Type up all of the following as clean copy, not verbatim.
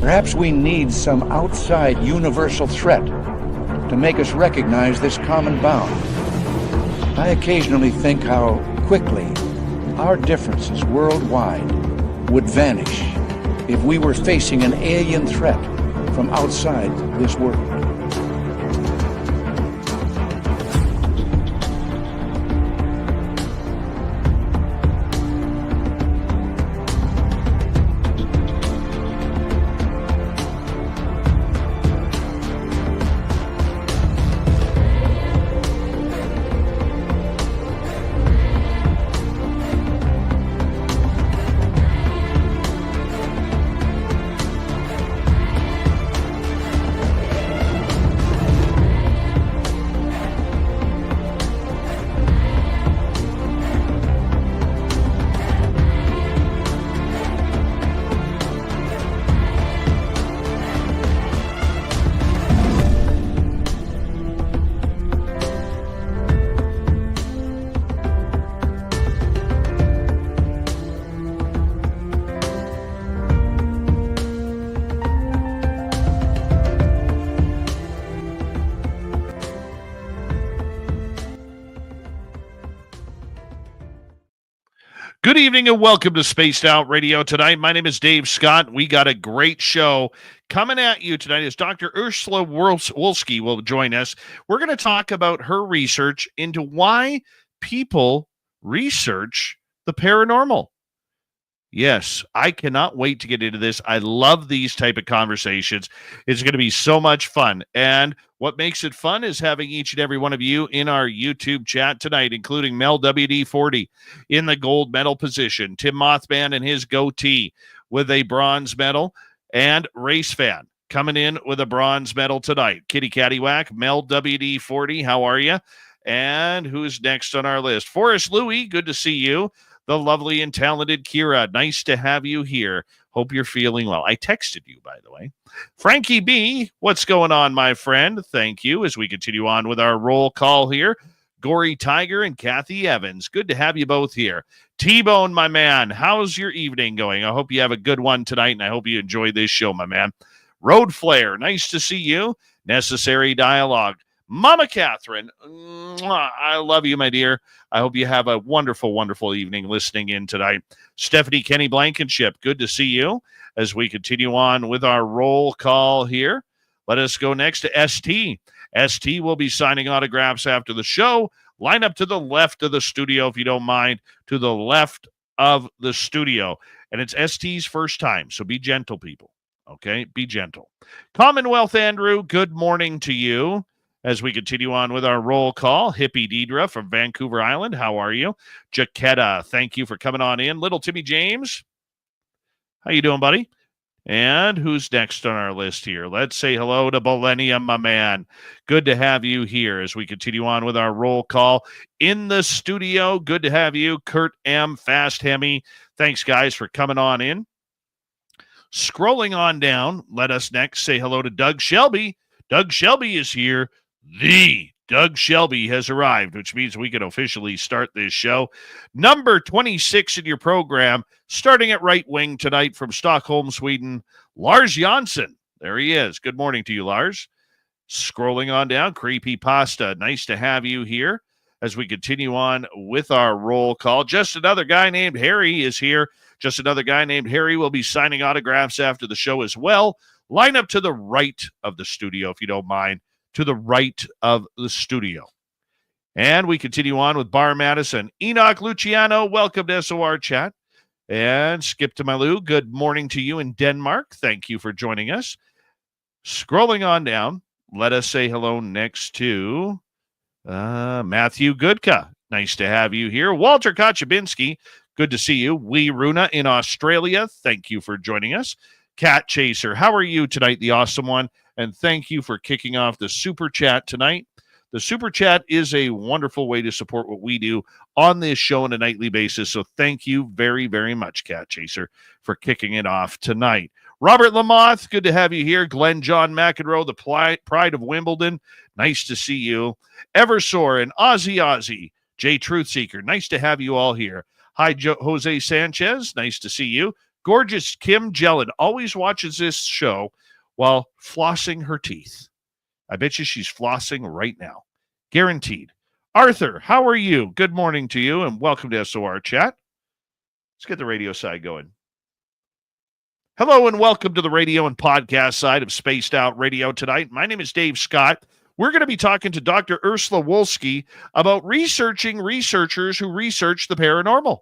Perhaps we need some outside universal threat to make us recognize this common bound. I occasionally think how quickly our differences worldwide would vanish if we were facing an alien threat from outside this world. Good evening and welcome to Spaced Out Radio tonight. My name is Dave Scott. We got a great show coming at you tonight as Dr. Urszula Wolski will join us. We're going to talk about her research into why people research the paranormal. Yes, I cannot wait to get into this. I love these type of conversations. It's going to be so much fun. And what makes it fun is having each and every one of you in our YouTube chat tonight, including Mel WD40 in the gold medal position, Tim Mothman and his goatee with a bronze medal, and Race Fan coming in with a bronze medal tonight. Kitty Caddywhack, Mel WD40, how are you? And who's next on our list? Forrest Louie, good to see you. The lovely and talented Kira, nice to have you here. Hope you're feeling well. I texted you, by the way. Frankie B, what's going on, my friend? Thank you. As we continue on with our roll call here, Gory Tiger and Kathy Evans. Good to have you both here. T-Bone, my man, how's your evening going? I hope you have a good one tonight, and I hope you enjoy this show, my man. Road Flare, nice to see you. Necessary Dialogue. Mama Catherine, I love you, my dear. I hope you have a wonderful, wonderful evening listening in tonight. Stephanie Kenny Blankenship, good to see you. As we continue on with our roll call here, let us go next to ST. ST will be signing autographs after the show. Line up to the left of the studio, if you don't mind, to the left of the studio. And it's ST's first time, so be gentle, people. Okay, be gentle. Commonwealth Andrew, good morning to you. As we continue on with our roll call, Hippie Deidre from Vancouver Island, how are you? Jaquetta, thank you for coming on in. Little Timmy James, how you doing, buddy? And who's next on our list here? Let's say hello to Millennium, my man. Good to have you here as we continue on with our roll call. In the studio, good to have you. Kurt M. Fast Hemi, thanks, guys, for coming on in. Scrolling on down, let us next say hello to Doug Shelby. Doug Shelby is here. The Doug Shelby has arrived, which means we can officially start this show. Number 26 in your program, starting at right wing tonight from Stockholm, Sweden, Lars Jansson. There he is. Good morning to you, Lars. Scrolling on down, Creepy Pasta. Nice to have you here as we continue on with our roll call. Just another guy named Harry is here. Just another guy named Harry will be signing autographs after the show as well. Line up to the right of the studio, if you don't mind. To the right of the studio. And we continue on with Bar Madison. Enoch Luciano, welcome to SOR Chat. And Skip to Malou, good morning to you in Denmark. Thank you for joining us. Scrolling on down, let us say hello next to Matthew Goodka. Nice to have you here. Walter Kochabinski, good to see you. Wee Runa in Australia, thank you for joining us. Cat Chaser, how are you tonight, the awesome one? And thank you for kicking off the Super Chat tonight. The Super Chat is a wonderful way to support what we do on this show on a nightly basis. So thank you very, very much, Cat Chaser, for kicking it off tonight. Robert Lamoth, good to have you here. Glenn John McEnroe, the pride of Wimbledon. Nice to see you. Eversore and Ozzy. Jay Truthseeker, nice to have you all here. Hi, Jose Sanchez. Nice to see you. Gorgeous Kim Jellin always watches this show while flossing her teeth. I bet you she's flossing right now. Guaranteed. Arthur, how are you? Good morning to you, and welcome to SOR Chat. Let's get the radio side going. Hello, and welcome to the radio and podcast side of Spaced Out Radio tonight. My name is Dave Scott. We're going to be talking to Dr. Urszula Wolski about researching researchers who research the paranormal.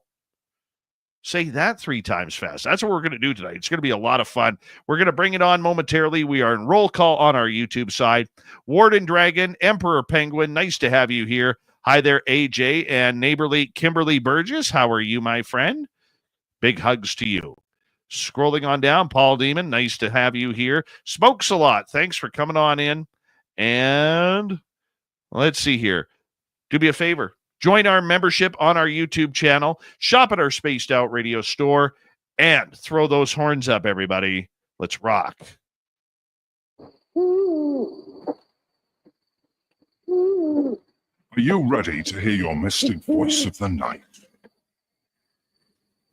Say that 3 times fast. That's what we're going to do tonight. It's going to be a lot of fun. We're going to bring it on momentarily. We are in roll call on our YouTube side. Warden Dragon, Emperor Penguin, nice to have you here. Hi there, AJ and neighborly Kimberly Burgess. How are you, my friend? Big hugs to you. Scrolling on down, Paul Demon, nice to have you here. Smokes a lot. Thanks for coming on in. And let's see here. Do me a favor. Join our membership on our YouTube channel. Shop at our Spaced Out Radio store. And throw those horns up, everybody. Let's rock. Are you ready to hear your mystic voice of the night?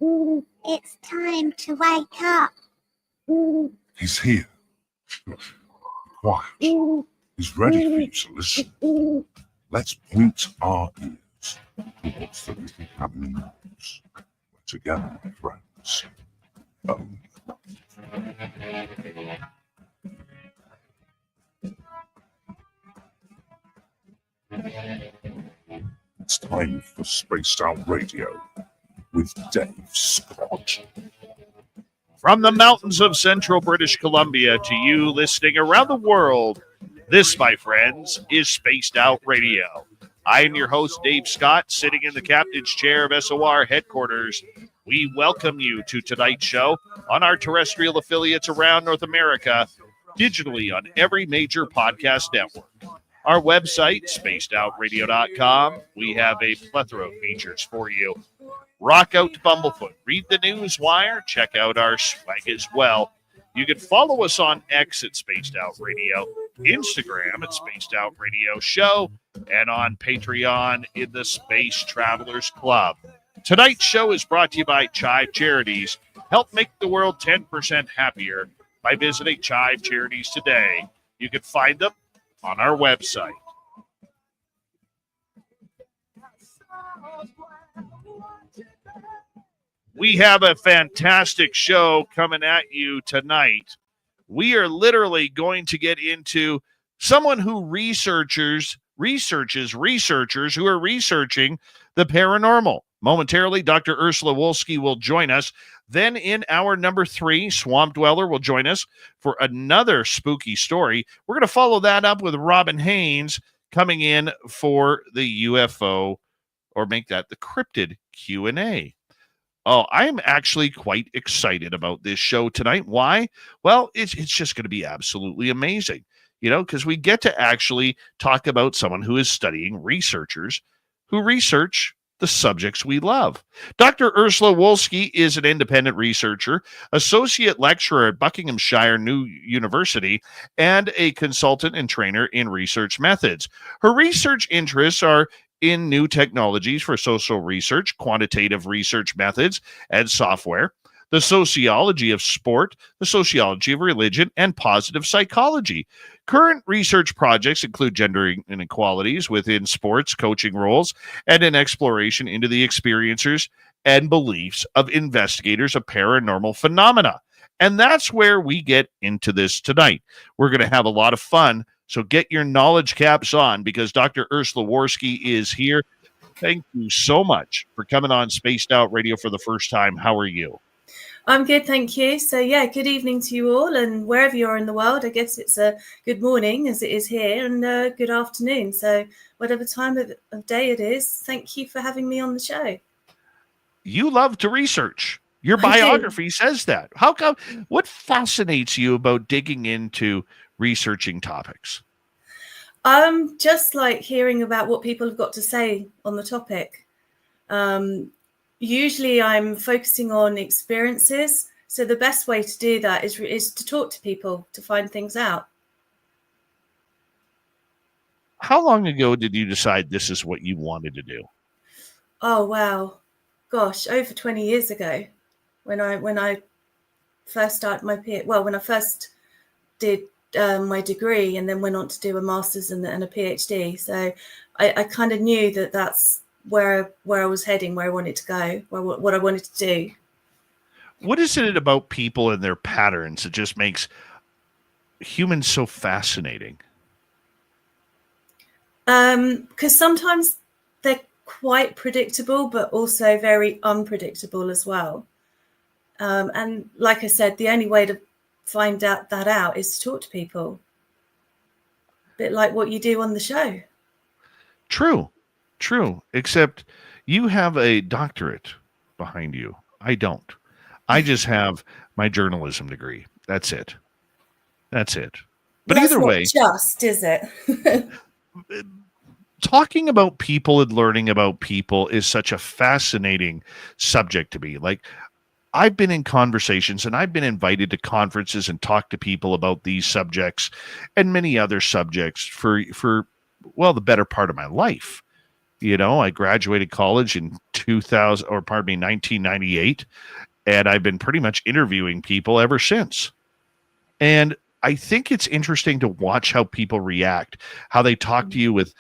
It's time to wake up. He's here. Quiet. He's ready for you to listen. Let's point our ears towards the little cabin walls. We're together, my friends. Oh. It's time for Spaced Out Radio with Dave Scott. From the mountains of central British Columbia to you listening around the world, this, my friends, is Spaced Out Radio. I am your host, Dave Scott, sitting in the captain's chair of SOR headquarters. We welcome you to tonight's show on our terrestrial affiliates around North America, digitally on every major podcast network. Our website, spacedoutradio.com. We have a plethora of features for you. Rock out to Bumblefoot. Read the news wire. Check out our swag as well. You can follow us on X at Spaced Out Radio, Instagram at Spaced Out Radio Show, and on Patreon in the Space Travelers Club. Tonight's show is brought to you by Chive Charities. Help make the world 10% happier by visiting Chive Charities today. You can find them on our website. We have a fantastic show coming at you tonight. We are literally going to get into someone who researchers who are researching the paranormal. Momentarily, Dr. Urszula Wolski will join us. Then in hour number 3, Swamp Dweller will join us for another spooky story. We're going to follow that up with Robin Haynes coming in for the UFO, or make that the cryptid Q&A. Oh, I'm actually quite excited about this show tonight. Why? Well, it's just going to be absolutely amazing, because we get to actually talk about someone who is studying researchers who research the subjects we love. Dr. Urszula Wolski is an independent researcher, associate lecturer at Buckinghamshire New University, and a consultant and trainer in research methods. Her research interests are in new technologies for social research, quantitative research methods, and software, the sociology of sport, the sociology of religion, and positive psychology. Current research projects include gender inequalities within sports coaching roles and an exploration into the experiences and beliefs of investigators of paranormal phenomena. And that's where we get into this tonight. We're going to have a lot of fun. So get your knowledge caps on, because Dr. Urszula Wolski is here. Thank you so much for coming on Spaced Out Radio for the first time. How are you? I'm good, thank you. So, good evening to you all, and wherever you are in the world, I guess it's a good morning as it is here, and good afternoon. So whatever time of day it is, thank you for having me on the show. You love to research. Your biography says that. How come? What fascinates you about digging into researching topics? Just like hearing about what people have got to say on the topic. Usually I'm focusing on experiences. So the best way to do that is to talk to people, to find things out. How long ago did you decide this is what you wanted to do? Oh, wow. Gosh, over 20 years ago when I first started when I first did my degree and then went on to do a master's and a PhD. So I kind of knew that that's where I was heading, where I wanted to go, what I wanted to do. What is it about people and their patterns that just makes humans so fascinating? Because sometimes they're quite predictable, but also very unpredictable as well. And like I said, the only way to find that out is to talk to people. A bit like what you do on the show. True. Except you have a doctorate behind you. I don't. I just have my journalism degree. That's it. But that's either not way, just, is it? talking about people and learning about people is such a fascinating subject to me. Like, I've been in conversations and I've been invited to conferences and talk to people about these subjects and many other subjects for the better part of my life. You know, I graduated college in 1998, and I've been pretty much interviewing people ever since. And I think it's interesting to watch how people react, how they talk to you with,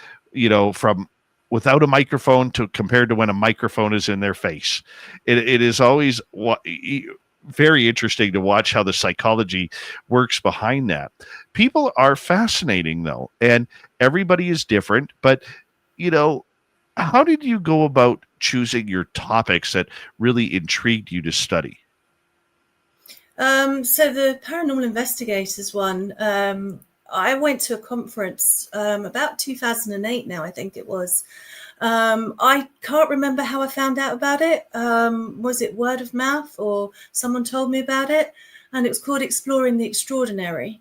from without a microphone to compared to when a microphone is in their face. It is always very interesting to watch how the psychology works behind that. People are fascinating, though, and everybody is different. But, how did you go about choosing your topics that really intrigued you to study? So the paranormal investigators one, I went to a conference about 2008 now, I think it was. I can't remember how I found out about it. Was it word of mouth or someone told me about it? And it was called Exploring the Extraordinary.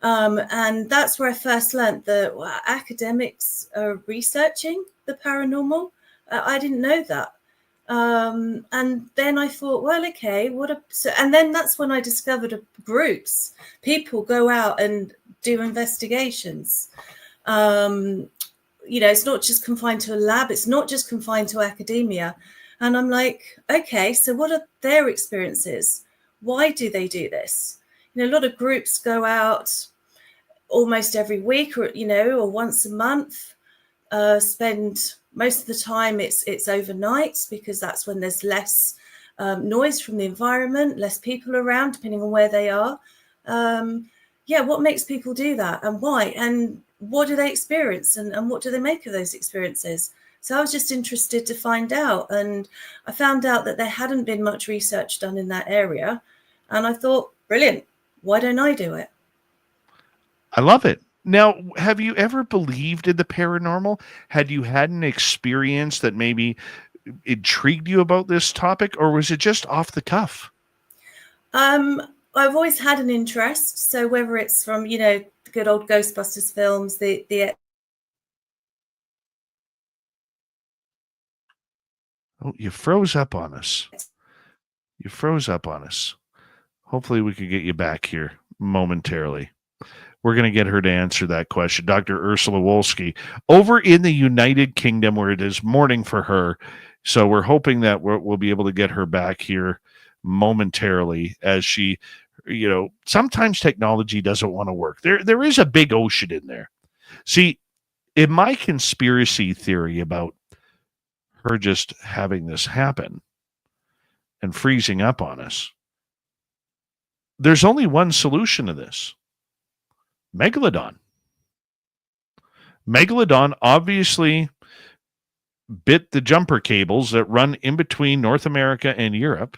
And that's where I first learned that academics are researching the paranormal. I didn't know that. And then I thought, well, okay, and then that's when I discovered groups. People go out and do investigations. It's not just confined to a lab. It's not just confined to academia. And I'm like, okay, so what are their experiences? Why do they do this? A lot of groups go out almost every week or once a month, spend most of the time it's overnight because that's when there's less noise from the environment, less people around, depending on where they are. What makes people do that and why? And what do they experience and what do they make of those experiences? So I was just interested to find out. And I found out that there hadn't been much research done in that area. And I thought, brilliant, why don't I do it? I love it. Now, have you ever believed in the paranormal? Had you had an experience that maybe intrigued you about this topic, or was it just off the cuff? I've always had an interest. So whether it's from, the good old Ghostbusters films, Oh, you froze up on us. Hopefully we can get you back here momentarily. We're going to get her to answer that question. Dr. Urszula Wolski over in the United Kingdom, where it is morning for her. So we're hoping that we'll be able to get her back here momentarily as she, sometimes technology doesn't want to work. There is a big ocean in there. See, in my conspiracy theory about her just having this happen and freezing up on us, there's only one solution to this. Megalodon. Megalodon obviously bit the jumper cables that run in between North America and Europe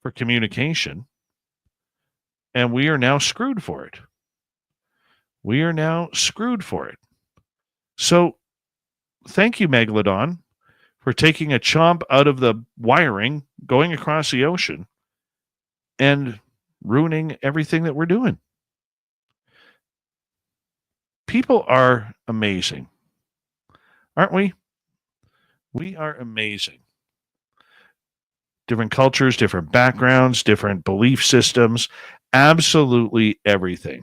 for communication, and we are now screwed for it. So thank you, Megalodon, for taking a chomp out of the wiring, going across the ocean, and ruining everything that we're doing. People are amazing, aren't we? We are amazing. Different cultures, different backgrounds, different belief systems, absolutely everything.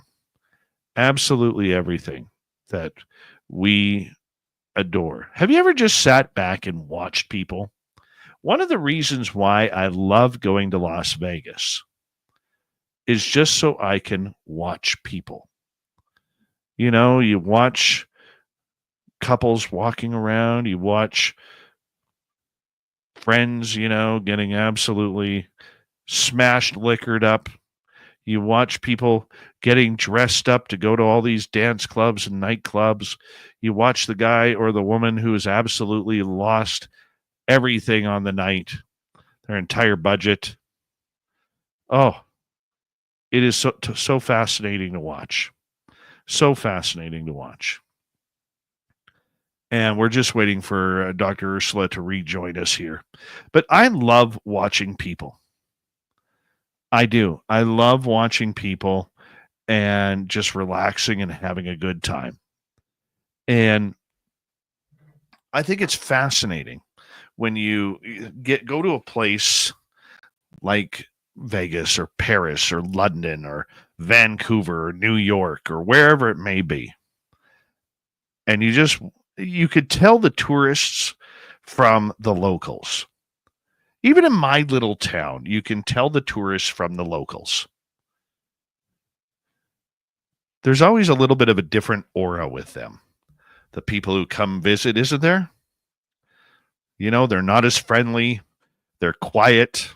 Absolutely everything that we adore. Have you ever just sat back and watched people? One of the reasons why I love going to Las Vegas is just so I can watch people. You watch couples walking around, you watch friends, getting absolutely smashed, liquored up. You watch people getting dressed up to go to all these dance clubs and nightclubs. You watch the guy or the woman who has absolutely lost everything on the night, their entire budget. Oh, it is so fascinating to watch. So fascinating to watch. And we're just waiting for Dr. Urszula to rejoin us here. But I love watching people. I do. I love watching people and just relaxing and having a good time. And I think it's fascinating when you go to a place like Vegas or Paris or London or Vancouver or New York or wherever it may be. And you could tell the tourists from the locals. Even in my little town, you can tell the tourists from the locals. There's always a little bit of a different aura with them. The people who come visit, isn't there? They're not as friendly. They're quiet.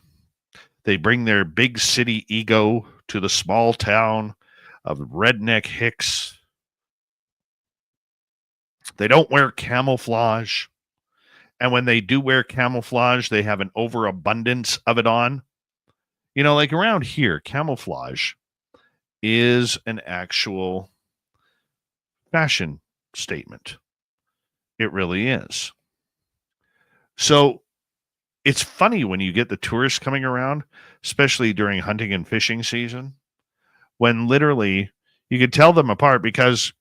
They bring their big city ego to the small town of redneck hicks. They don't wear camouflage. And when they do wear camouflage, they have an overabundance of it on. Like around here, camouflage is an actual fashion statement. It really is. So it's funny when you get the tourists coming around, especially during hunting and fishing season, when literally you could tell them apart because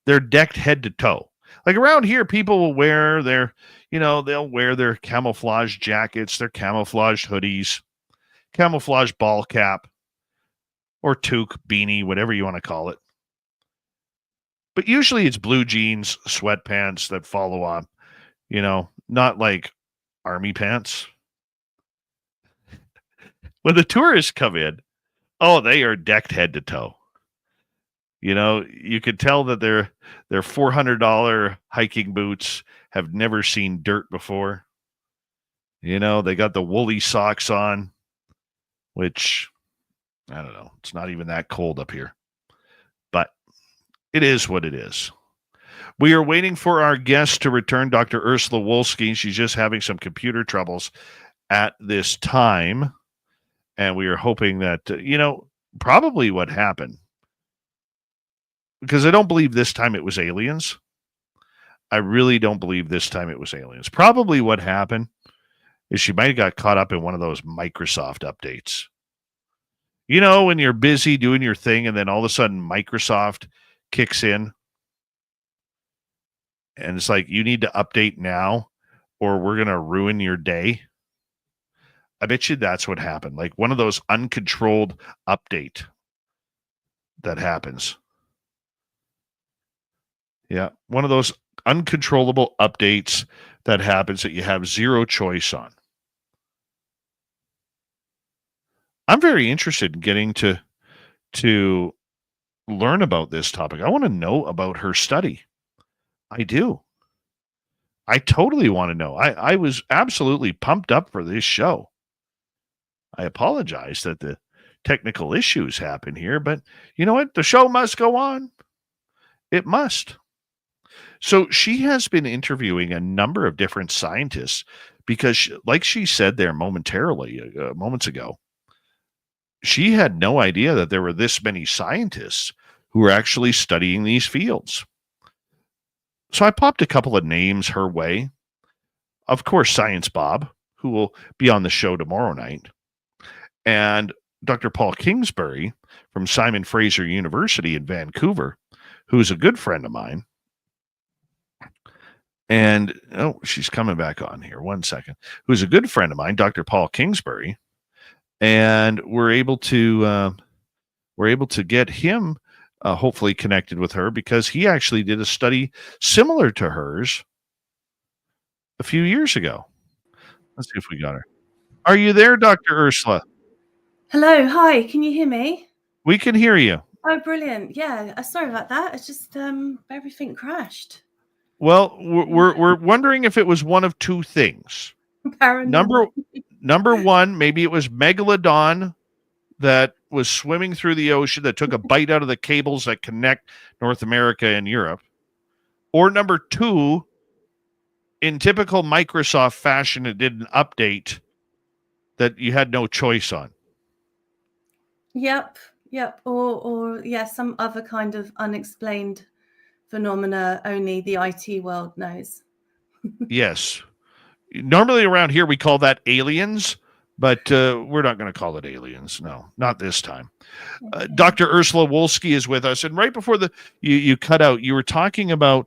they're decked head to toe. Like around here, people will wear they'll wear their camouflage jackets, their camouflage hoodies, camouflage ball cap, or toque, beanie, whatever you want to call it. But usually it's blue jeans, sweatpants that follow on, not like army pants. When the tourists come in, they are decked head to toe. You could tell that their $400 hiking boots have never seen dirt before. They got the woolly socks on, which, I don't know, it's not even that cold up here. But it is what it is. We are waiting for our guest to return, Dr. Urszula Wolski. She's just having some computer troubles at this time. And we are hoping that, probably what happened, because I don't believe this time it was aliens. I really don't believe this time it was aliens. Probably what happened is she might have got caught up in one of those Microsoft updates. When you're busy doing your thing and then all of a sudden Microsoft kicks in and it's like, you need to update now or we're going to ruin your day. I bet you that's what happened. Like one of those uncontrolled update that happens. Yeah, one of those uncontrollable updates that happens that you have zero choice on. I'm very interested in getting to learn about this topic. I want to know about her study. I do. I totally want to know. I was absolutely pumped up for this show. I apologize that the technical issues happen here, but you know what? The show must go on. It must. So she has been interviewing a number of different scientists because, like she said there moments ago, she had no idea that there were this many scientists who were actually studying these fields. So I popped a couple of names her way. Of course, Science Bob, who will be on the show tomorrow night, and Dr. Paul Kingsbury from Simon Fraser University in Vancouver, who's a good friend of mine. And, she's coming back on here. 1 second. Who's a good friend of mine, Dr. Paul Kingsbury. And we're able to get him hopefully connected with her because he actually did a study similar to hers a few years ago. Let's see if we got her. Are you there, Dr. Urszula? Hello, hi, can you hear me? We can hear you. Oh, brilliant. Yeah, sorry about that. It's just everything crashed. Well, we're wondering if it was one of two things. Paranormal. Number one, maybe it was megalodon that was swimming through the ocean that took a bite out of the cables that connect North America and Europe. Or number two, in typical Microsoft fashion, it did an update that you had no choice on. Yep. Or yeah, some other kind of unexplained phenomena only the IT world knows. Yes. Normally around here we call that aliens, but we're not going to call it aliens. No, not this time. Dr. Urszula Wolski is with us, and right before you cut out, you were talking about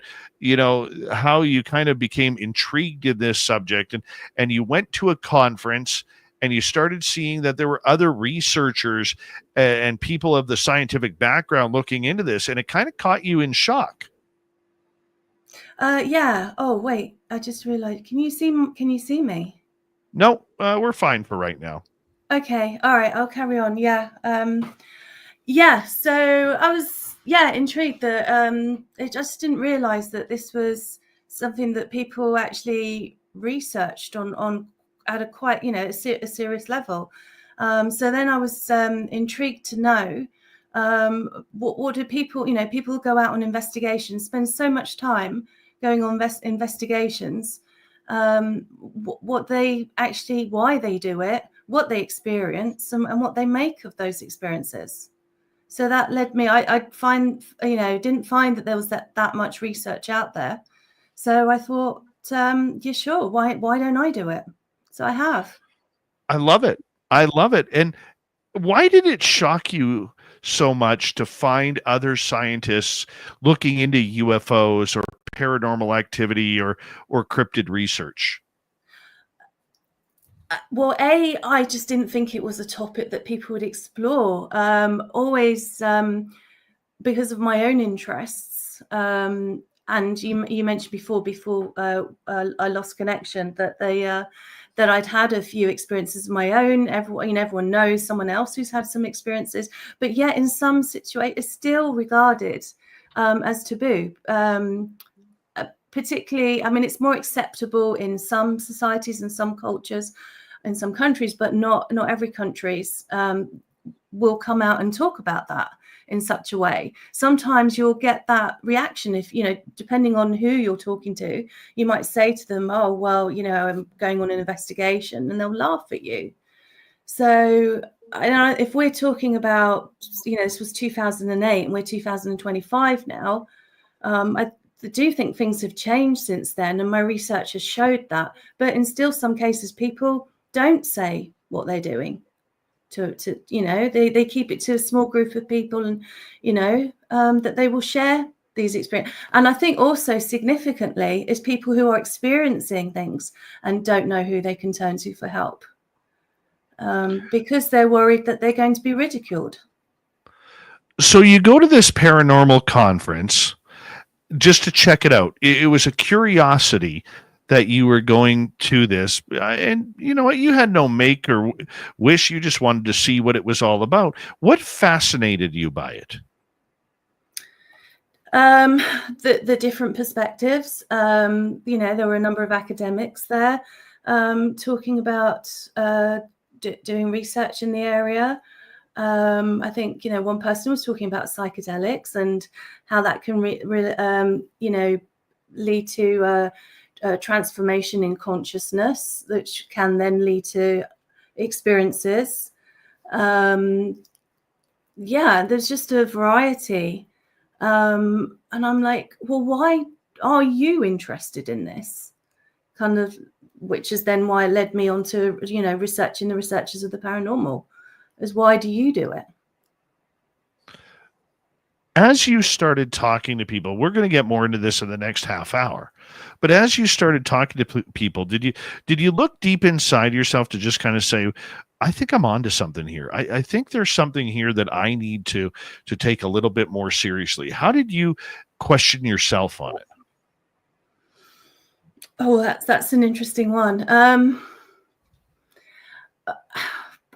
how you kind of became intrigued in this subject, and you went to a conference and you started seeing that there were other researchers and people of the scientific background looking into this, and it kind of caught you in shock. Yeah. Oh, wait. I just realized. Can you see me? No, we're fine for right now. Okay. All right. I'll carry on. Yeah. Yeah. So I was intrigued that I just didn't realize that this was something that people actually researched on at a quite a serious level. So then I was intrigued to know what do people people go out on investigations, spend so much time going on investigations, what they actually, why they do it, what they experience, and what they make of those experiences. So that led me, I didn't find that there was that much research out there. So I thought, yeah, sure, why don't I do it? So I have. I love it. And why did it shock you so much to find other scientists looking into UFOs or paranormal activity or cryptid research? Well, I just didn't think it was a topic that people would explore. Always because of my own interests. And you mentioned before I lost connection that I'd had a few experiences of my own. Everyone knows someone else who's had some experiences, but yet in some situations it's still regarded as taboo. Particularly, I mean, it's more acceptable in some societies and some cultures, in some countries, but not every country's will come out and talk about that in such a way. Sometimes you'll get that reaction if, depending on who you're talking to, you might say to them, oh, well, I'm going on an investigation, and they'll laugh at you. So if we're talking about, this was 2008 and we're 2025 now, I do think things have changed since then, and my research has showed that. But in still some cases, people don't say what they're doing. They keep it to a small group of people, and that they will share these experiences. And I think also significantly is people who are experiencing things and don't know who they can turn to for help, because they're worried that they're going to be ridiculed. So you go to this paranormal conference just to check it out. It was a curiosity that you were going to this, and you know what, you had no make or wish, you just wanted to see what it was all about. What fascinated you by it? The different perspectives. There were a number of academics there talking about doing research in the area. I think one person was talking about psychedelics and how that can lead to transformation in consciousness, which can then lead to experiences. There's just a variety, and I'm like, well, why are you interested in this kind of, which is then why it led me on to researching the researchers of the paranormal, is why do you do it? As you started talking to people, we're going to get more into this in the next half hour, but as you started talking to people, did you look deep inside yourself to just kind of say, I think I'm onto something here. I think there's something here that I need to take a little bit more seriously. How did you question yourself on it? Oh, that's an interesting one.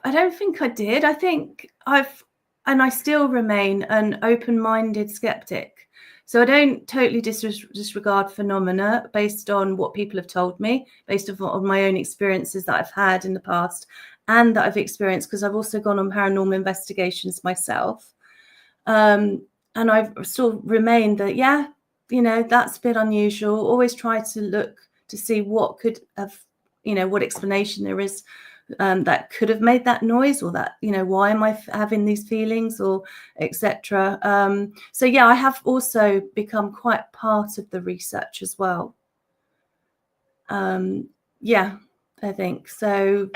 I don't think I did. I think I still remain an open-minded skeptic. So I don't totally disregard phenomena based on what people have told me, based on my own experiences that I've had in the past and that I've experienced, because I've also gone on paranormal investigations myself. And I've still remained that, yeah, that's a bit unusual. Always try to look to see what could have, what explanation there is that could have made that noise, or that, why am I having these feelings, or etc. So yeah, I have also become quite part of the research as well. Yeah, I think so.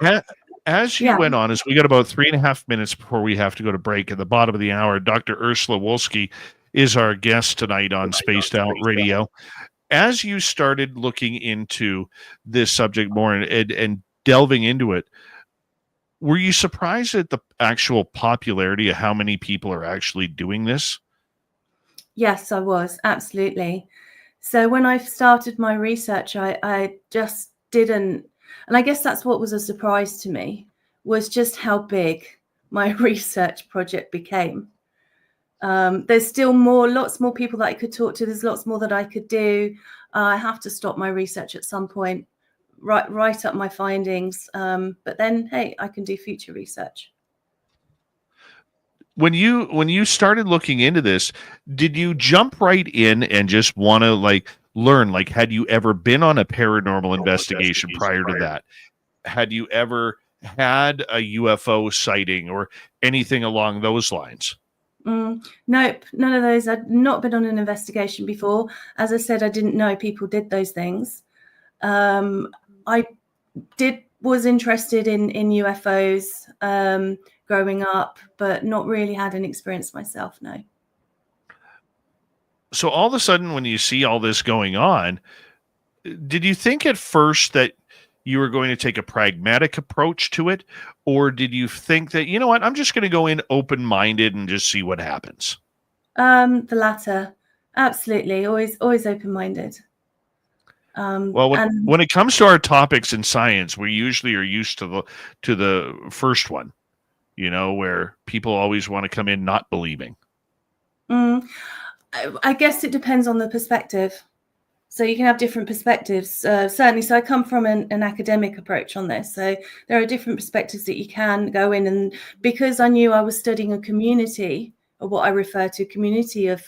As you went on, as we got about 3.5 minutes before we have to go to break at the bottom of the hour, Dr. Urszula Wolski is our guest tonight on Spaced Out Radio. As you started looking into this subject more and delving into it, were you surprised at the actual popularity of how many people are actually doing this? Yes, I was, absolutely. So when I started my research, I just didn't, and I guess that's what was a surprise to me, was just how big my research project became. There's still lots more people that I could talk to. There's lots more that I could do. I have to stop my research at some point, write up my findings. But then, hey, I can do future research. When you started looking into this, did you jump right in and just want to learn? Like, had you ever been on a paranormal investigation prior to that? Had you ever had a UFO sighting or anything along those lines? Nope, none of those. I'd not been on an investigation before. As I said, I didn't know people did those things. I was interested in UFOs growing up, but not really had an experience myself, no. So all of a sudden, when you see all this going on, did you think at first that you were going to take a pragmatic approach to it? Or did you think that, you know what, I'm just going to go in open-minded and just see what happens? The latter. Absolutely. Always open-minded. Well, when it comes to our topics in science, we usually are used to the first one, where people always want to come in not believing. I guess it depends on the perspective. So you can have different perspectives, certainly. So I come from an academic approach on this. So there are different perspectives that you can go in. And because I knew I was studying a community, or what I refer to, community of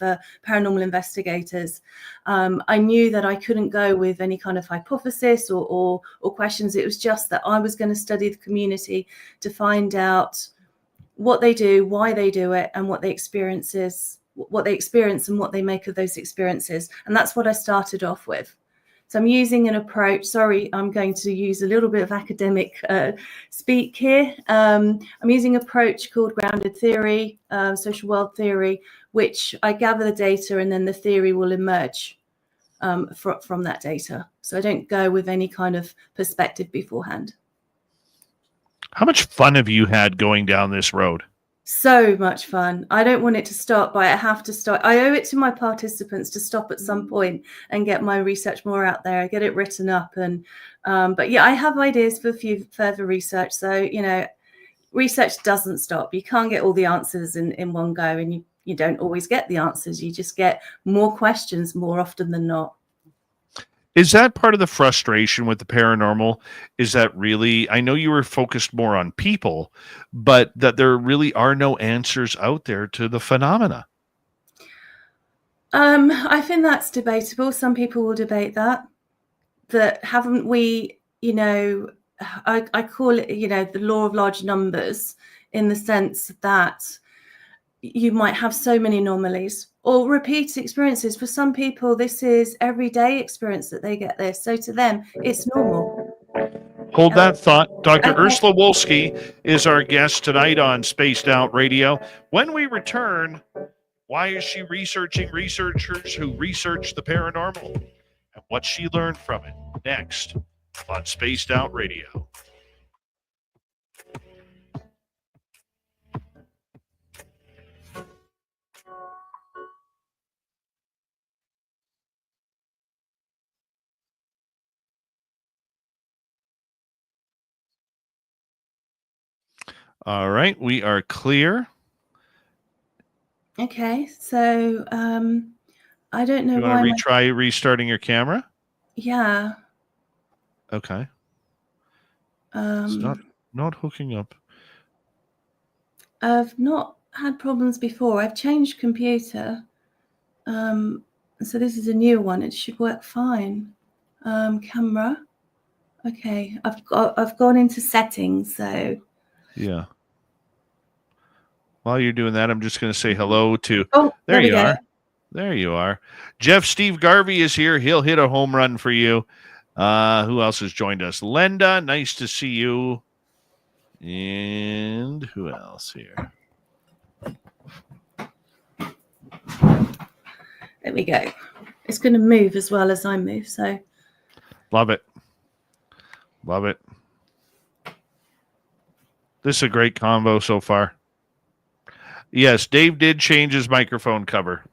paranormal investigators, I knew that I couldn't go with any kind of hypothesis or questions. It was just that I was going to study the community to find out what they do, why they do it, and what they experience and what they make of those experiences. And that's what I started off with. So I'm using an approach. Sorry, I'm going to use a little bit of academic speak here. I'm using an approach called grounded theory, social world theory, which I gather the data and then the theory will emerge from that data. So I don't go with any kind of perspective beforehand. How much fun have you had going down this road? So much fun. I don't want it to stop, but I have to start. I owe it to my participants to stop at some point and get my research more out there. I get it written up, and but yeah, I have ideas for a few further research. So research doesn't stop. You can't get all the answers in one go, and you don't always get the answers. You just get more questions more often than not. Is that part of the frustration with the paranormal? Is that really, I know you were focused more on people, but that there really are no answers out there to the phenomena? I think that's debatable. Some people will debate that haven't we, I call it, the law of large numbers, in the sense that you might have so many anomalies or repeat experiences. For some people, this is everyday experience that they get this. So to them, it's normal. Hold that thought. Dr. Urszula Wolski is our guest tonight on Spaced Out Radio. When we return, why is she researching researchers who research the paranormal and what she learned from it? Next on Spaced Out Radio. All right, we are clear. Okay, so I don't know You why. want to retry restarting your camera? Yeah. Okay. It's not hooking up. I've not had problems before. I've changed computer. So this is a new one. It should work fine. Camera. Okay, I've gone into settings. So Yeah. While you're doing that, I'm just going to say hello to. oh, there we you go. are. There you are. Jeff Steve Garvey is here. He'll hit a home run for you. Who else has joined us? Lenda, nice to see you. And who else here? There we go. It's going to move as well as I move. So Love it. Love it. This is a great convo so far. Yes, Dave did change his microphone cover.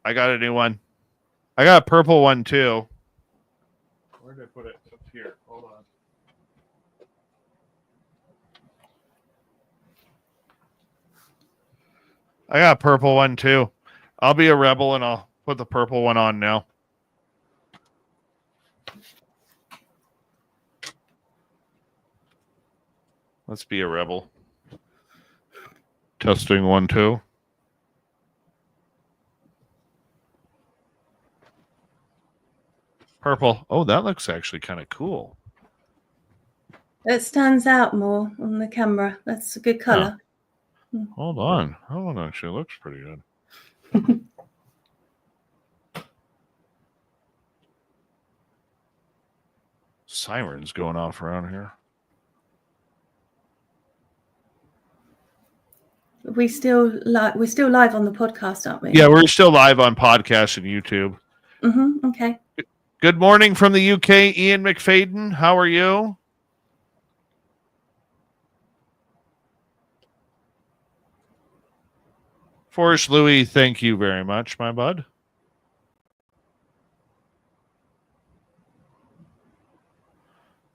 I got a new one. I got a purple one too. Where did I put it? Up here. Hold on. I got a purple one too. I'll be a rebel and I'll put the purple one on now. Let's be a rebel. Testing 1 2. Purple. Oh, that looks actually kind of cool. it stands out more on the camera. That's a good color. Hold on. That one actually looks pretty good. Sirens going off around here. We're still live on the podcast, aren't we? Yeah, we're still live on podcast and YouTube. Okay. Good morning from the UK, Ian McFadden. How are you? Forrest Louis, thank you very much, my bud.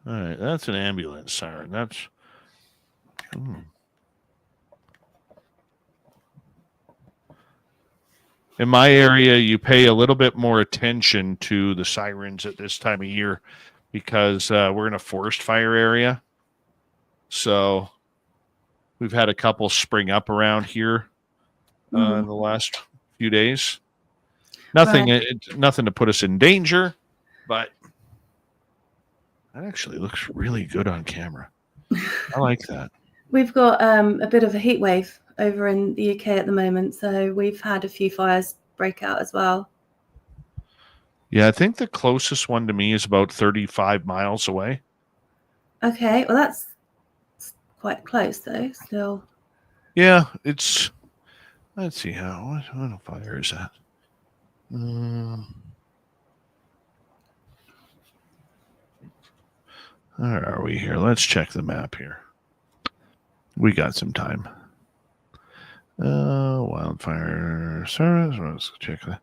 All right, that's an ambulance siren. That's... In my area, you pay a little bit more attention to the sirens at this time of year because we're in a forest fire area. So we've had a couple spring up around here in the last few days. Nothing to put us in danger, but that actually looks really good on camera. I like that. We've got a bit of a heat wave over in the UK at the moment, so we've had a few fires break out as well. Yeah, I think the closest one to me is about 35 miles away. Okay, well that's quite close though, still. Yeah, it's... Let's see what fire is that? Where are we here? Let's check the map here. We got some time. Wildfire service. Let's check the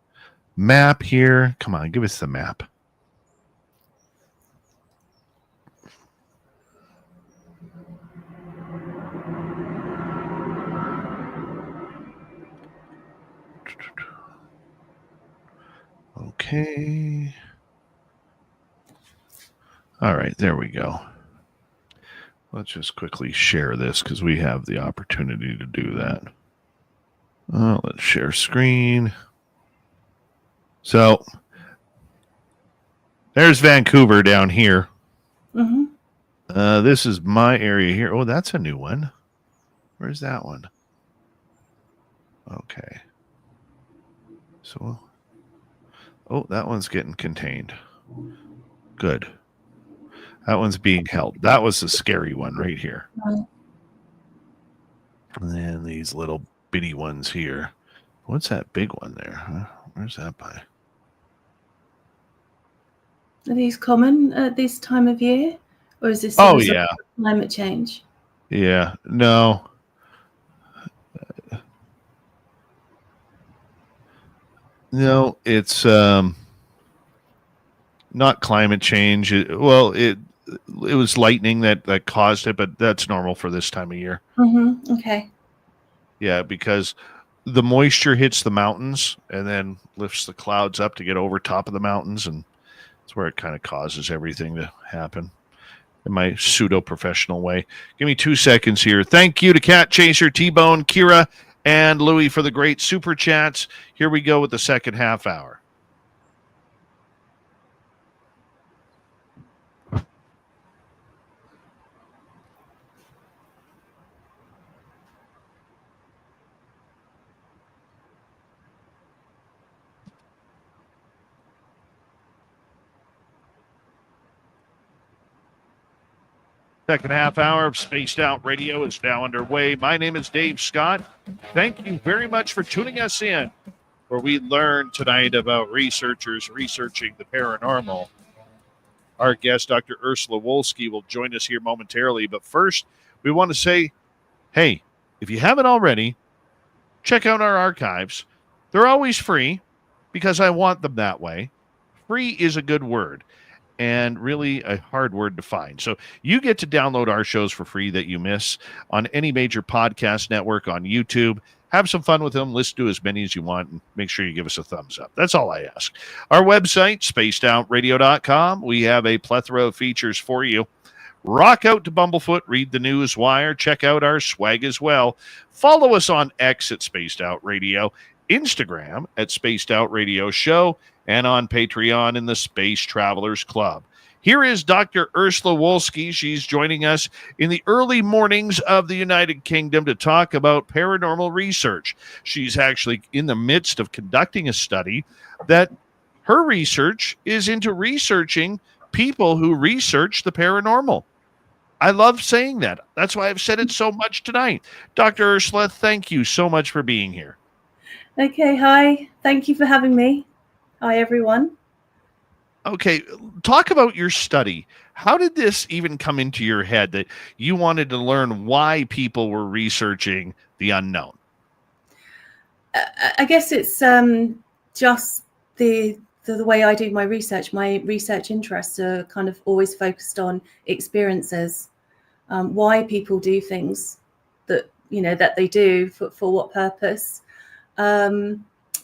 map here. Come on, give us the map. Okay. All right, there we go. Let's just quickly share this because we have the opportunity to do that. Let's share screen. So there's Vancouver down here. This is my area here. Oh, that's a new one. Where's that one? Okay. So, oh, that one's getting contained. Good. That one's being held. That was the scary one right here. And then these little bitty ones here. What's that big one there? Huh? Where's that by? Are these common at this time of year? Or is this climate change? Yeah. No. No, it's not climate change. it was lightning that caused it, but that's normal for this time of year. Okay. Yeah, because the moisture hits the mountains and then lifts the clouds up to get over top of the mountains, and that's where it kind of causes everything to happen in my pseudo-professional way. Give me 2 seconds here. Thank you to Cat Chaser, T-Bone, Kira, and Louie for the great super chats. Here we go with the second half hour. Second half hour of Spaced Out Radio is now underway. My name is Dave Scott. Thank you very much for tuning us in, where we learn tonight about researchers researching the paranormal. Our guest, Dr. Urszula Wolski, will join us here momentarily. But first, we want to say, hey, if you haven't already, check out our archives. They're always free because I want them that way. Free is a good word, and really a hard word to find. So you get to download our shows for free that you miss on any major podcast network, on YouTube. Have some fun with them. Listen to as many as you want, and make sure you give us a thumbs up. That's all I ask. Our website, spacedoutradio.com. We have a plethora of features for you. Rock out to Bumblefoot, read the news wire, check out our swag as well. Follow us on X at Spaced Out Radio, Instagram at Spaced Out Radio Show, and on Patreon in the Space Travelers Club. Here is Dr. Urszula Wolski. She's joining us in the early mornings of the United Kingdom to talk about paranormal research. She's actually in the midst of conducting a study that her research is into researching people who research the paranormal. I love saying that. That's why I've said it so much tonight. Dr. Urszula, thank you so much for being here. Okay, hi. Thank you for having me. Hi, everyone. Okay, talk about your study. How did this even come into your head that you wanted to learn why people were researching the unknown? I guess it's just the way I do my research. My research interests are kind of always focused on experiences, why people do things that they do, for what purpose.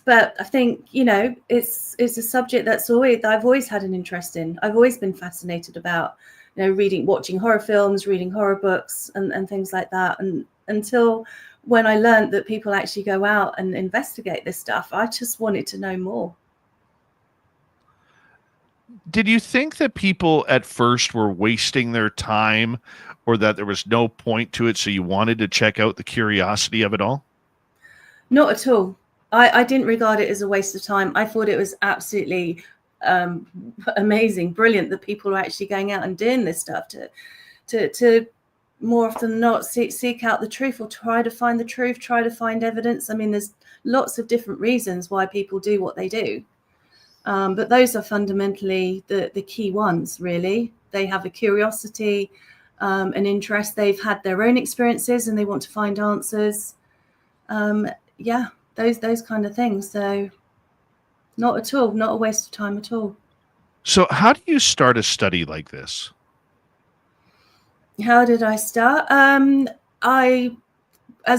But I think, it's a subject I've always had an interest in. I've always been fascinated about, watching horror films, reading horror books and things like that. And until when I learned that people actually go out and investigate this stuff, I just wanted to know more. Did you think that people at first were wasting their time, or that there was no point to it, so you wanted to check out the curiosity of it all? Not at all. I didn't regard it as a waste of time. I thought it was absolutely amazing, brilliant that people are actually going out and doing this stuff to more often than not seek out the truth, or try to find the truth, try to find evidence. I mean, there's lots of different reasons why people do what they do. But those are fundamentally the key ones, really. They have a curiosity, an interest. They've had their own experiences and they want to find answers. Those kind of things. So not at all, not a waste of time at all. So how do you start a study like this? How did I start? As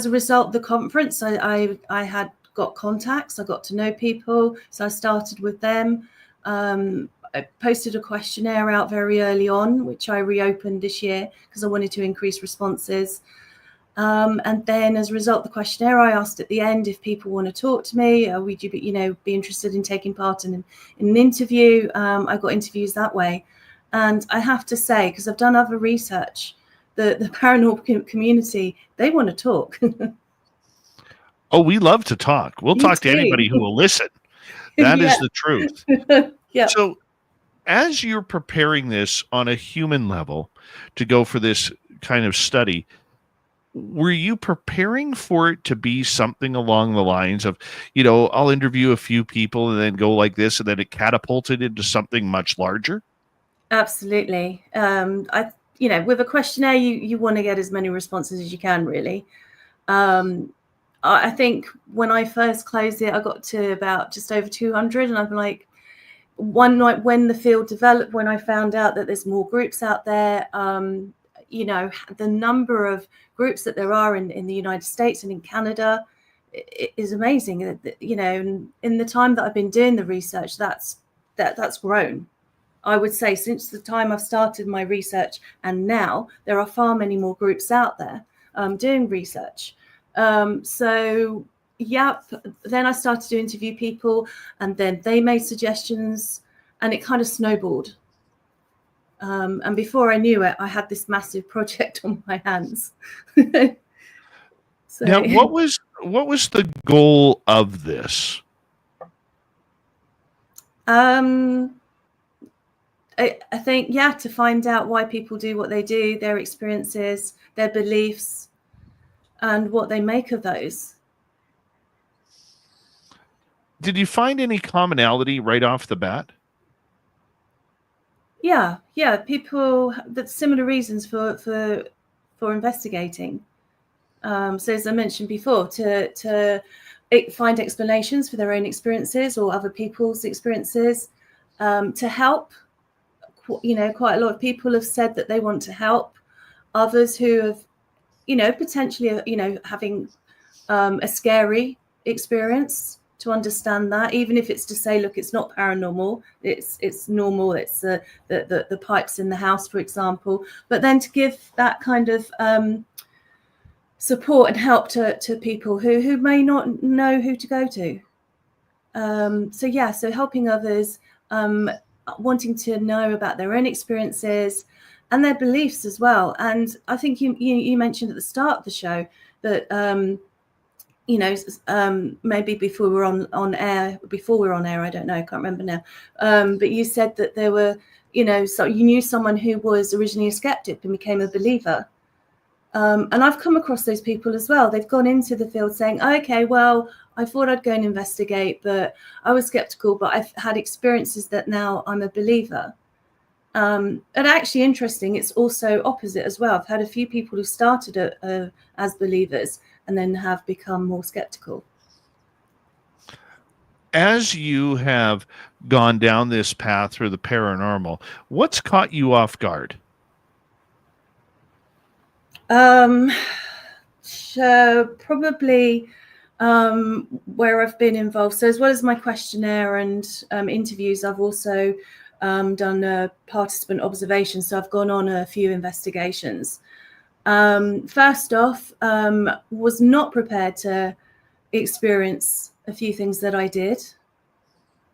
a result of the conference, I had got contacts. I got to know people. So I started with them. I posted a questionnaire out very early on, which I reopened this year because I wanted to increase responses. And then as a result of the questionnaire, I asked at the end if people want to talk to me, would you be interested in taking part in an interview? I got interviews that way. And I have to say, because I've done other research, the paranormal community, they want to talk. Oh, we love to talk. We'll talk to anybody who will listen. That is the truth. Yeah. So as you're preparing this on a human level to go for this kind of study, were you preparing for it to be something along the lines of, I'll interview a few people and then go like this, and then it catapulted into something much larger? Absolutely. With a questionnaire, you want to get as many responses as you can, really. I think when I first closed it, I got to about just over 200, and I'm like, one night when the field developed, when I found out that there's more groups out there, you know, the number of groups that there are in the United States and in Canada is amazing. You know, in the time that I've been doing the research, that's grown. I would say since the time I've started my research and now, there are far many more groups out there doing research. So yeah, then I started to interview people, and then they made suggestions, and it kind of snowballed. And before I knew it, I had this massive project on my hands. So, Now, what was the goal of this? I think, yeah, to find out why people do what they do, their experiences, their beliefs, and what they make of those. Did you find any commonality right off the bat? Yeah, people that similar reasons for investigating. So as I mentioned before, to find explanations for their own experiences or other people's experiences, to help. You know, quite a lot of people have said that they want to help others who have, you know, potentially, you know, having a scary experience, to understand that, even if it's to say, look, it's not paranormal, it's normal, it's the pipes in the house, for example, but then to give that kind of support and help to people who may not know who to go to. So yeah, so helping others, wanting to know about their own experiences and their beliefs as well. And I think you mentioned at the start of the show that you know, maybe before we're on air, I don't know, I can't remember now. But you said that there were, you know, so you knew someone who was originally a skeptic and became a believer. And I've come across those people as well. They've gone into the field saying, okay, well, I thought I'd go and investigate, but I was skeptical, but I've had experiences that now I'm a believer. And actually interesting, it's also opposite as well. I've had a few people who started as believers and then have become more skeptical. As you have gone down this path through the paranormal, what's caught you off guard? So probably where I've been involved. So as well as my questionnaire and interviews, I've also done a participant observation. So I've gone on a few investigations. First off, was not prepared to experience a few things that I did.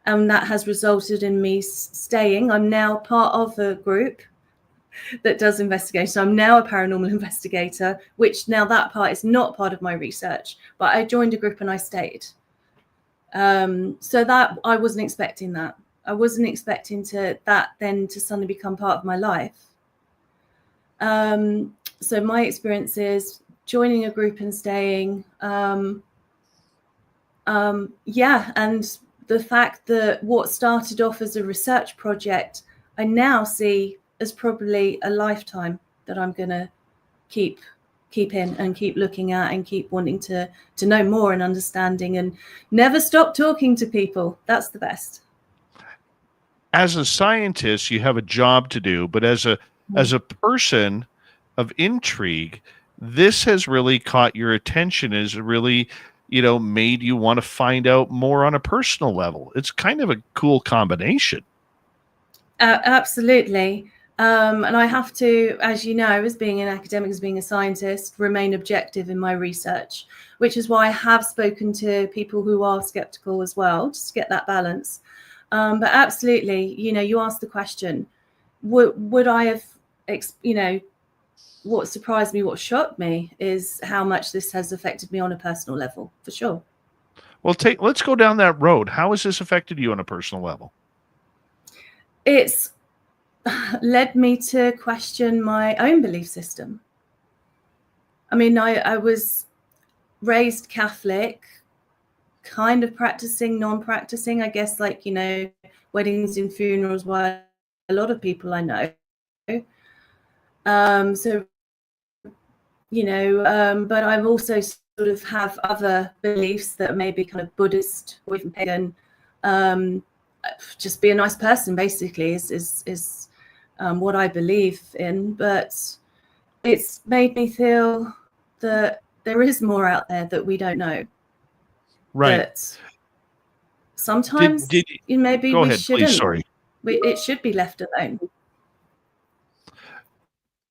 And that has resulted in me staying. I'm now part of a group that does investigation. I'm now a paranormal investigator, which now that part is not part of my research, but I joined a group and I stayed. So that I wasn't expecting that. I wasn't expecting that then to suddenly become part of my life. So my experience is joining a group and staying. Yeah, and the fact that what started off as a research project, I now see as probably a lifetime that I'm going to keep in and keep looking at and keep wanting to know more and understanding and never stop talking to people. That's the best. As a scientist, you have a job to do, but as a person of intrigue, this has really caught your attention, has really, you know, made you want to find out more on a personal level. It's kind of a cool combination. Absolutely. And I have to, as you know, as being an academic, as being a scientist, remain objective in my research, which is why I have spoken to people who are skeptical as well, just to get that balance. But absolutely, you know, you asked the question, would I have, you know, what surprised me, what shocked me is how much this has affected me on a personal level, for sure. Well, let's go down that road. How has this affected you on a personal level? It's led me to question my own belief system. I mean, I was raised Catholic, kind of practicing, non-practicing, I guess, like, you know, weddings and funerals, why a lot of people I know. So, you know, but I've also sort of have other beliefs that may be kind of Buddhist or even pagan. just be a nice person, basically, is what I believe in. But it's made me feel that there is more out there that we don't know. Right. That sometimes maybe go we ahead, shouldn't. please. Sorry. It should be left alone.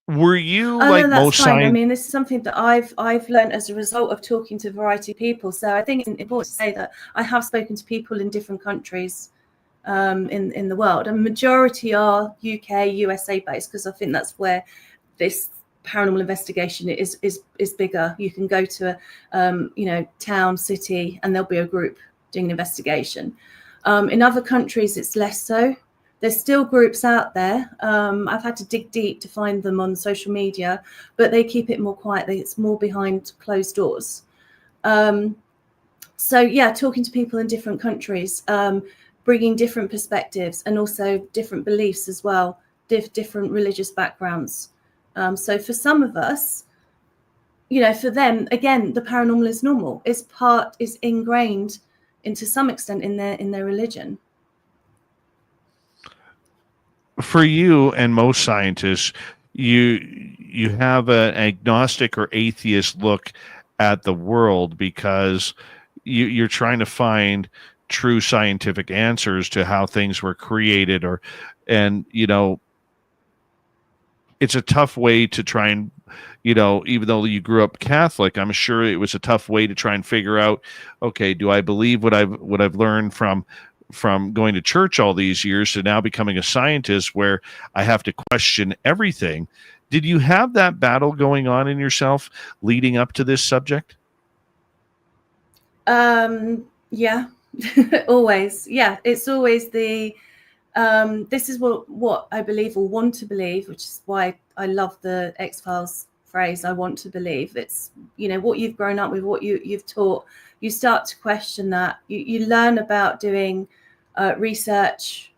Were you Oh, like no, that's most fine. I science? mean, this is something that I've learned as a result of talking to a variety of people. So I think it's important to say that I have spoken to people in different countries in the world, and majority are UK, USA based, because I think that's where this paranormal investigation is bigger. You can go to a town, city, and there'll be a group doing an investigation. In other countries, it's less so. There's still groups out there. I've had to dig deep to find them on social media, but they keep it more quietly. It's more behind closed doors. So yeah, talking to people in different countries, bringing different perspectives and also different beliefs as well, different religious backgrounds. So for some of us, for them, again, the paranormal is normal. Is ingrained into some extent in their religion. For you and most scientists, you have an agnostic or atheist look at the world because you're trying to find true scientific answers to how things were created, it's a tough way to try and, even though you grew up Catholic, I'm sure it was a tough way to try and figure out, okay, do I believe what I've learned from going to church all these years to now becoming a scientist where I have to question everything? Did you have that battle going on in yourself leading up to this subject? Yeah, always. Yeah, it's always the this is what I believe or want to believe, which is why I love the X-Files phrase, I want to believe. It's, what you've grown up with, what you've taught, you start to question that. You learn about doing research,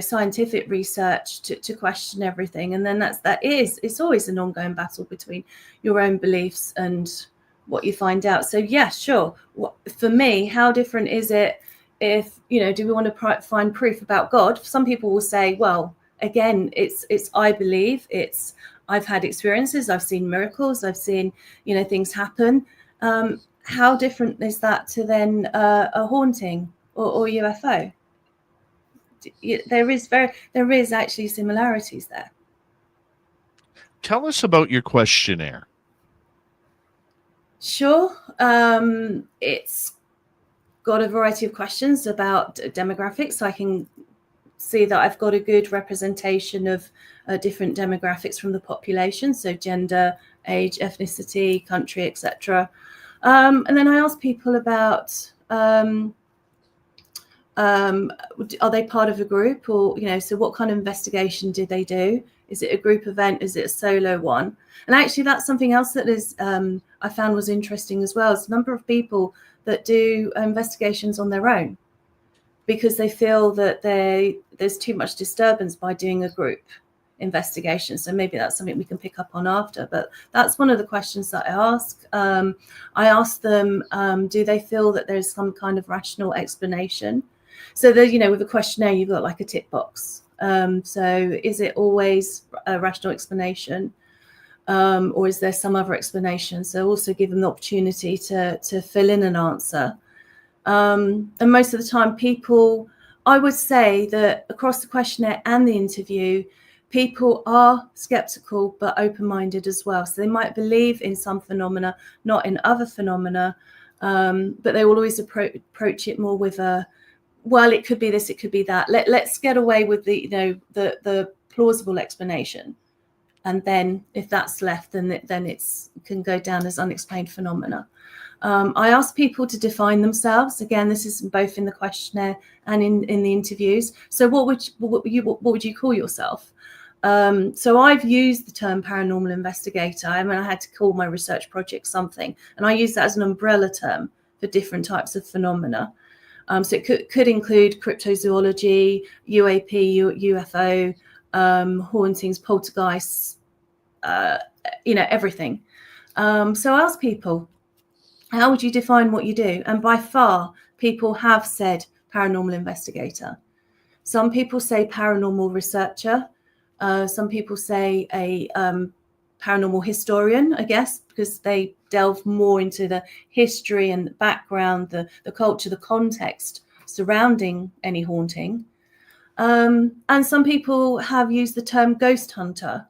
scientific research to question everything. And then it's always an ongoing battle between your own beliefs and what you find out. So yeah, sure. For me, how different is it if, do we want to find proof about God? Some people will say, well, again, it's I believe, I've had experiences, I've seen miracles, I've seen, things happen. How different is that to then a haunting or UFO? There is actually similarities there. Tell us about your questionnaire. Sure. It's got a variety of questions about demographics, so I can see that I've got a good representation of different demographics from the population, so gender, age, ethnicity, country, etc. And then I ask people about are they part of a group, or so what kind of investigation did they do? Is it a group event? Is it a solo one? And actually, that's something else that is I found was interesting as well. Is the number of people that do investigations on their own because they feel that there's too much disturbance by doing a group investigation. So maybe that's something we can pick up on after. But that's one of the questions that I ask. I ask them, do they feel that there's some kind of rational explanation? So that, with a questionnaire, you've got like a tick box. So is it always a rational explanation? Or is there some other explanation? So also give them the opportunity to fill in an answer. And most of the time people, I would say that across the questionnaire and the interview, people are skeptical but open-minded as well. So they might believe in some phenomena, not in other phenomena, but they will always approach it more with well, it could be this, it could be that. Let's get away with the plausible explanation. And then if that's left, then it can go down as unexplained phenomena. I ask people to define themselves. Again, this is both in the questionnaire and in the interviews. So what would you call yourself? So I've used the term paranormal investigator. I had to call my research project something, and I use that as an umbrella term for different types of phenomena. So it could include cryptozoology, UAP, UFO, hauntings, poltergeists, everything. So I ask people, how would you define what you do? And by far, people have said paranormal investigator. Some people say paranormal researcher. Some people say a paranormal historian, I guess, because they delve more into the history and the background, the culture, the context surrounding any haunting. And some people have used the term ghost hunter,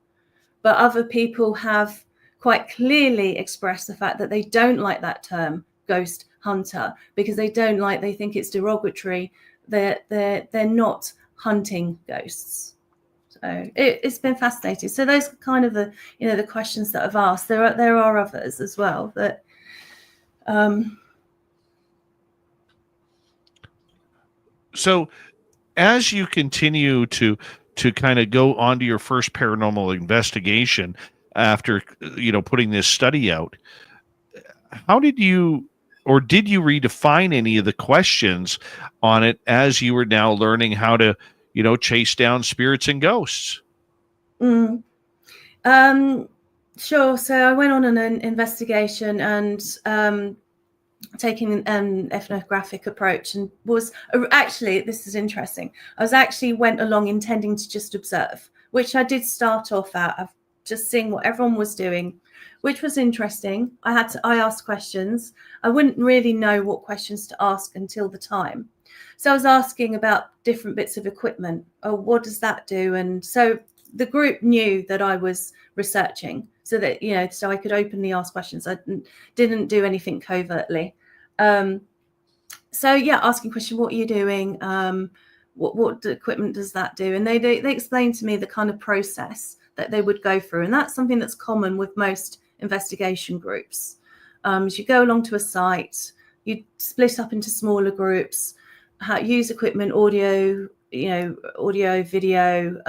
but other people have quite clearly expressed the fact that they don't like that term ghost hunter because they think it's derogatory. They're not hunting ghosts. So it's been fascinating. So those are kind of the questions that I've asked. There are others as well that. So as you continue to kind of go on to your first paranormal investigation after putting this study out, how did you redefine any of the questions on it as you were now learning how to chase down spirits and ghosts? Sure. So I went on an investigation and taking an ethnographic approach, and was actually, this is interesting, went along intending to just observe, which I did start off at, of just seeing what everyone was doing, which was interesting. I asked questions. I wouldn't really know what questions to ask until the time. So I was asking about different bits of equipment. Oh, what does that do? And so the group knew that I was researching, so that, so I could openly ask questions. I didn't do anything covertly. So yeah, asking question, what are you doing? What equipment does that do? And they explained to me the kind of process that they would go through. And that's something that's common with most investigation groups. As you go along to a site, you split up into smaller groups, use equipment, audio, video,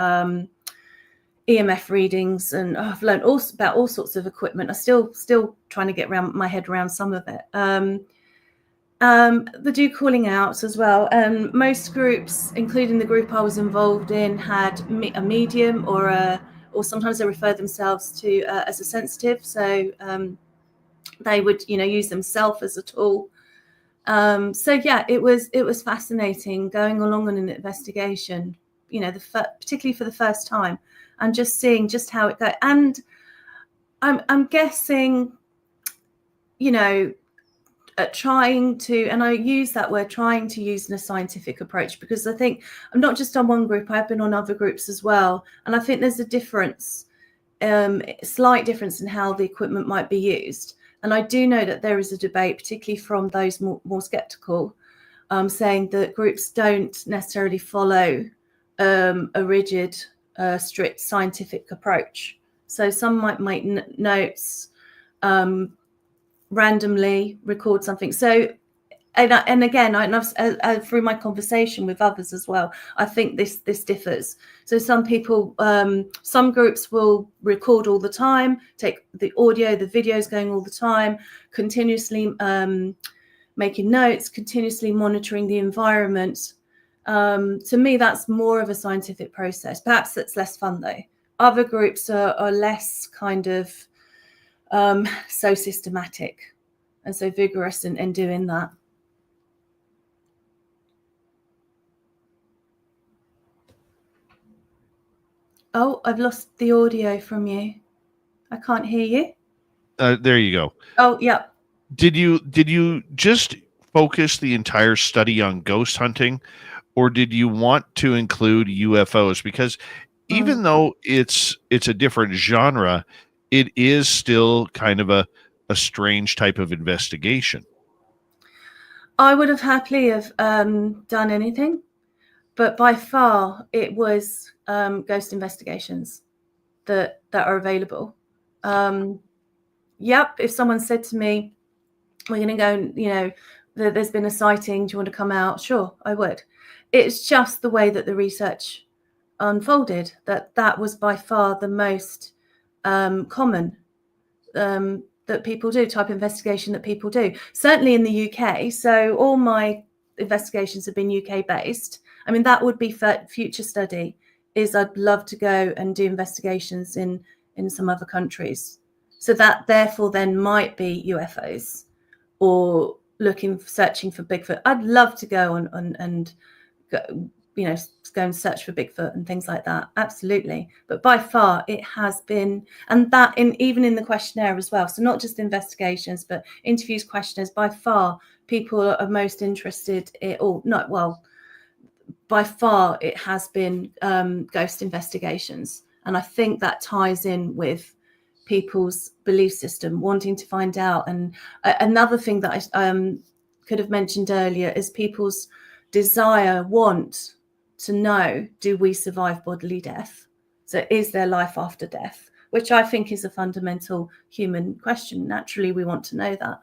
EMF readings, and I've learned about all sorts of equipment. I'm still trying to get my head around some of it. They do calling outs as well. Most groups, including the group I was involved in, had a medium or sometimes they refer themselves to as a sensitive. So they would use themselves as a tool. So yeah, it was fascinating going along on an investigation, particularly for the first time, and just seeing just how it goes. And I'm guessing, trying to, and I use that word, trying to use in a scientific approach, because I think I'm not just on one group, I've been on other groups as well. And I think there's a difference, slight difference in how the equipment might be used. And I do know that there is a debate, particularly from those more skeptical, saying that groups don't necessarily follow a rigid, strict scientific approach. So some might make notes, randomly record something. So, and again, I've through my conversation with others as well, I think this differs. So some people, some groups will record all the time, take the audio, the videos going all the time, continuously making notes, continuously monitoring the environment. To me, that's more of a scientific process. Perhaps it's less fun though. Other groups are less kind of so systematic and so vigorous in doing that. Oh, I've lost the audio from you. I can't hear you. There you go. Oh, yeah. Did you just focus the entire study on ghost hunting, or did you want to include UFOs? Because even though it's a different genre, it is still kind of a strange type of investigation. I would have happily have done anything, but by far it was ghost investigations that are available. Yep, if someone said to me, we're going to go, there's been a sighting, do you want to come out? Sure, I would. It's just the way that the research unfolded that was by far the most common that people do, type of investigation that people do, certainly in the UK. So all my investigations have been UK based. I mean, that would be for future study, is I'd love to go and do investigations in some other countries. So that therefore then might be UFOs or searching for Bigfoot. I'd love to go on and go and search for Bigfoot and things like that. Absolutely. But by far it has been, and that even in the questionnaire as well. So not just investigations, but interviews, questionnaires, by far people are most interested by far it has been ghost investigations. And I think that ties in with people's belief system, wanting to find out. And another thing that I could have mentioned earlier is people's want to know, do we survive bodily death? So is there life after death? Which I think is a fundamental human question. Naturally, we want to know that.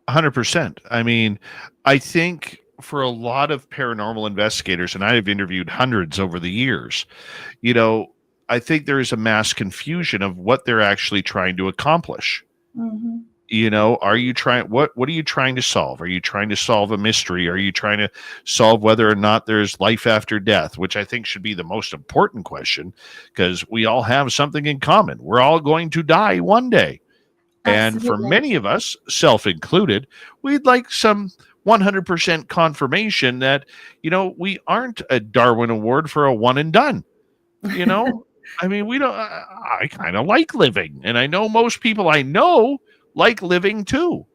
100%. I mean, I think for a lot of paranormal investigators, and I have interviewed hundreds over the years, I think there is a mass confusion of what they're actually trying to accomplish. Mm-hmm. Are you trying, what are you trying to solve? Are you trying to solve a mystery? Are you trying to solve whether or not there's life after death, which I think should be the most important question, because we all have something in common. We're all going to die one day. Absolutely. And for many of us, self included, we'd like some 100% confirmation that, we aren't a Darwin Award for a one and done. I mean, I kind of like living, and I know most people I know like living too.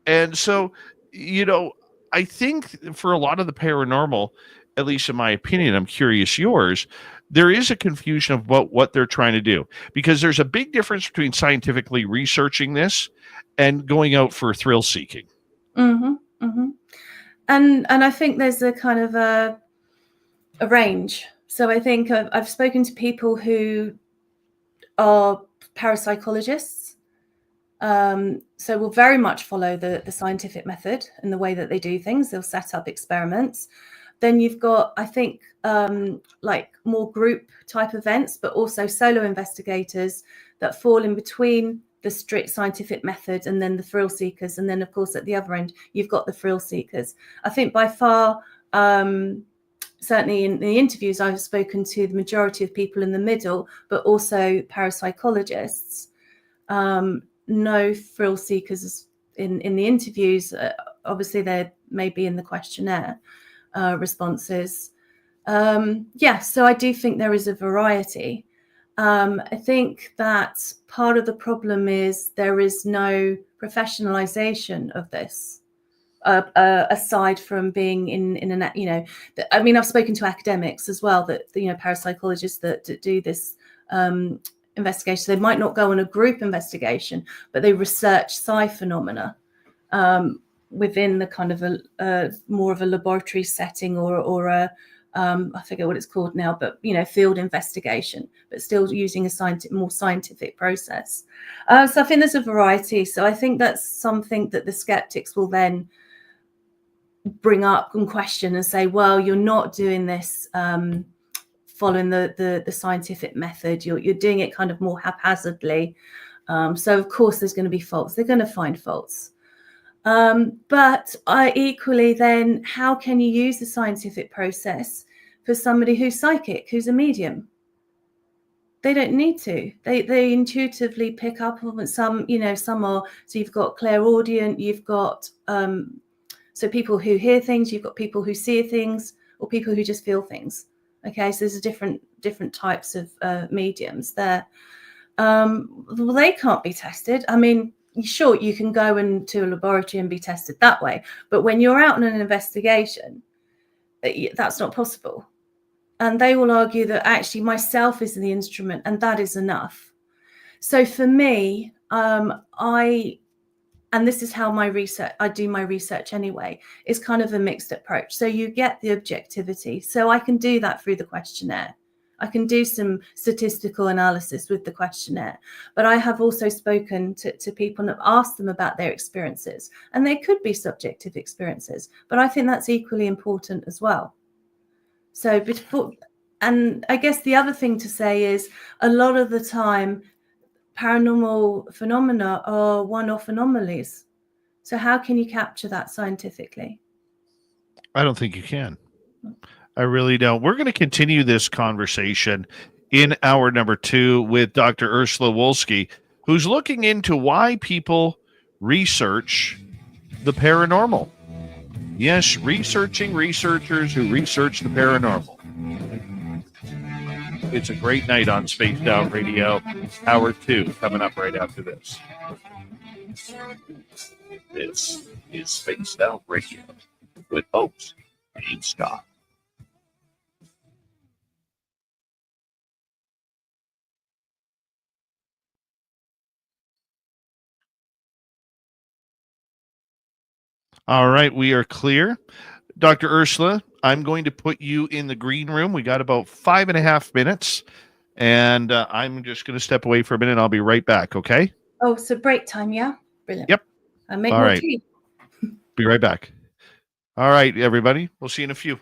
And so, I think for a lot of the paranormal, at least in my opinion, I'm curious yours, there is a confusion of what they're trying to do, because there's a big difference between scientifically researching this and going out for thrill seeking. Mm-hmm, mm-hmm. And I think there's a kind of a range. So I think I've spoken to people who are parapsychologists. So will very much follow the scientific method and the way that they do things. They'll set up experiments. Then you've got, I think, like more group type events, but also solo investigators that fall in between the strict scientific method and then the thrill seekers. And then, of course, at the other end, you've got the thrill seekers. I think by far, certainly in the interviews, I've spoken to the majority of people in the middle, but also parapsychologists. No thrill seekers in the interviews. Obviously, there may be in the questionnaire responses. So I do think there is a variety. I think that part of the problem is there is no professionalization of this. Aside from being in an, I've spoken to academics as well, that, parapsychologists that do this investigation. They might not go on a group investigation, but they research psi phenomena within the kind of a more of a laboratory setting or a I forget what it's called now, but field investigation, but still using a more scientific process. So I think there's a variety. So I think that's something that the skeptics will then bring up and question and say, well, you're not doing this following the scientific method. You're doing it kind of more haphazardly. So of course there's going to be faults. They're going to find faults. But equally then, how can you use the scientific process for somebody who's psychic, who's a medium? They don't need to. They intuitively pick up on some are. So you've got clairaudient, you've got so people who hear things, you've got people who see things, or people who just feel things. Okay, so there's different types of mediums there. Well, they can't be tested. I mean, sure, you can go into a laboratory and be tested that way, but when you're out on an investigation, that's not possible. And they will argue that actually myself is the instrument, and that is enough. So for me, and this is how I do my research anyway, is kind of a mixed approach. So you get the objectivity. So I can do that through the questionnaire. I can do some statistical analysis with the questionnaire, but I have also spoken to people and have asked them about their experiences, and they could be subjective experiences, but I think that's equally important as well. So and I guess the other thing to say is a lot of the time, paranormal phenomena are one-off anomalies. So how can you capture that scientifically? I don't think you can. I really don't. We're going to continue this conversation in hour number 2 with Dr. Urszula Wolski, who's looking into why people research the paranormal. Yes, researching researchers who research the paranormal. It's a great night on Spaced Out Radio. Hour 2 coming up right after this. This is Spaced Out Radio with host Dave Scott. All right, we are clear. Dr. Urszula, I'm going to put you in the green room. We got about 5.5 minutes, and I'm just going to step away for a minute. I'll be right back, okay? Oh, so break time, yeah? Brilliant. Yep. I'll make All more right. tea. Be right back. All right, everybody. We'll see you in a few.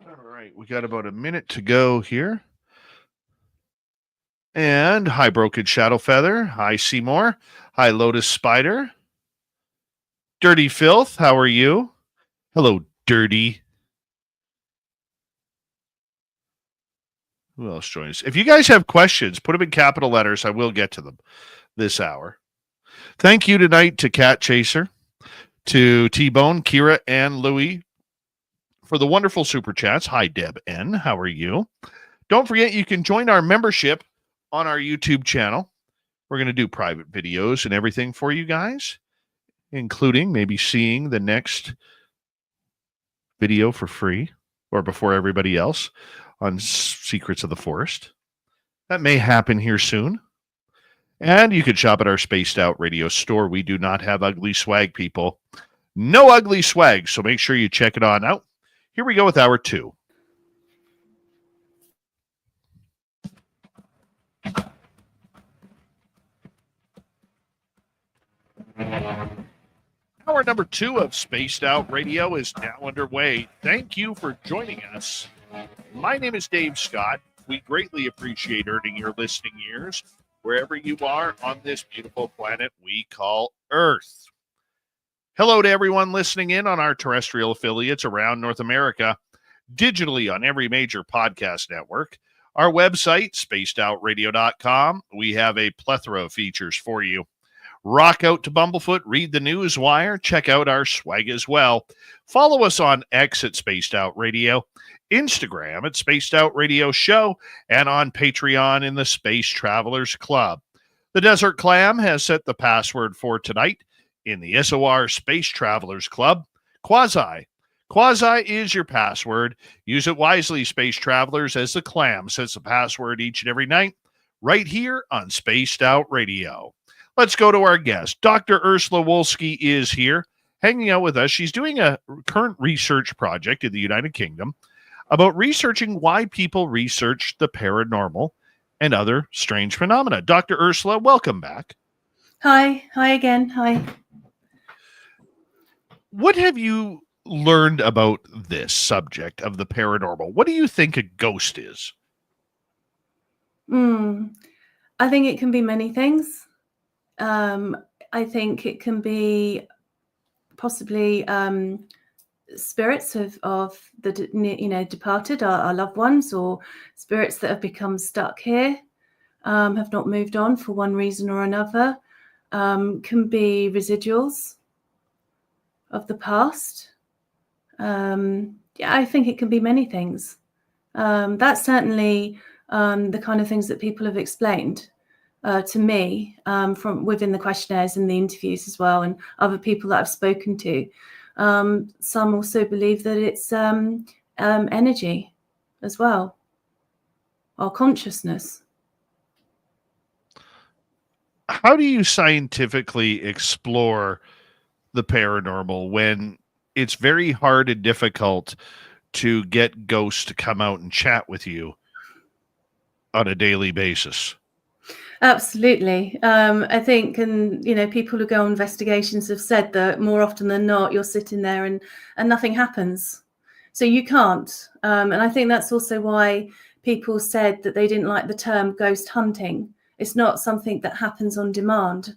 All right, we got about a minute to go here. And hi, Broken Shadow Feather. Hi, Seymour. Hi, Lotus Spider. Dirty Filth, how are you? Hello, Dirty. Who else joins? If you guys have questions, put them in capital letters. I will get to them this hour. Thank you tonight to Cat Chaser, to T-Bone, Kira, and Louie for the wonderful super chats. Hi, Deb N. How are you? Don't forget, you can join our membership on our YouTube channel. We're going to do private videos and everything for you guys, including maybe seeing the next video for free or before everybody else on Secrets of the Forest. That may happen here soon. And you can shop at our Spaced Out Radio store. We do not have ugly swag, people. No ugly swag, so make sure you check it on out. Here we go with hour 2. Hour number 2 of Spaced Out Radio is now underway. Thank you for joining us. My name is Dave Scott. We greatly appreciate earning your listening ears wherever you are on this beautiful planet we call Earth. Hello to everyone listening in on our terrestrial affiliates around North America, digitally on every major podcast network. Our website, spacedoutradio.com. We have a plethora of features for you. Rock out to Bumblefoot, read the news wire, check out our swag as well. Follow us on X at Spaced Out Radio, Instagram at Spaced Out Radio Show, and on Patreon in the Space Travelers Club. The Desert Clam has set the password for tonight in the SOR Space Travelers Club. Quasi. Quasi is your password. Use it wisely, Space Travelers, as the Clam sets the password each and every night right here on Spaced Out Radio. Let's go to our guest. Dr. Urszula Wolski is here, hanging out with us. She's doing a current research project in the United Kingdom about researching why people research the paranormal and other strange phenomena. Dr. Urszula, welcome back. Hi again. Hi. What have you learned about this subject of the paranormal? What do you think a ghost is? I think it can be many things. I think it can be possibly spirits of the departed, our loved ones, or spirits that have become stuck here, have not moved on for one reason or another. Can be residuals of the past. I think it can be many things. That's certainly the kind of things that people have explained to me from within the questionnaires and the interviews as well, and other people that I've spoken to. Some also believe that it's energy as well, or consciousness. How do you scientifically explore the paranormal when it's very hard and difficult to get ghosts to come out and chat with you on a daily basis? Absolutely. I think, and people who go on investigations have said that more often than not, you're sitting there and nothing happens. So you can't. And I think that's also why people said that they didn't like the term ghost hunting. It's not something that happens on demand.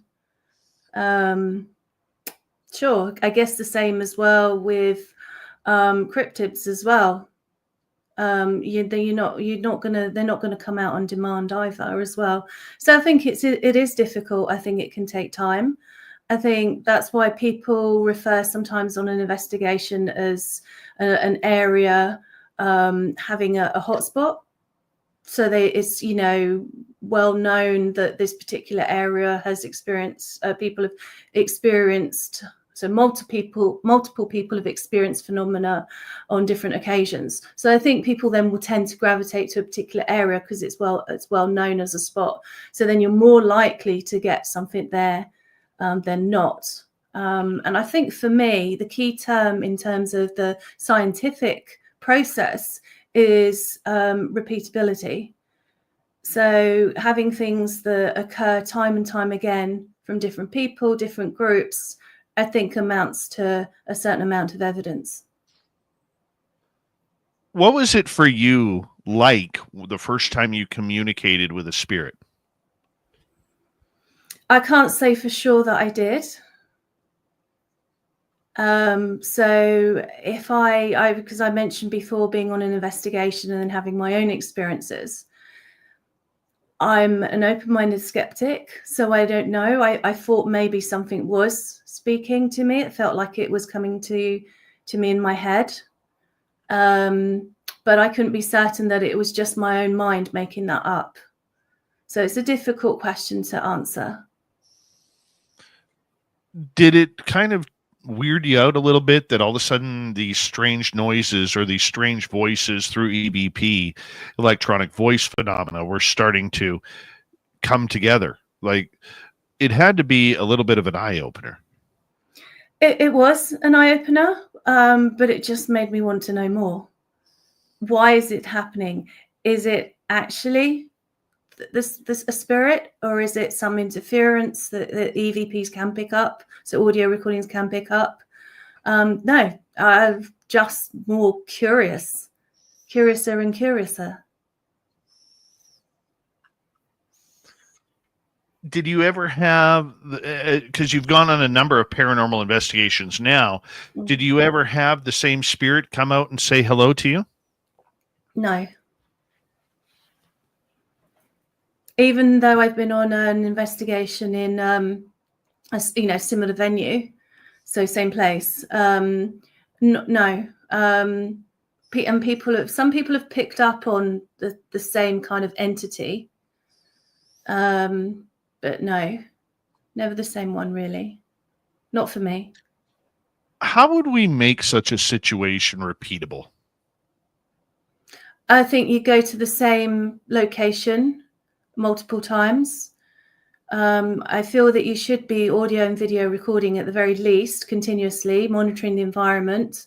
Sure. I guess the same as well with cryptids as well. They're not gonna come out on demand either as well. So I think it is difficult. I think it can take time. I think that's why people refer sometimes on an investigation as an area having a hotspot. So it's well known that this particular area has experienced people have experienced. So multiple people have experienced phenomena on different occasions. So I think people then will tend to gravitate to a particular area because it's well known as a spot. So then you're more likely to get something there than not. And I think for me, the key term in terms of the scientific process is repeatability. So having things that occur time and time again from different people, different groups, I think amounts to a certain amount of evidence. What was it for you like the first time you communicated with a spirit? I can't say for sure that I did. So if because I mentioned before being on an investigation and then having my own experiences, I'm an open-minded skeptic, so I don't know. I thought maybe something was speaking to me. It felt like it was coming to me in my head. But I couldn't be certain that it was just my own mind making that up. So it's a difficult question to answer. Did it kind of weird you out a little bit that all of a sudden these strange noises or these strange voices through EVP, electronic voice phenomena, were starting to come together? Like, it had to be a little bit of an eye-opener. It was an eye-opener, but it just made me want to know more. Why is it happening? Is it actually this a spirit, or is it some interference that EVPs can pick up, so audio recordings can pick up? No, I'm just more curiouser and curiouser. Did you ever have, because you've gone on a number of paranormal investigations now, did you ever have the same spirit come out and say hello to you? No. Even though I've been on an investigation in a similar venue, so same place, no. And some people have picked up on the same kind of entity, but no, never the same one, really. Not for me. How would we make such a situation repeatable? I think you go to the same location multiple times. I feel that you should be audio and video recording at the very least continuously, monitoring the environment.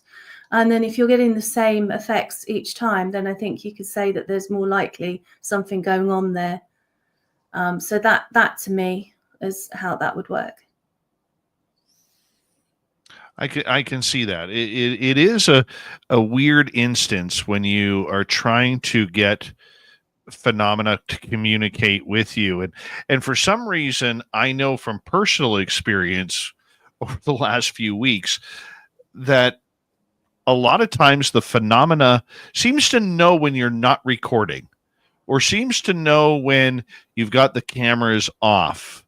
And then if you're getting the same effects each time, then I think you could say that there's more likely something going on there. So that to me is how that would work. I can see that. It is a weird instance when you are trying to get phenomena to communicate with you, and for some reason, I know from personal experience over the last few weeks that a lot of times the phenomena seems to know when you're not recording, or seems to know when you've got the cameras off,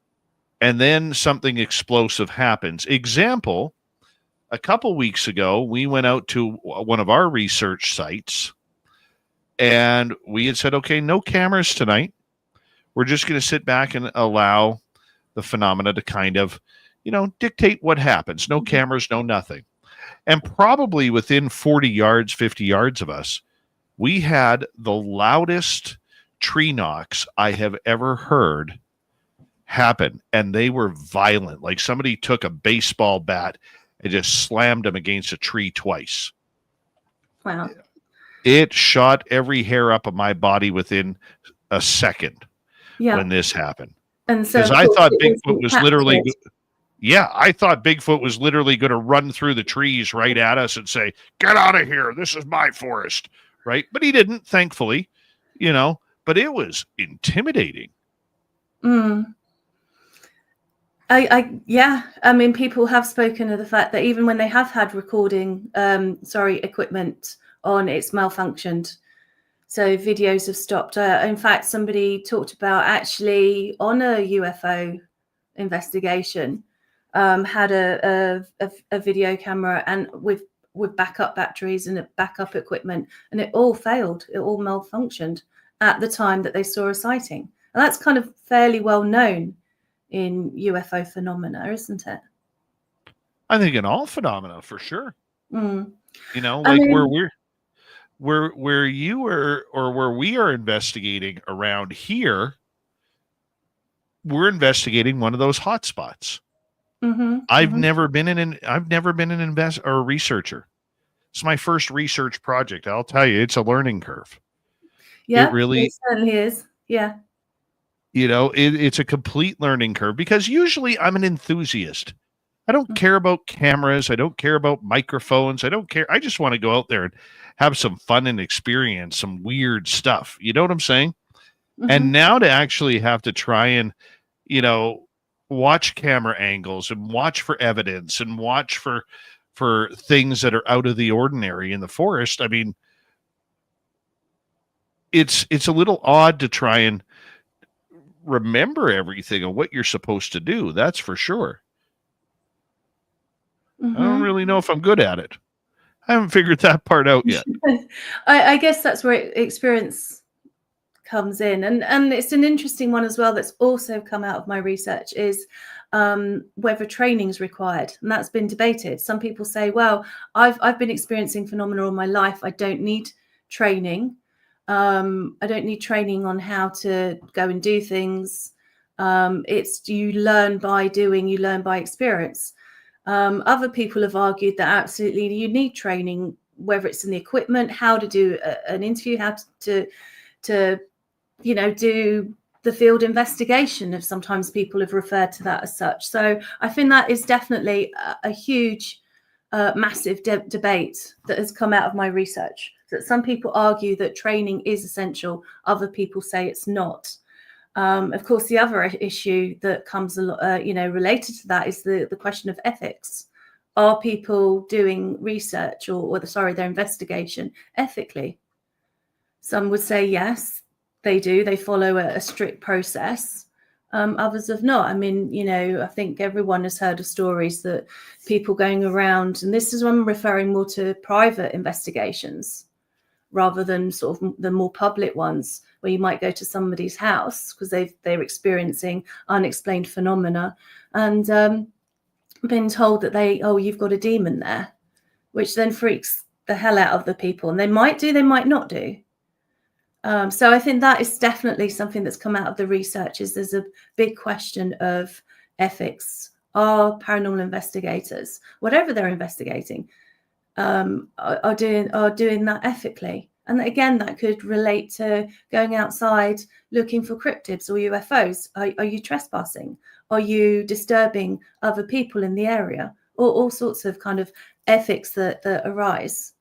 and then something explosive happens. Example, a couple weeks ago, we went out to one of our research sites, and we had said, okay, no cameras tonight. We're just going to sit back and allow the phenomena to kind of, dictate what happens. No cameras, no nothing. And probably within 40 yards, 50 yards of us, we had the loudest tree knocks I have ever heard happen. And they were violent. Like somebody took a baseball bat and just slammed them against a tree twice. Wow. It shot every hair up of my body within a second when this happened. And so I thought Bigfoot was literally, I thought Bigfoot was literally going to run through the trees right at us and say, "Get out of here. This is my forest." Right. But he didn't, thankfully, but it was intimidating. I mean, people have spoken of the fact that even when they have had recording, equipment on, it's malfunctioned. So videos have stopped. In fact, somebody talked about actually on a UFO investigation, had a video camera and with backup batteries and backup equipment, and it all failed. It all malfunctioned at the time that they saw a sighting. And that's kind of fairly well known in UFO phenomena, isn't it? I think in all phenomena, for sure. Where you are, or where we are investigating around here, we're investigating one of those hot spots. I've never been a researcher. It's my first research project. I'll tell you, it's a learning curve. Yeah, it certainly is. Yeah. It's a complete learning curve, because usually I'm an enthusiast. I don't care about cameras. I don't care about microphones. I don't care. I just want to go out there and have some fun and experience some weird stuff. You know what I'm saying? And now to actually have to try and, watch camera angles and watch for evidence and watch for things that are out of the ordinary in the forest. I mean, it's a little odd to try and remember everything and what you're supposed to do. That's for sure. I don't really know if I'm good at it. I haven't figured that part out yet. I guess that's where experience comes in, and it's an interesting one as well that's also come out of my research is whether training is required, and that's been debated. Some people say, well, I've been experiencing phenomena all my life, I don't need training. I don't need training on how to go and do things. It's you learn by doing, you learn by experience. Other people have argued that absolutely you need training, whether it's in the equipment, how to do an interview, how to do the field investigation, if sometimes people have referred to that as such. So I think that is definitely a huge, massive debate that has come out of my research. That some people argue that training is essential, other people say it's not. Of course, the other issue that comes, related to that is the question of ethics. Are people doing research or their investigation ethically? Some would say yes, they do. They follow a strict process. Others have not. I mean, I think everyone has heard of stories that people going around, and this is when I'm referring more to private investigations rather than sort of the more public ones, where you might go to somebody's house because they're experiencing unexplained phenomena and been told that you've got a demon there, which then freaks the hell out of the people. And they might do, they might not do. So I think that is definitely something that's come out of the research, is there's a big question of ethics. Are paranormal investigators, whatever they're investigating, are doing that ethically? And again, that could relate to going outside looking for cryptids or UFOs. Are you trespassing? Are you disturbing other people in the area? Or all sorts of kind of ethics that arise.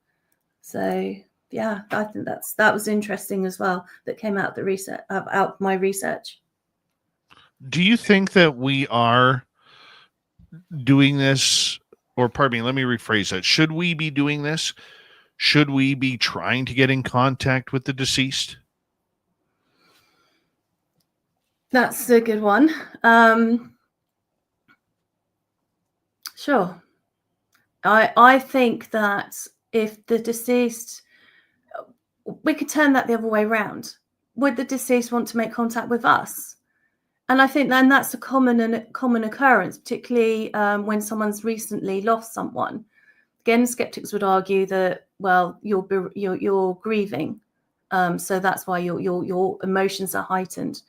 So yeah, I think that was interesting as well, that came out the research, out my research. Do you think that we are doing this, or pardon me, let me rephrase that. Should we be doing this? Should we be trying to get in contact with the deceased? That's a good one. Sure. I think that if the deceased, we could turn that the other way around. Would the deceased want to make contact with us? And I think then that's a common occurrence, particularly when someone's recently lost someone. Again, skeptics would argue that, well, you're grieving, so that's why your emotions are heightened.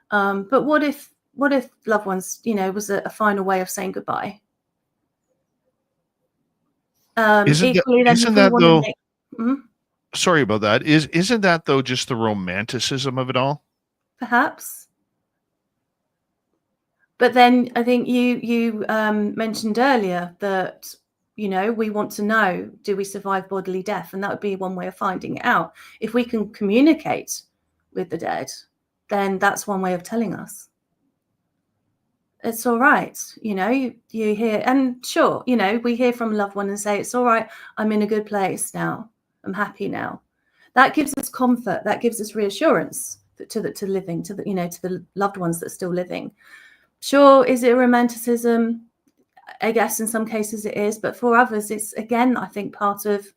But what if loved ones, was a final way of saying goodbye? Isn't that though? Sorry about that. Isn't that though just the romanticism of it all? Perhaps. But then I think you mentioned earlier that, we want to know, do we survive bodily death? And that would be one way of finding it out. If we can communicate with the dead, then that's one way of telling us. It's all right. You hear, and sure, we hear from a loved one and say, it's all right, I'm in a good place now. I'm happy now. That gives us comfort. That gives us reassurance to the loved ones that are still living. Sure, is it a romanticism? I guess in some cases it is, but for others, it's, again, I think part of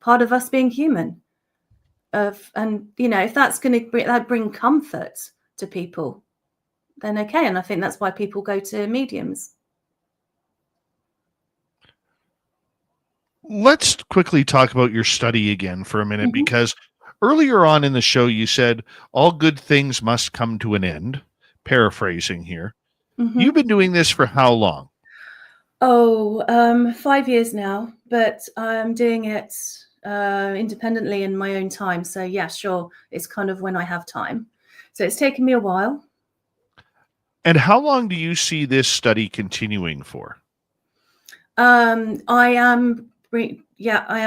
us being human. If that's going to bring comfort to people, then okay. And I think that's why people go to mediums. Let's quickly talk about your study again for a minute, because earlier on in the show, you said all good things must come to an end. Paraphrasing here. You've been doing this for how long? 5 years now, but I'm doing it independently in my own time. So yeah, sure. It's kind of when I have time. So it's taken me a while. And how long do you see this study continuing for? I am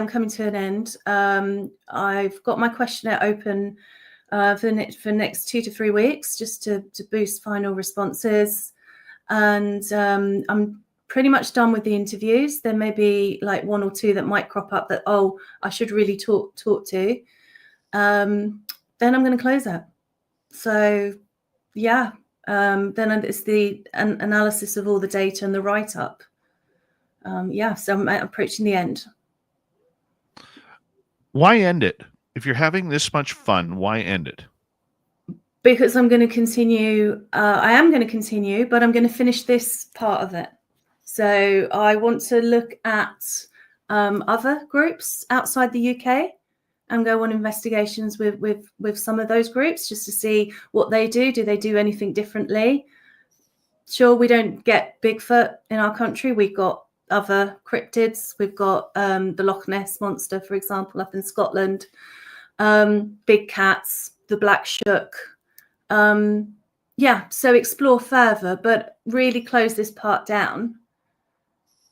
coming to an end. I've got my questionnaire open for the next 2 to 3 weeks, just to boost final responses. And I'm pretty much done with the interviews. There may be like 1 or 2 that might crop up that, I should really talk to. Then I'm going to close that. So yeah, then it's the analysis of all the data and the write-up. So I'm approaching the end. Why end it? If you're having this much fun, why end it? Because I'm going to continue. I am going to continue, but I'm going to finish this part of it. So I want to look at other groups outside the UK and go on investigations with some of those groups, just to see what they do. Do they do anything differently? Sure, we don't get Bigfoot in our country. We've got other cryptids. We've got the Loch Ness monster, for example, up in Scotland. Big cats, the black shuck. So explore further, but really close this part down.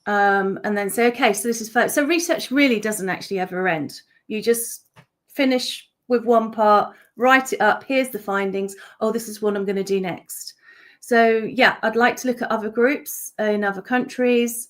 And then say, okay, so this is first. So research really doesn't actually ever end. You just finish with one part, write it up. Here's the findings. Oh, this is what I'm going to do next. So yeah, I'd like to look at other groups in other countries,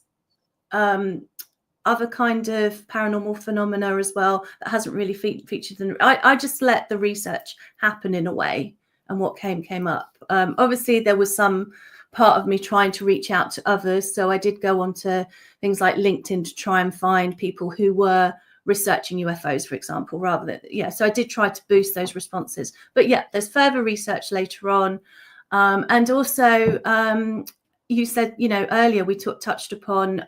other kind of paranormal phenomena as well that hasn't really featured. I just let the research happen in a way, and what came up. Obviously, there was some part of me trying to reach out to others, so I did go onto things like LinkedIn to try and find people who were researching UFOs, for example, rather than so I did try to boost those responses. But yeah, there's further research later on, and also you said, earlier we touched upon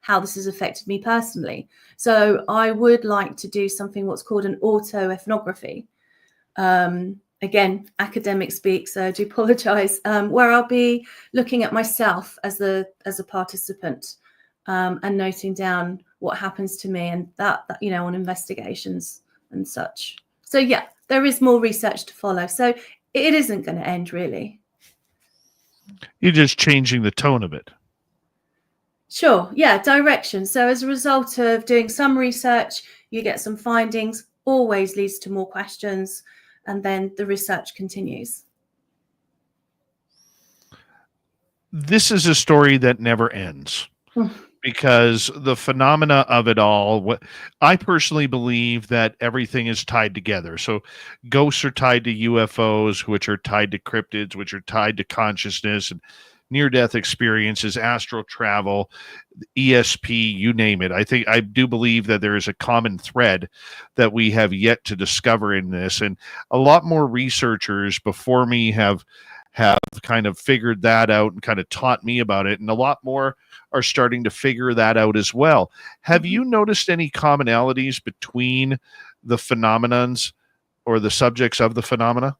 how this has affected me personally. So I would like to do something what's called an autoethnography. Again, academic speak, so I do apologize, where I'll be looking at myself as a participant and noting down what happens to me, and that on investigations and such. So yeah, there is more research to follow. So it isn't going to end, really. You're just changing the tone of it. Sure, yeah, direction. So as a result of doing some research, you get some findings, always leads to more questions, and then the research continues. This is a story that never ends. Because the phenomena of it all, I personally believe that everything is tied together. So ghosts are tied to UFOs, which are tied to cryptids, which are tied to consciousness and near-death experiences, astral travel, ESP, you name it. I do believe that there is a common thread that we have yet to discover in this. And a lot more researchers before me have kind of figured that out and kind of taught me about it. And a lot more are starting to figure that out as well. Have you noticed any commonalities between the phenomenons or the subjects of the phenomena?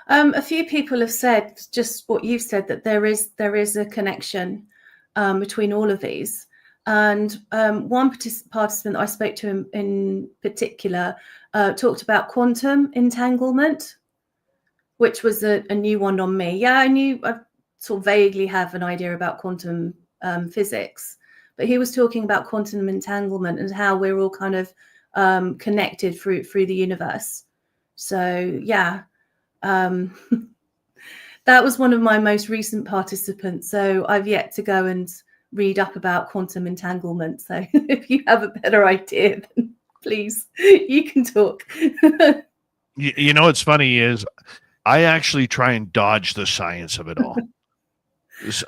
A few people have said just what you've said, that there is a connection between all of these. And one participant I spoke to in particular talked about quantum entanglement, which was a new one on me. Yeah, I sort of vaguely have an idea about quantum physics, but he was talking about quantum entanglement and how we're all kind of connected through the universe. So yeah, that was one of my most recent participants. So I've yet to go and read up about quantum entanglement. So if you have a better idea, then please, you can talk. What's funny is I actually try and dodge the science of it all.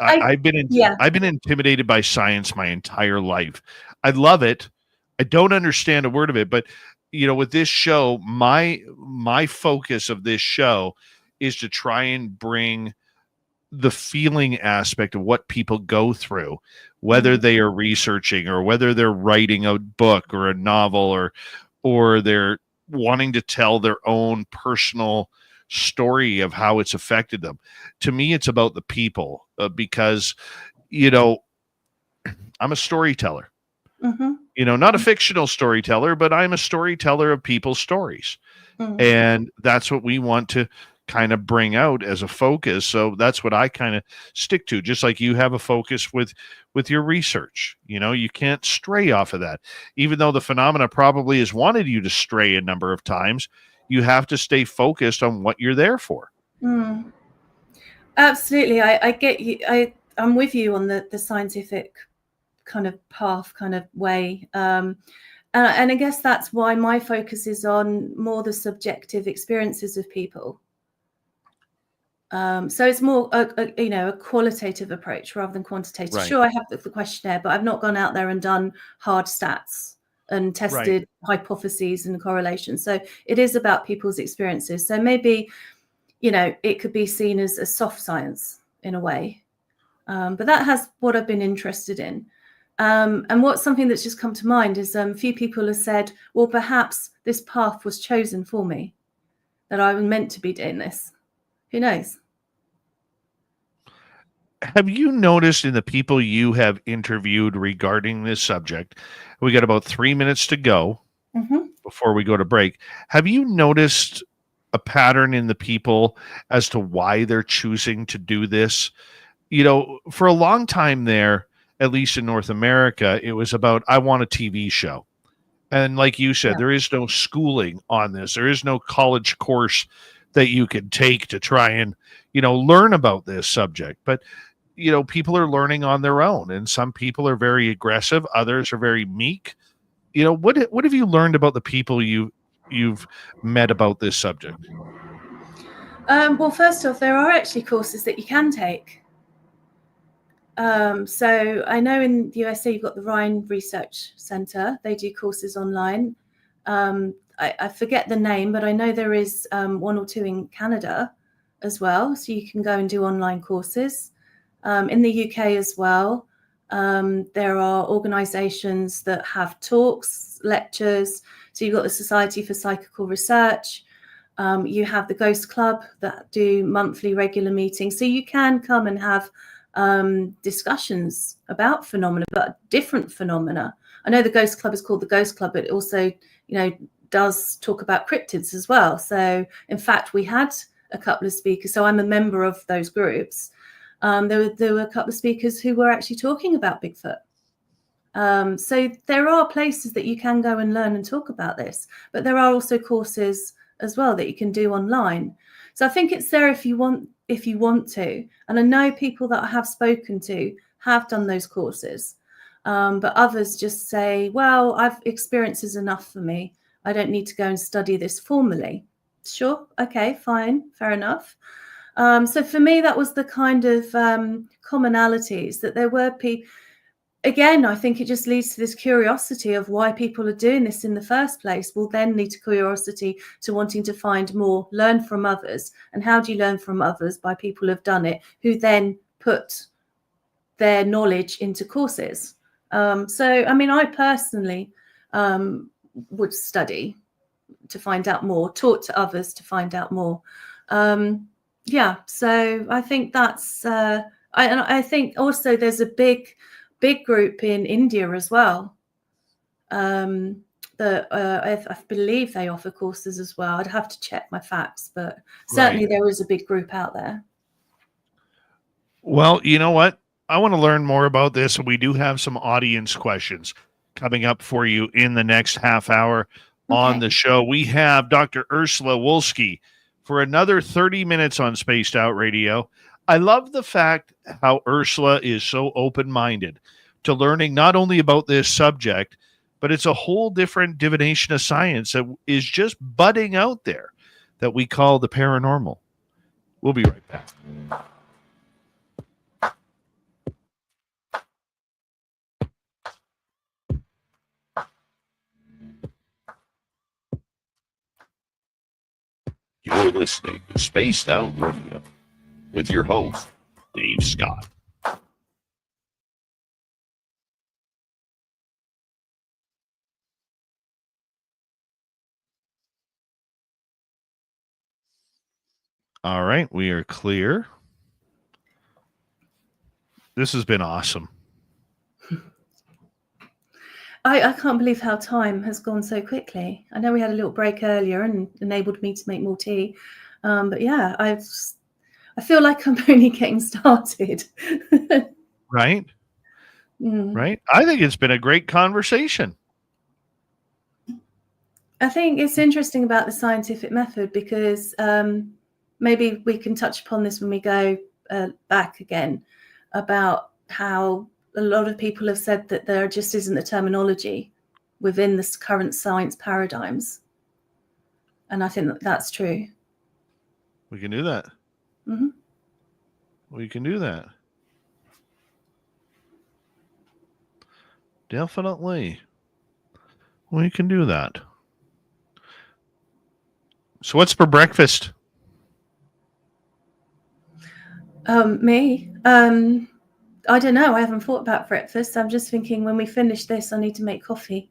I've been intimidated by science my entire life. I love it. I don't understand a word of it, but with this show, my focus of this show is to try and bring the feeling aspect of what people go through, whether they are researching or whether they're writing a book or a novel or they're wanting to tell their own personal story of how it's affected them. To me, it's about the people because, I'm a storyteller, not a fictional storyteller, but I'm a storyteller of people's stories. And that's what we want to kind of bring out as a focus. So that's what I kind of stick to, just like you have a focus with your research. You can't stray off of that. Even though the phenomena probably has wanted you to stray a number of times, you have to stay focused on what you're there for. Absolutely. I get you. I'm with you on the scientific kind of path kind of way. And I guess that's why my focus is on more the subjective experiences of people. So it's more a qualitative approach rather than quantitative. Right. Sure, I have the questionnaire, but I've not gone out there and done hard stats and tested hypotheses and correlations. So it is about people's experiences. So maybe, it could be seen as a soft science in a way. But that has what I've been interested in. And what's something that's just come to mind is a few people have said, well, perhaps this path was chosen for me, that I was meant to be doing this. Who knows? Have you noticed in the people you have interviewed regarding this subject, we got about 3 minutes to go before we go to break. Have you noticed a pattern in the people as to why they're choosing to do this? For a long time there, at least in North America, it was about, I want a TV show. And like you said, there is no schooling on this. There is no college course that you could take to try and, learn about this subject. But, people are learning on their own, and some people are very aggressive. Others are very meek. What have you learned about the people you've met about this subject? Well, first off, there are actually courses that you can take. So I know in the USA, you've got the Rhine Research Center. They do courses online. I forget the name, but I know there is one or two in Canada as well. So you can go and do online courses. In the UK as well, there are organizations that have talks, lectures. So you've got the Society for Psychical Research. You have the Ghost Club that do monthly regular meetings. So you can come and have discussions about phenomena, but different phenomena. I know the Ghost Club is called the Ghost Club, but it also, does talk about cryptids as well. So in fact, we had a couple of speakers. So I'm a member of those groups. There were a couple of speakers who were actually talking about Bigfoot. So there are places that you can go and learn and talk about this, but there are also courses as well that you can do online. So I think it's there if you want to. And I know people that I have spoken to have done those courses, but others just say, well, experience is enough for me. I don't need to go and study this formally. Sure. Okay, fine. Fair enough. So for me, that was the kind of commonalities that there were people. Again, I think it just leads to this curiosity of why people are doing this in the first place will then lead to curiosity to wanting to find more, learn from others. And how do you learn from others? By people who have done it, who then put their knowledge into courses. So, I mean, I personally would study to find out more, talk to others to find out more. So I think that's, I think also there's a big group in India as well. I believe they offer courses as well. I'd have to check my facts, but certainly there is a big group out there. Well, you know what? I want to learn more about this, and we do have some audience questions coming up for you in the next half hour on the show. We have Dr. Urszula Wolski for another 30 minutes on Spaced Out Radio. I love the fact how Urszula is so open-minded to learning not only about this subject, but it's a whole different divination of science that is just budding out there that we call the paranormal. We'll be right back. You're listening to Spaced Out Radio with your host, Dave Scott. All right, we are clear. This has been awesome. I can't believe how time has gone so quickly. I know we had a little break earlier and enabled me to make more tea. But yeah, I feel like I'm only getting started. Right? Right? I think it's been a great conversation. I think it's interesting about the scientific method because maybe we can touch upon this when we go back again about how a lot of people have said that there just isn't the terminology within the current science paradigms. And I think that that's true. We can do that. Mm-hmm. We can do that. Definitely. We can do that. So what's for breakfast? Me? I don't know. I haven't thought about breakfast. I'm just thinking when we finish this, I need to make coffee.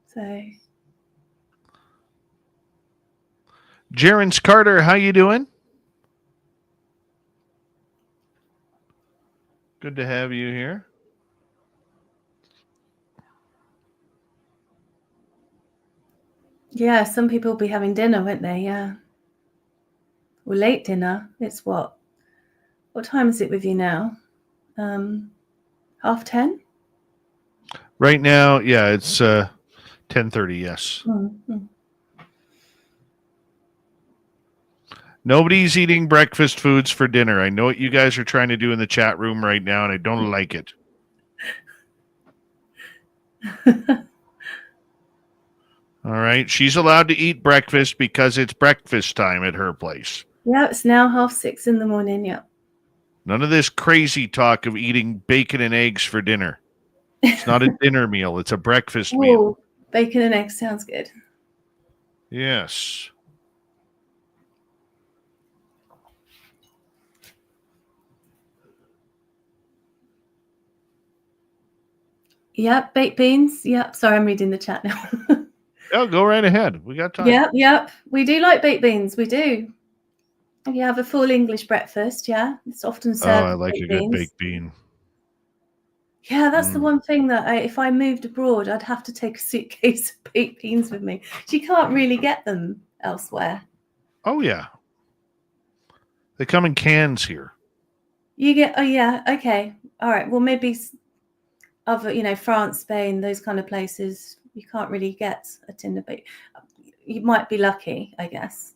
So, Jerence Carter, how you doing? Good to have you here. yeah, some people will be having dinner, won't they? Yeah. Well, late dinner. It's what? What time is it with you now? 10:30? Right now, yeah, it's 10:30, yes. Mm-hmm. Nobody's eating breakfast foods for dinner. I know what you guys are trying to do in the chat room right now, and I don't like it. All right. She's allowed to eat breakfast because it's breakfast time at her place. Yeah, it's now 6:30 in the morning. Yeah. None of this crazy talk of eating bacon and eggs for dinner. It's not a dinner meal. It's a breakfast meal. Oh, bacon and eggs sounds good. Yes. Yep, baked beans. Yep. Sorry, I'm reading the chat now. Oh, go right ahead. We got time. Yep. We do like baked beans. We do. You have a full English breakfast, yeah? It's often served. I like baked a good beans. baked bean. Yeah, that's the one thing that if I moved abroad, I'd have to take a suitcase of baked beans with me. You can't really get them elsewhere. Oh, yeah. They come in cans here. You get, oh, yeah, okay. All right. Well, maybe other, France, Spain, those kind of places, you can't really get a tin of baked. You might be lucky, I guess.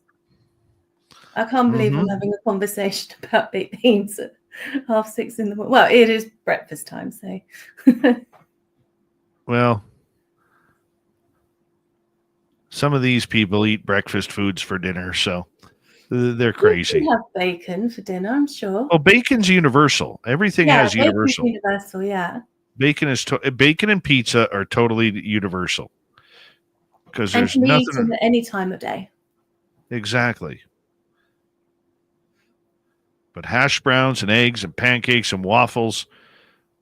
I can't believe I'm having a conversation about baked beans at 6:30 in the morning. Well, it is breakfast time, so. Well, some of these people eat breakfast foods for dinner, so they're crazy. You can have bacon for dinner, I'm sure. Well, bacon's universal. Everything has universal. Universal, yeah. Bacon and pizza are totally universal because there's nothing at any time of day. Exactly. But hash browns and eggs and pancakes and waffles,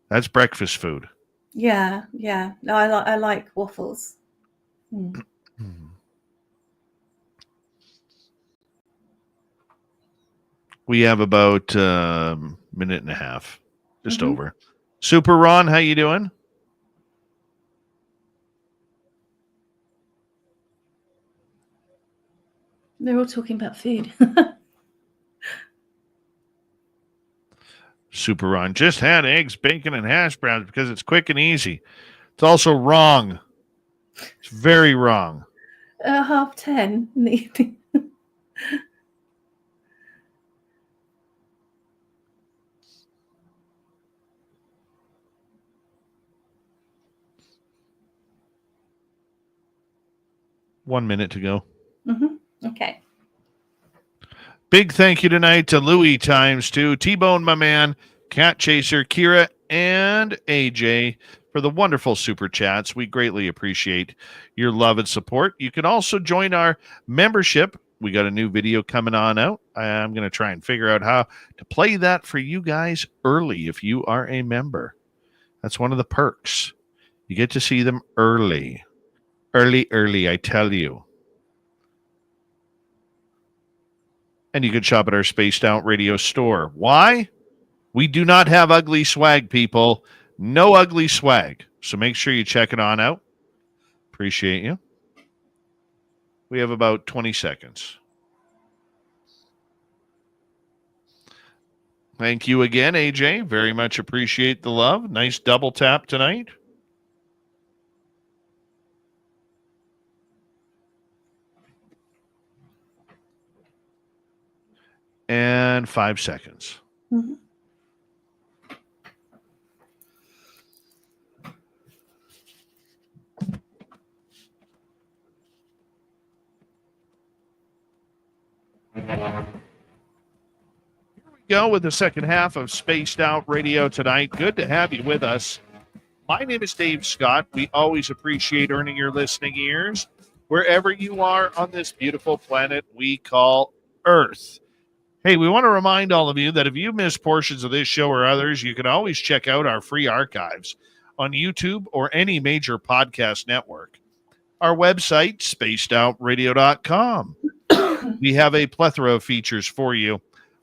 that's breakfast food. Yeah. No, I like waffles. We have about a minute and a half, just over. Super Ron, how you doing? They're all talking about food. Super Ron, just had eggs, bacon, and hash browns because it's quick and easy. It's also wrong. It's very wrong. 10:30 in the evening. One minute to go. Okay. Big thank you tonight to Louis ×2, T-Bone, my man, Cat Chaser, Kira, and AJ for the wonderful super chats. We greatly appreciate your love and support. You can also join our membership. We got a new video coming on out. I'm going to try and figure out how to play that for you guys early if you are a member. That's one of the perks. You get to see them early. Early, I tell you. And you can shop at our Spaced Out Radio store. Why? We do not have ugly swag, people. No ugly swag. So make sure you check it on out. Appreciate you. We have about 20 seconds. Thank you again, AJ. Very much appreciate the love. Nice double tap tonight. And 5 seconds. Mm-hmm. Go with the second half of Spaced Out Radio tonight. Good to have you with us. My name is Dave Scott. We always appreciate earning your listening ears wherever you are on this beautiful planet we call Earth. Hey, we want to remind all of you that if you missed portions of this show or others, you can always check out our free archives on YouTube or any major podcast network. Our website, spacedoutradio.com. We have a plethora of features for you.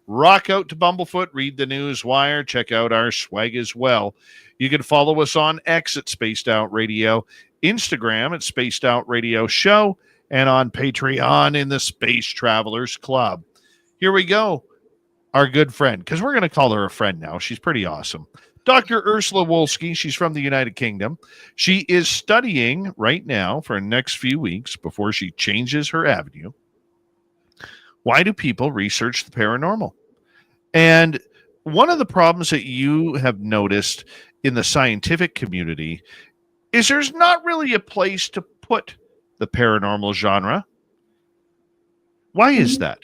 Rock out to Bumblefoot, read the news wire, check out our swag as well. You can follow us on X at Spaced Out Radio, Instagram at Spaced Out Radio Show, and on Patreon in the Space Travelers Club. Here we go. Our good friend, because we're going to call her a friend now. She's pretty awesome. Dr. Urszula Wolski, she's from the United Kingdom. She is studying right now for the next few weeks before she changes her avenue. Why do people research the paranormal? And one of the problems that you have noticed in the scientific community is there's not really a place to put the paranormal genre. Why is that?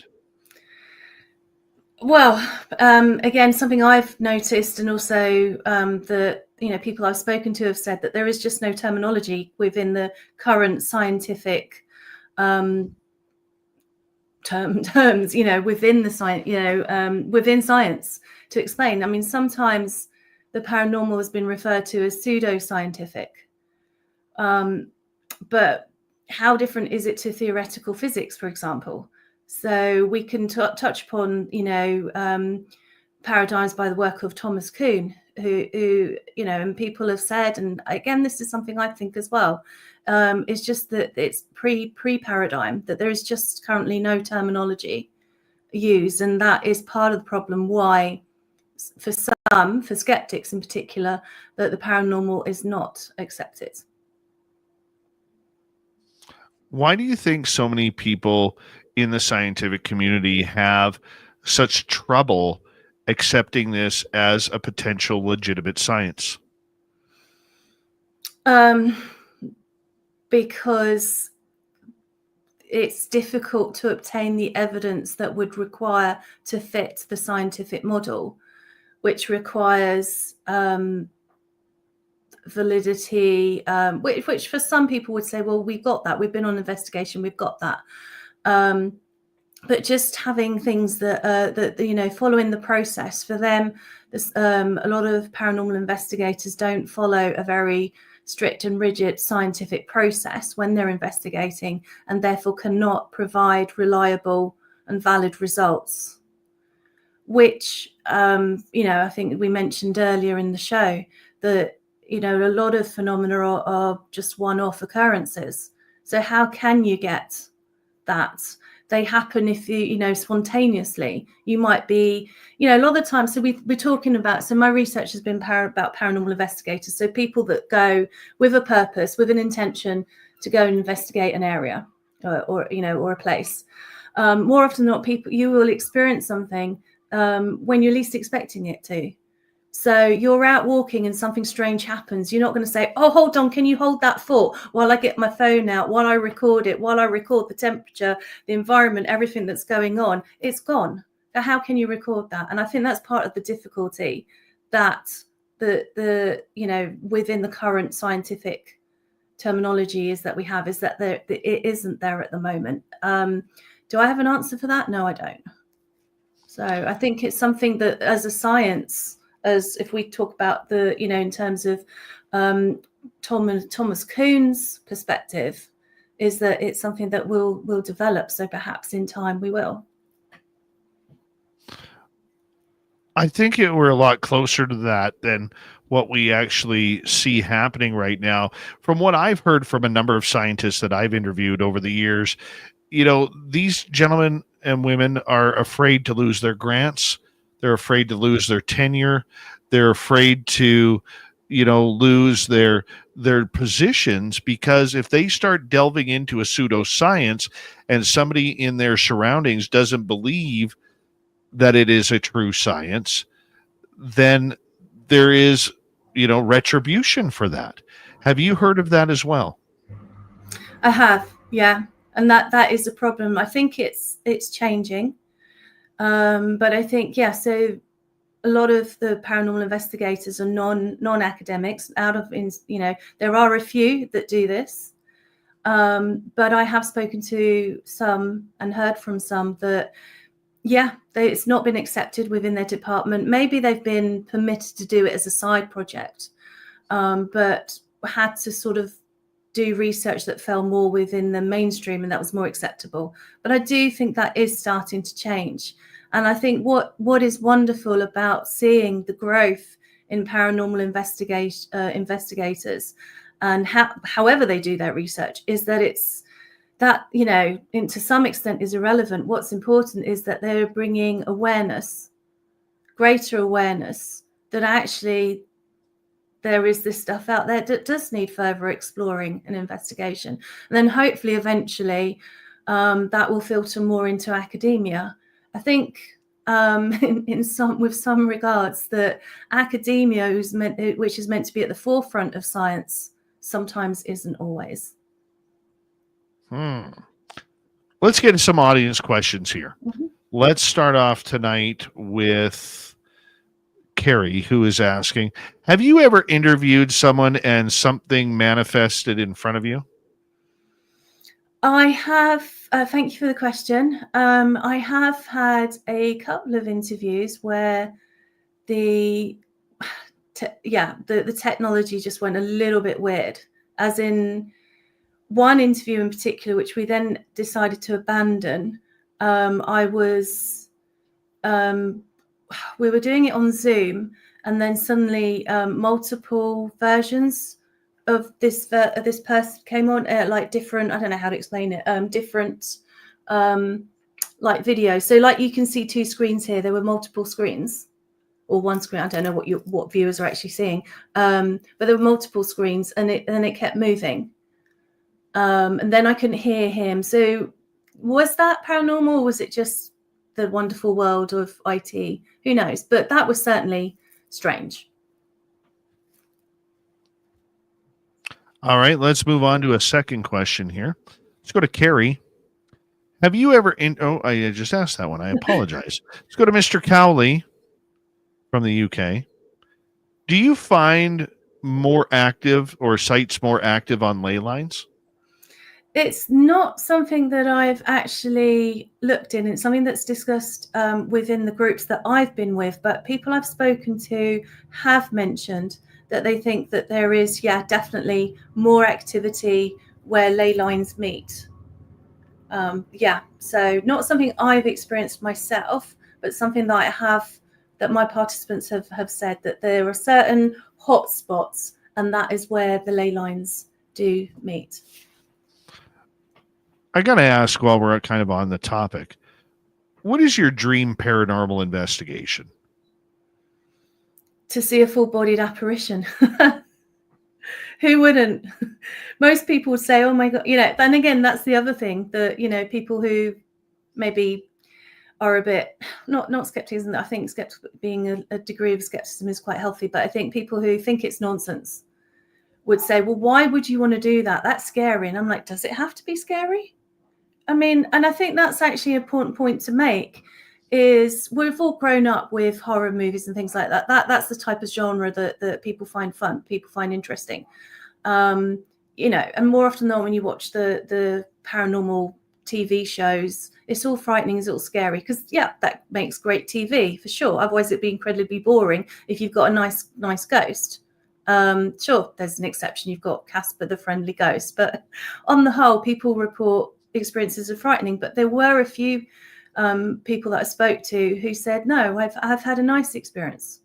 Well, again, something I've noticed, and also the people I've spoken to have said that there is just no terminology within the current scientific terms, within the science, within science to explain. I mean, sometimes the paranormal has been referred to as pseudoscientific, but how different is it to theoretical physics, for example? So we can touch upon, paradigms by the work of Thomas Kuhn, who and people have said, and again, this is something I think as well, it's just that it's pre-paradigm, that there is just currently no terminology used, and that is part of the problem why, for skeptics in particular, that the paranormal is not accepted. Why do you think so many people in the scientific community have such trouble accepting this as a potential legitimate science? Because it's difficult to obtain the evidence that would require to fit the scientific model, which requires validity, which for some people would say, well, we've got that. We've been on investigation. We've got that. But just having things that following the process for them, a lot of paranormal investigators don't follow a very strict and rigid scientific process when they're investigating, and therefore cannot provide reliable and valid results, which I think we mentioned earlier in the show that a lot of phenomena are just one-off occurrences. So how can you get that? They happen if you spontaneously. You might be, a lot of the time. So we're talking about. So my research has been about paranormal investigators. So people that go with a purpose, with an intention to go and investigate an area, or a place. More often than not, you will experience something when you're least expecting it to. So you're out walking and something strange happens. You're not going to say, oh, hold on, can you hold that thought while I get my phone out, while I record it, while I record the temperature, the environment, everything that's going on. It's gone. So how can you record that? And I think that's part of the difficulty that the within the current scientific terminology is that we have, is that it isn't there at the moment. Do I have an answer for that? No, I don't. So I think it's something that as a science, as if we talk about the, in terms of Thomas Kuhn's perspective, is that it's something that will develop. So perhaps in time we will. I think we're a lot closer to that than what we actually see happening right now. From what I've heard from a number of scientists that I've interviewed over the years, these gentlemen and women are afraid to lose their grants. They're afraid to lose their tenure. They're afraid to, lose their positions, because if they start delving into a pseudoscience and somebody in their surroundings doesn't believe that it is a true science, then there is, retribution for that. Have you heard of that as well? I have, yeah, and that is a problem. I think it's changing, but I think so. A lot of the paranormal investigators are non-academics. There are a few that do this, but I have spoken to some and heard from some that it's not been accepted within their department. Maybe they've been permitted to do it as a side project, but had to sort of do research that fell more within the mainstream, and that was more acceptable. But I do think that is starting to change. And I think what is wonderful about seeing the growth in paranormal investigators and however they do their research is that it's that, to some extent is irrelevant. What's important is that they're bringing greater awareness that actually there is this stuff out there that does need further exploring and investigation. And then hopefully eventually that will filter more into academia. I think with some regards that academia, which is meant to be at the forefront of science, sometimes isn't always. Let's get into some audience questions here. Mm-hmm. Let's start off tonight with Carrie, who is asking, have you ever interviewed someone and something manifested in front of you? I have. Thank you for the question. I have had a couple of interviews where the technology just went a little bit weird, as in one interview in particular, which we then decided to abandon. We were doing it on Zoom, and then suddenly multiple versions of this person came on, like different, I don't know how to explain it, different like videos. So like you can see two screens here. There were multiple screens, or one screen. I don't know what viewers are actually seeing, but there were multiple screens, and it kept moving. And then I couldn't hear him. So was that paranormal, or was it just the wonderful world of IT? Who knows? But that was certainly strange. All right, let's move on to a second question here. Let's go to Carrie. Have you ever I just asked that one. I apologize. Let's go to Mr. Cowley from the UK. Do you find more active or sites more active on ley lines? It's not something that I've actually looked in. It's something that's discussed within the groups that I've been with, but people I've spoken to have mentioned that they think that there is, definitely more activity where ley lines meet. So not something I've experienced myself, but something that my participants have said, that there are certain hot spots, and that is where the ley lines do meet. I got to ask, while we're kind of on the topic, what is your dream paranormal investigation? To see a full-bodied apparition. Who wouldn't? Most people would say, oh my God, and again, that's the other thing that, people who maybe are a bit, not skepticism, I think being a degree of skepticism is quite healthy, but I think people who think it's nonsense would say, well, why would you want to do that? That's scary. And I'm like, does it have to be scary? I mean, and I think that's actually an important point to make, is we've all grown up with horror movies and things like that. That's the type of genre that people find fun, people find interesting. And more often than not, when you watch the paranormal TV shows, it's all frightening, it's all scary, because that makes great TV for sure. Otherwise it'd be incredibly boring if you've got a nice ghost. Sure, there's an exception, you've got Casper the Friendly Ghost, but on the whole, people report experiences are frightening. But there were a few people that I spoke to who said, no, I've had a nice experience.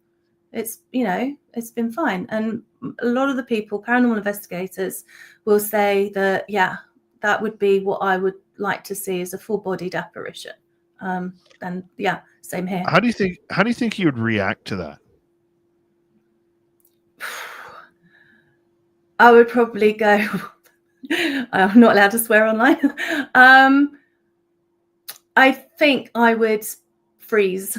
It's, it's been fine. And a lot of the people, paranormal investigators, will say that, yeah, that would be what I would like to see as a full-bodied apparition. And yeah, same here. How do you think you would react to that? I would probably go, I'm not allowed to swear online. I think I would freeze.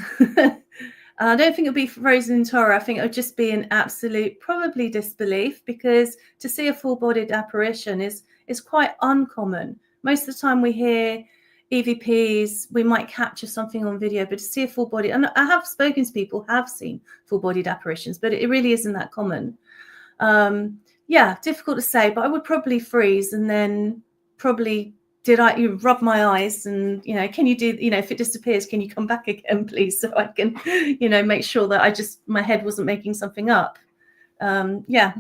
I don't think it would be frozen in horror. I think it would just be an absolute, probably disbelief, because to see a full-bodied apparition is quite uncommon. Most of the time we hear EVPs, we might capture something on video, but to see a full body, and I have spoken to people who have seen full-bodied apparitions, but it really isn't that common. Yeah, difficult to say, but I would probably freeze, and then probably you rub my eyes and, can you do, if it disappears, can you come back again, please? So I can, make sure that my head wasn't making something up. Yeah.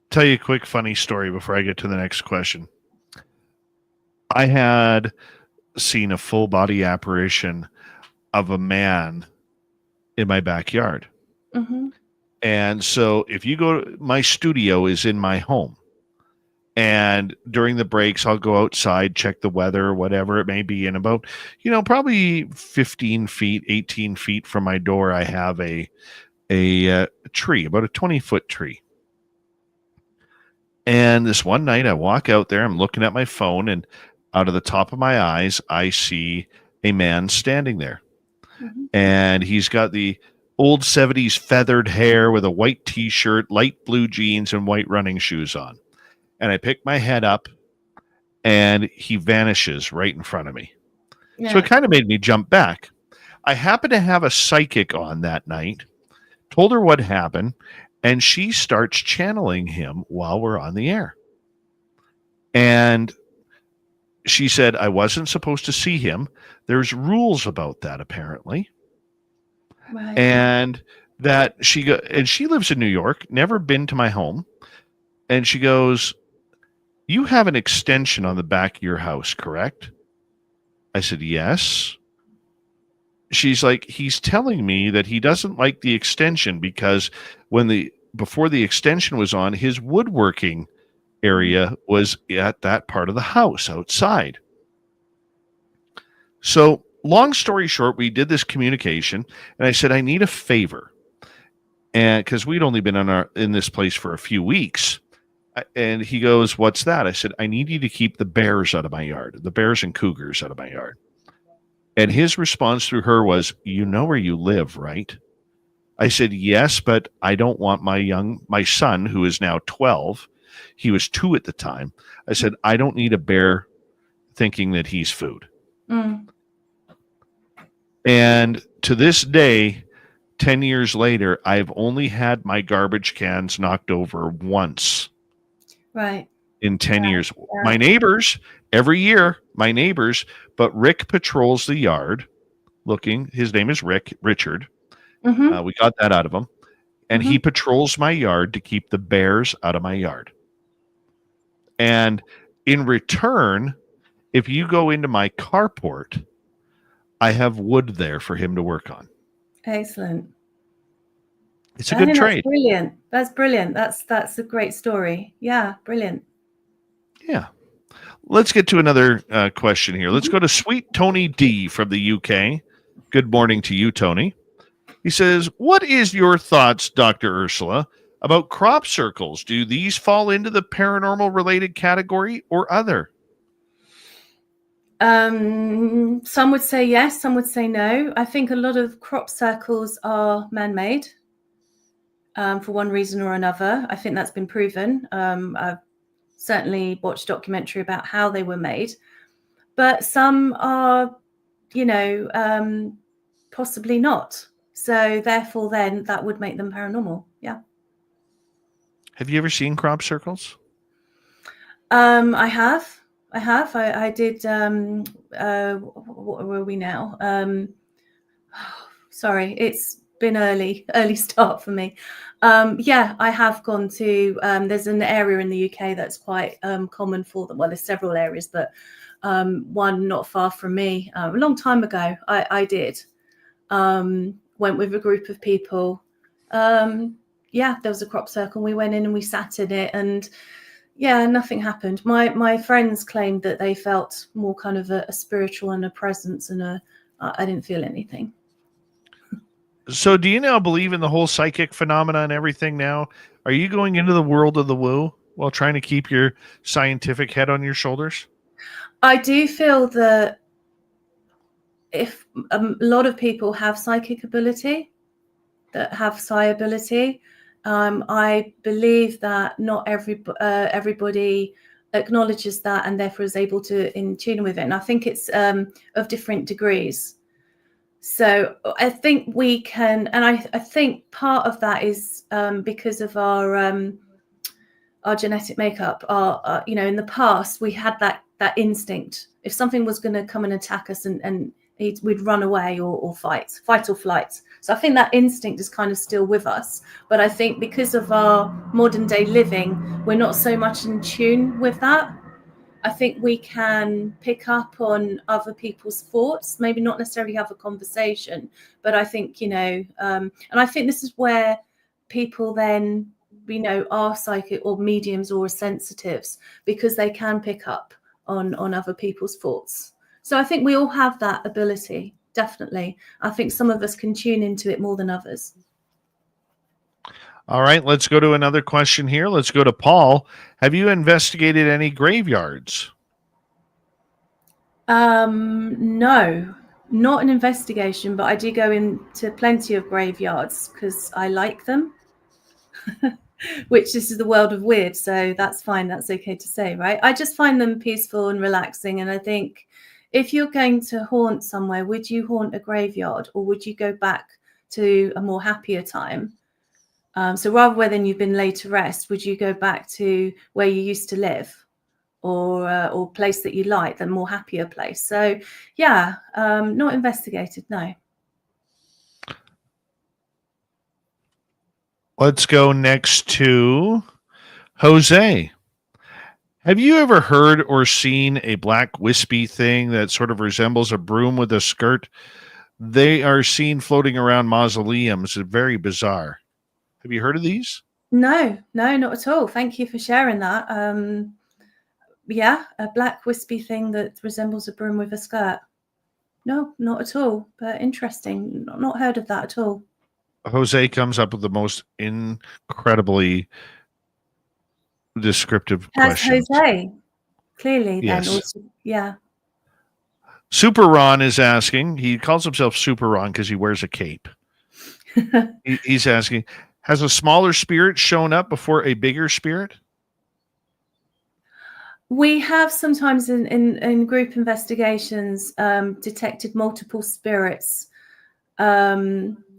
Tell you a quick funny story before I get to the next question. I had seen a full body apparition of a man in my backyard. Mm-hmm. And so if you go, my studio is in my home. And during the breaks, I'll go outside, check the weather, whatever it may be. And about, probably 15 feet, 18 feet from my door, I have a tree, about a 20-foot tree. And this one night I walk out there, I'm looking at my phone, and out of the top of my eyes, I see a man standing there. Mm-hmm. And he's got the old 70s feathered hair with a white t-shirt, light blue jeans, and white running shoes on. And I pick my head up, and he vanishes right in front of me. Yeah. So it kind of made me jump back. I happened to have a psychic on that night, told her what happened, and she starts channeling him while we're on the air. And she said, I wasn't supposed to see him. There's rules about that, apparently. Right. And that she lives in New York, never been to my home. And she goes, you have an extension on the back of your house, correct? I said, yes. She's like, he's telling me that he doesn't like the extension because before the extension was on, his woodworking area was at that part of the house outside. So long story short, we did this communication, and I said, I need a favor. And because we'd only been in this place for a few weeks. And he goes, what's that? I said, I need you to keep the bears out of my yard, the bears and cougars out of my yard. And his response through her was, you know where you live, right? I said, yes, but I don't want my son, who is now 12, he was 2 at the time. I said, I don't need a bear thinking that he's food. Mm. And to this day, 10 years later, I've only had my garbage cans knocked over once. Right. In 10 years. Yeah. My neighbors, every year, but Rick patrols the yard looking. His name is Richard. Mm-hmm. We got that out of him. And he patrols my yard to keep the bears out of my yard. And in return, if you go into my carport, I have wood there for him to work on. Excellent. It's a good trade. That's brilliant. That's a great story. Yeah, brilliant. Yeah. Let's get to another question here. Let's go to Sweet Tony D from the UK. Good morning to you, Tony. He says, what is your thoughts, Dr. Urszula, about crop circles? Do these fall into the paranormal related category or other? Some would say yes, some would say no. I think a lot of crop circles are man-made. For one reason or another. I think that's been proven. I've certainly watched a documentary about how they were made. But some are, possibly not. So therefore, then, that would make them paranormal. Yeah. Have you ever seen crop circles? I have. I did. What were we now? Sorry, it's been early start for me. Yeah, I have gone to, there's an area in the UK that's quite common for them. Well, there's several areas, but one not far from me, a long time ago, I did. Went with a group of people. Yeah, there was a crop circle. We went in and we sat in it, and yeah, nothing happened. My friends claimed that they felt more kind of a spiritual and a presence, and I didn't feel anything. So do you now believe in the whole psychic phenomena and everything now? Are you going into the world of the woo while trying to keep your scientific head on your shoulders? I do feel that if a lot of people have psychic ability, that have psi ability, I believe that not everybody acknowledges that and therefore is able to in tune with it. And I think it's of different degrees. So I think we can, and I think part of that is because of our genetic makeup. Our you know, in the past we had that instinct. If something was going to come and attack us, and we'd run away or fight or flight. So I think that instinct is kind of still with us. But I think because of our modern day living, we're not so much in tune with that. I think we can pick up on other people's thoughts, maybe not necessarily have a conversation, but I think, you know, and I think this is where people then, you know, are psychic or mediums or sensitives, because they can pick up on other people's thoughts. So I think we all have that ability, definitely. I think some of us can tune into it more than others. All right, let's go to another question here. Let's go to Paul. Have you investigated any graveyards? No, not an investigation, but I do go into plenty of graveyards because I like them. Which this is the world of weird, so that's fine. That's okay to say, right? I just find them peaceful and relaxing. And I think if you're going to haunt somewhere, would you haunt a graveyard, or would you go back to a more happier time? So rather than you've been laid to rest, would you go back to where you used to live, or place that you like, the more happier place? So yeah, not investigated, no. Let's go next to Jose. Have you ever heard or seen a black wispy thing that sort of resembles a broom with a skirt? They are seen floating around mausoleums. It's very bizarre. Have you heard of these? No, not at all. Thank you for sharing that. Yeah, a black wispy thing that resembles a broom with a skirt. No, not at all. But interesting. Not heard of that at all. Jose comes up with the most incredibly descriptive questions. Jose, clearly, yes. then. Also, yeah. Super Ron is asking, he calls himself Super Ron because he wears a cape. He's asking, has a smaller spirit shown up before a bigger spirit? We have sometimes in group investigations detected multiple spirits.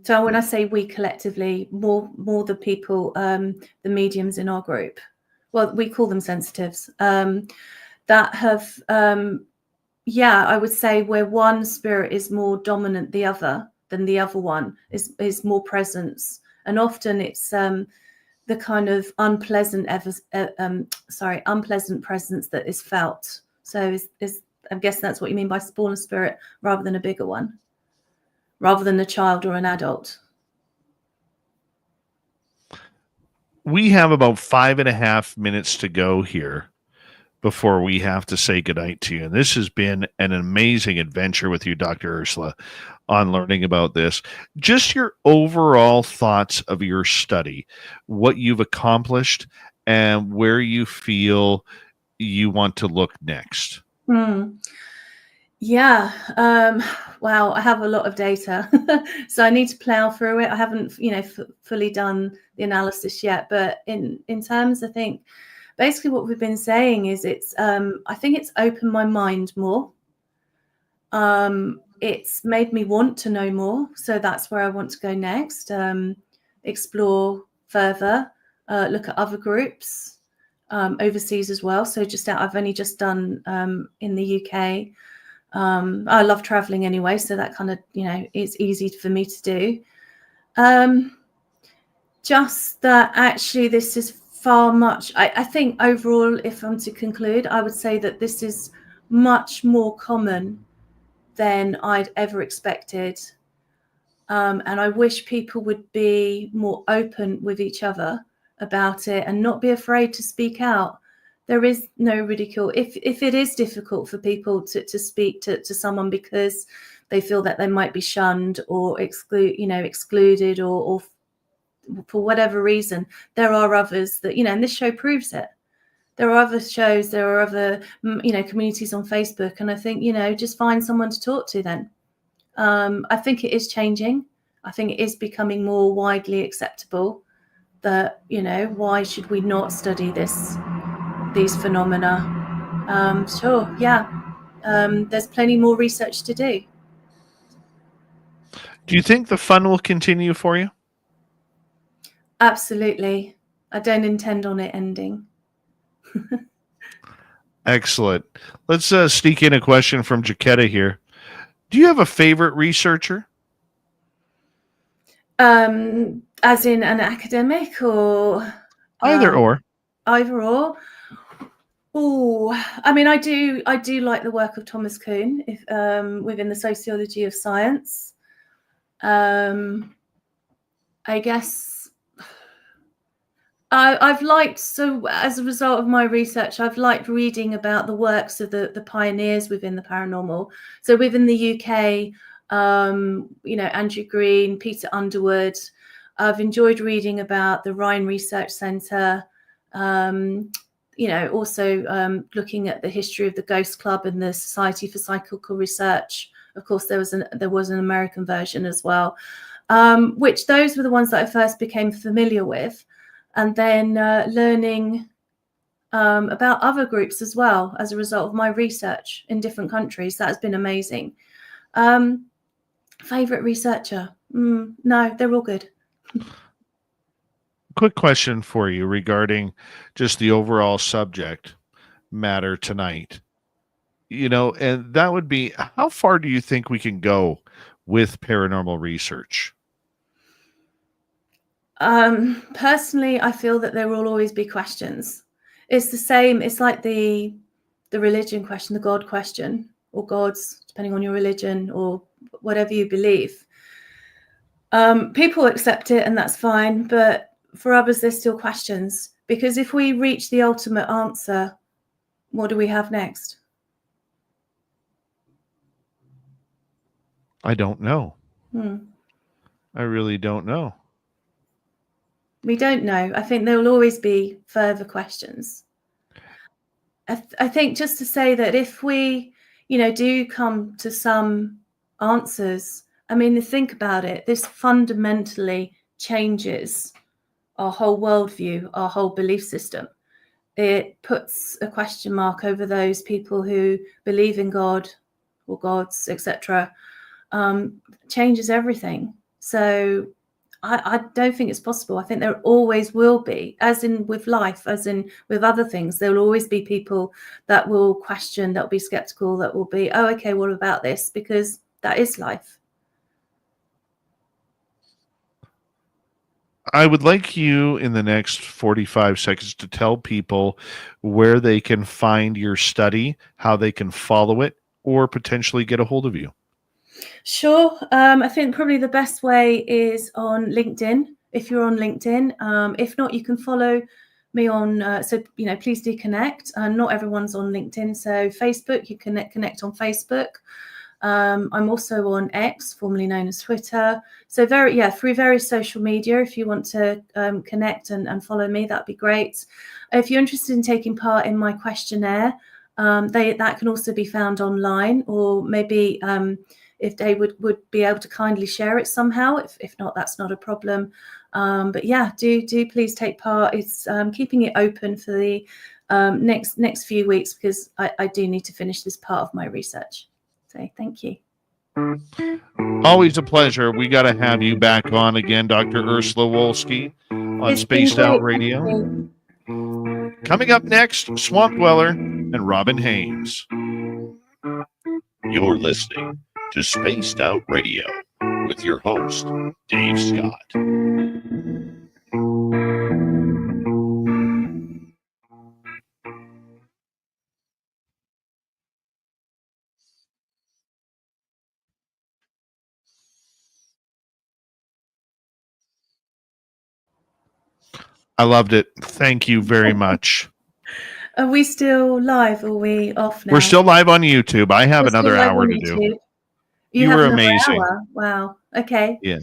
So when I say we collectively, more the people, the mediums in our group, well, we call them sensitives, that have, yeah, I would say where one spirit is more dominant than the other one is more presence. And often it's the kind of unpleasant presence that is felt. So I guess that's what you mean by smaller spirit rather than a bigger one, rather than a child or an adult. We have about 5.5 minutes to go here before we have to say goodnight to you. And this has been an amazing adventure with you, Dr. Urszula, on learning about this. Just your overall thoughts of your study, what you've accomplished, and where you feel you want to look next. Yeah. Wow. I have a lot of data, so I need to plow through it. I haven't, fully done the analysis yet, but in terms, I think basically what we've been saying is I think it's opened my mind more. It's made me want to know more. So that's where I want to go next. Explore further, look at other groups, overseas as well. So I've only just done in the UK. I love traveling anyway, so that kind of, it's easy for me to do. Just that actually this is far much, I think overall, if I'm to conclude, I would say that this is much more common than I'd ever expected. And I wish people would be more open with each other about it and not be afraid to speak out. There is no ridicule. If it is difficult for people to speak to someone because they feel that they might be shunned or excluded or for whatever reason, there are others that, and this show proves it. There are other shows, there are other, communities on Facebook. And I think, just find someone to talk to then. I think it is changing. I think it is becoming more widely acceptable that, why should we not study these phenomena? Sure, yeah. There's plenty more research to do. Do you think the fun will continue for you? Absolutely. I don't intend on it ending. Excellent. Let's sneak in a question from Jaquetta here. Do you have a favorite researcher? As in an academic or Either or. Either or. Oh, I mean, I do like the work of Thomas Kuhn within the Sociology of Science. I guess I've liked, so as a result of my research, I've liked reading about the works of the pioneers within the paranormal. So within the UK, Andrew Green, Peter Underwood. I've enjoyed reading about the Rhine Research Centre, also looking at the history of the Ghost Club and the Society for Psychical Research. Of course, there was an American version as well, which those were the ones that I first became familiar with. And then learning about other groups as well as a result of my research in different countries. That has been amazing. Favorite researcher? No, they're all good. Quick question for you regarding just the overall subject matter tonight. And that would be, how far do you think we can go with paranormal research? Personally, I feel that there will always be questions. It's the same. It's like the religion question, the God question, or gods, depending on your religion or whatever you believe. People accept it and that's fine. But for others, there's still questions, because if we reach the ultimate answer, what do we have next? I don't know. I really don't know. We don't know. I think there will always be further questions. I think just to say that if we, do come to some answers, I mean, think about it. This fundamentally changes our whole worldview, our whole belief system. It puts a question mark over those people who believe in God or gods, etc. Changes everything. So I don't think it's possible. I think there always will be, as in with life, as in with other things, there will always be people that will question, that will be skeptical, that will be, oh, okay, what about this? Because that is life. I would like you in the next 45 seconds to tell people where they can find your study, how they can follow it, or potentially get a hold of you. Sure. I think probably the best way is on LinkedIn, if you're on LinkedIn. If not, you can follow me on, please do connect. Not everyone's on LinkedIn. So Facebook, you can connect on Facebook. I'm also on X, formerly known as Twitter. So through various social media, if you want to connect and follow me, that'd be great. If you're interested in taking part in my questionnaire, that can also be found online, or maybe if they would be able to kindly share it somehow. If not, that's not a problem. But yeah, do please take part. It's keeping it open for the next few weeks, because I do need to finish this part of my research. So thank you. Always a pleasure. We got to have you back on again, Dr. Urszula Wolski on Spaced Out Radio. Coming up next, Swamp Dweller and Robin Haynes. You're listening to Spaced Out Radio with with your host, Dave Scott. I loved it. Thank you very much. Are we still live or are we off now? We're still live on YouTube. I have We're still another live hour on to do. YouTube? You have were another amazing. hour? Wow. Okay. Yeah.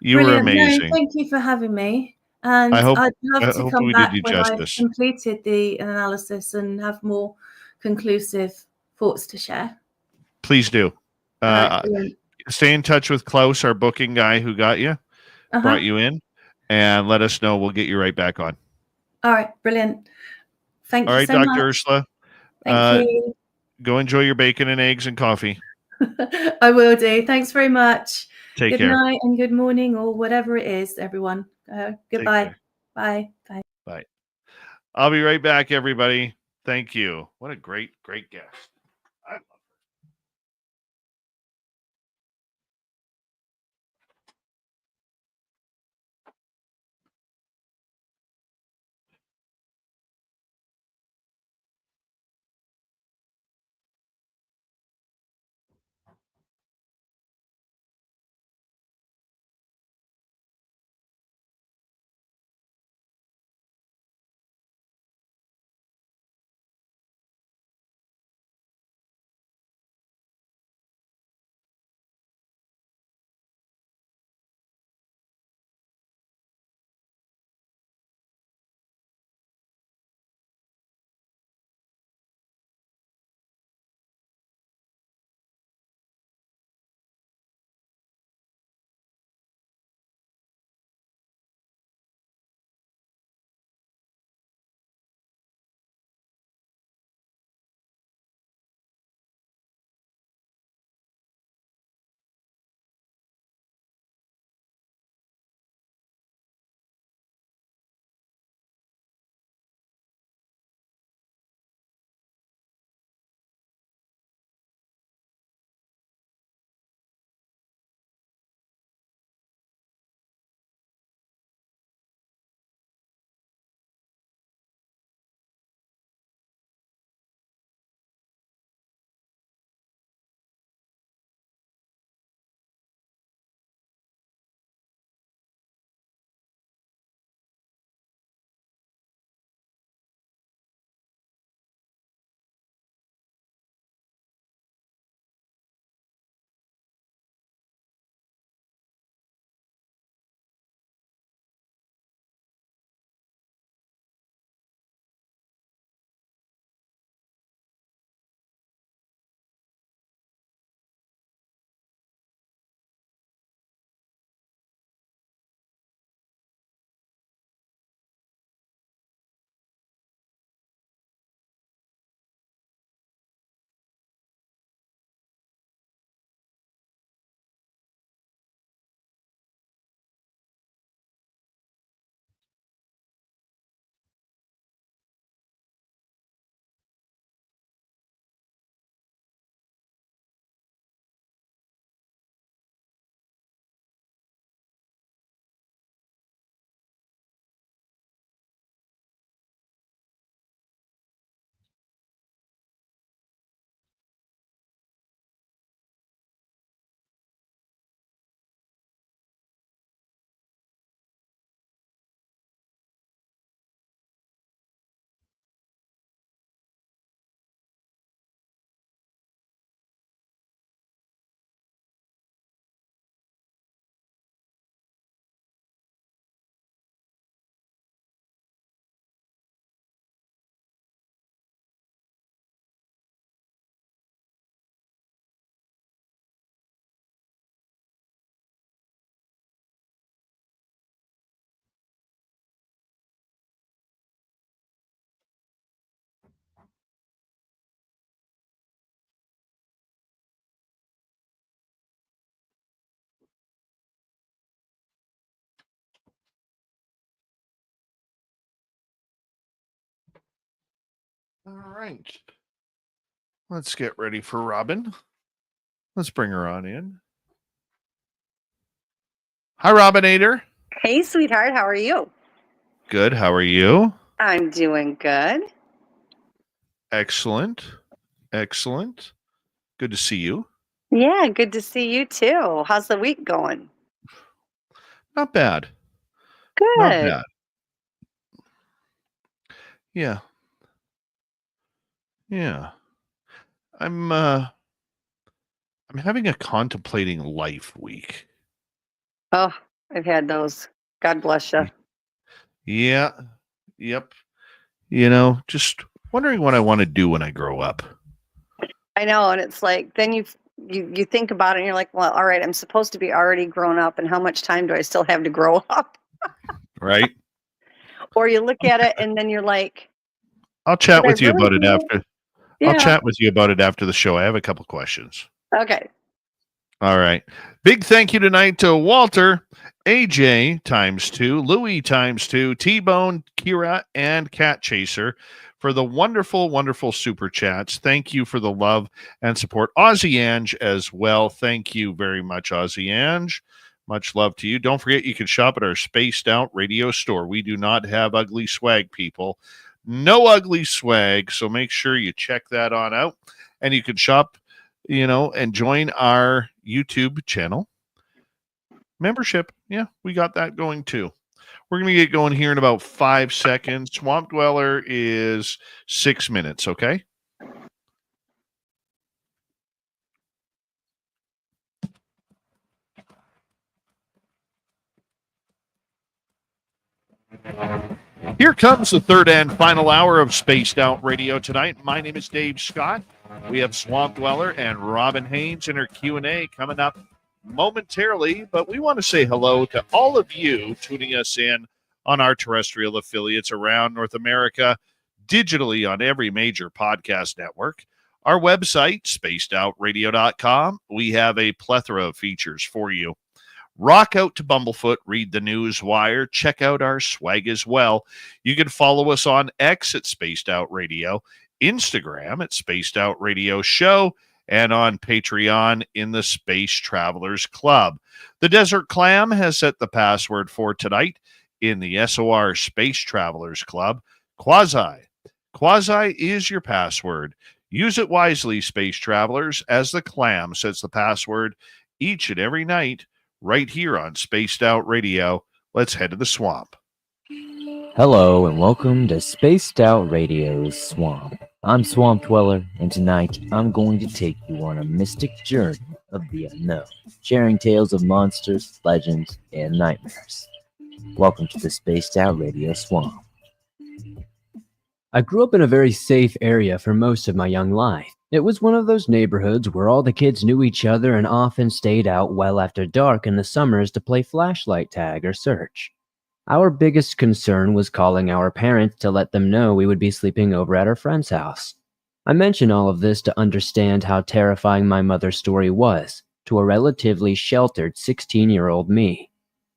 You Brilliant. were amazing. No, thank you for having me. And I hope I'd love to we come did back you when I've justice. completed the analysis and have more conclusive thoughts to share. Please do. Brilliant. Stay in touch with Klaus, our booking guy who got you, brought you in, and let us know. We'll get you right back on. All right. Brilliant. Thank All you right, so Dr. much. Ursula. Thank you. Go enjoy your bacon and eggs and coffee. I will do. Thanks very much. Take Good care. night and good morning or whatever it is, everyone. Goodbye. Bye. Bye. Bye. I'll be right back, everybody. Thank you. What a great guest. I love All right. Let's get ready for Robin. Let's bring her on in. Hi, Robinator. Hey, sweetheart. How are you? Good. How are you? I'm doing good. Excellent. Excellent. Good to see you. Yeah, good to see you too. How's the week going? Not bad. Not Good. bad. Yeah. Yeah. I'm having a contemplating life week. Oh, I've had those. God bless you. Yeah. Yep. Just wondering what I want to do when I grow up. I know, and it's like then you think about it and you're like, well, all right, I'm supposed to be already grown up, and how much time do I still have to grow up? Right? Or you look at it and then you're like, I'll chat did I with you really about it do it? after. Yeah. I'll chat with you about it after the show. I have a couple questions. Okay. All right. Big thank you tonight to Walter, AJ ×2, Louie ×2, T-Bone, Kira, and Cat Chaser for the wonderful, wonderful super chats. Thank you for the love and support. Aussie Ange as well. Thank you very much, Aussie Ange. Much love to you. Don't forget you can shop at our Spaced Out Radio store. We do not have ugly swag, people. No ugly swag, so make sure you check that on out. And you can shop, and join our YouTube channel membership. Yeah, we got that going too. We're going to get going here in about 5 seconds. Swamp Dweller is 6 minutes, okay? Here comes the third and final hour of Spaced Out Radio tonight. My name is Dave Scott. We have Swamp Dweller and Robin Haynes in her Q&A coming up momentarily, but we want to say hello to all of you tuning us in on our terrestrial affiliates around North America, digitally on every major podcast network. Our website, spacedoutradio.com, we have a plethora of features for you. Rock out to Bumblefoot, read the news wire, check out our swag as well. You can follow us on X at Spaced Out Radio, Instagram at Spaced Out Radio Show, and on Patreon in the Space Travelers Club. The Desert Clam has set the password for tonight in the SOR Space Travelers Club. Quasi. Quasi is your password. Use it wisely, Space Travelers, as the Clam sets the password each and every night right here on Spaced Out Radio. Let's head to the swamp. Hello and welcome to Spaced Out Radio's Swamp. I'm Swamp Dweller, and tonight I'm going to take you on a mystic journey of the unknown, sharing tales of monsters, legends, and nightmares. Welcome to the Spaced Out Radio Swamp. I grew up in a very safe area for most of my young life. It was one of those neighborhoods where all the kids knew each other and often stayed out well after dark in the summers to play flashlight tag or search. Our biggest concern was calling our parents to let them know we would be sleeping over at our friend's house. I mention all of this to understand how terrifying my mother's story was to a relatively sheltered 16-year-old me.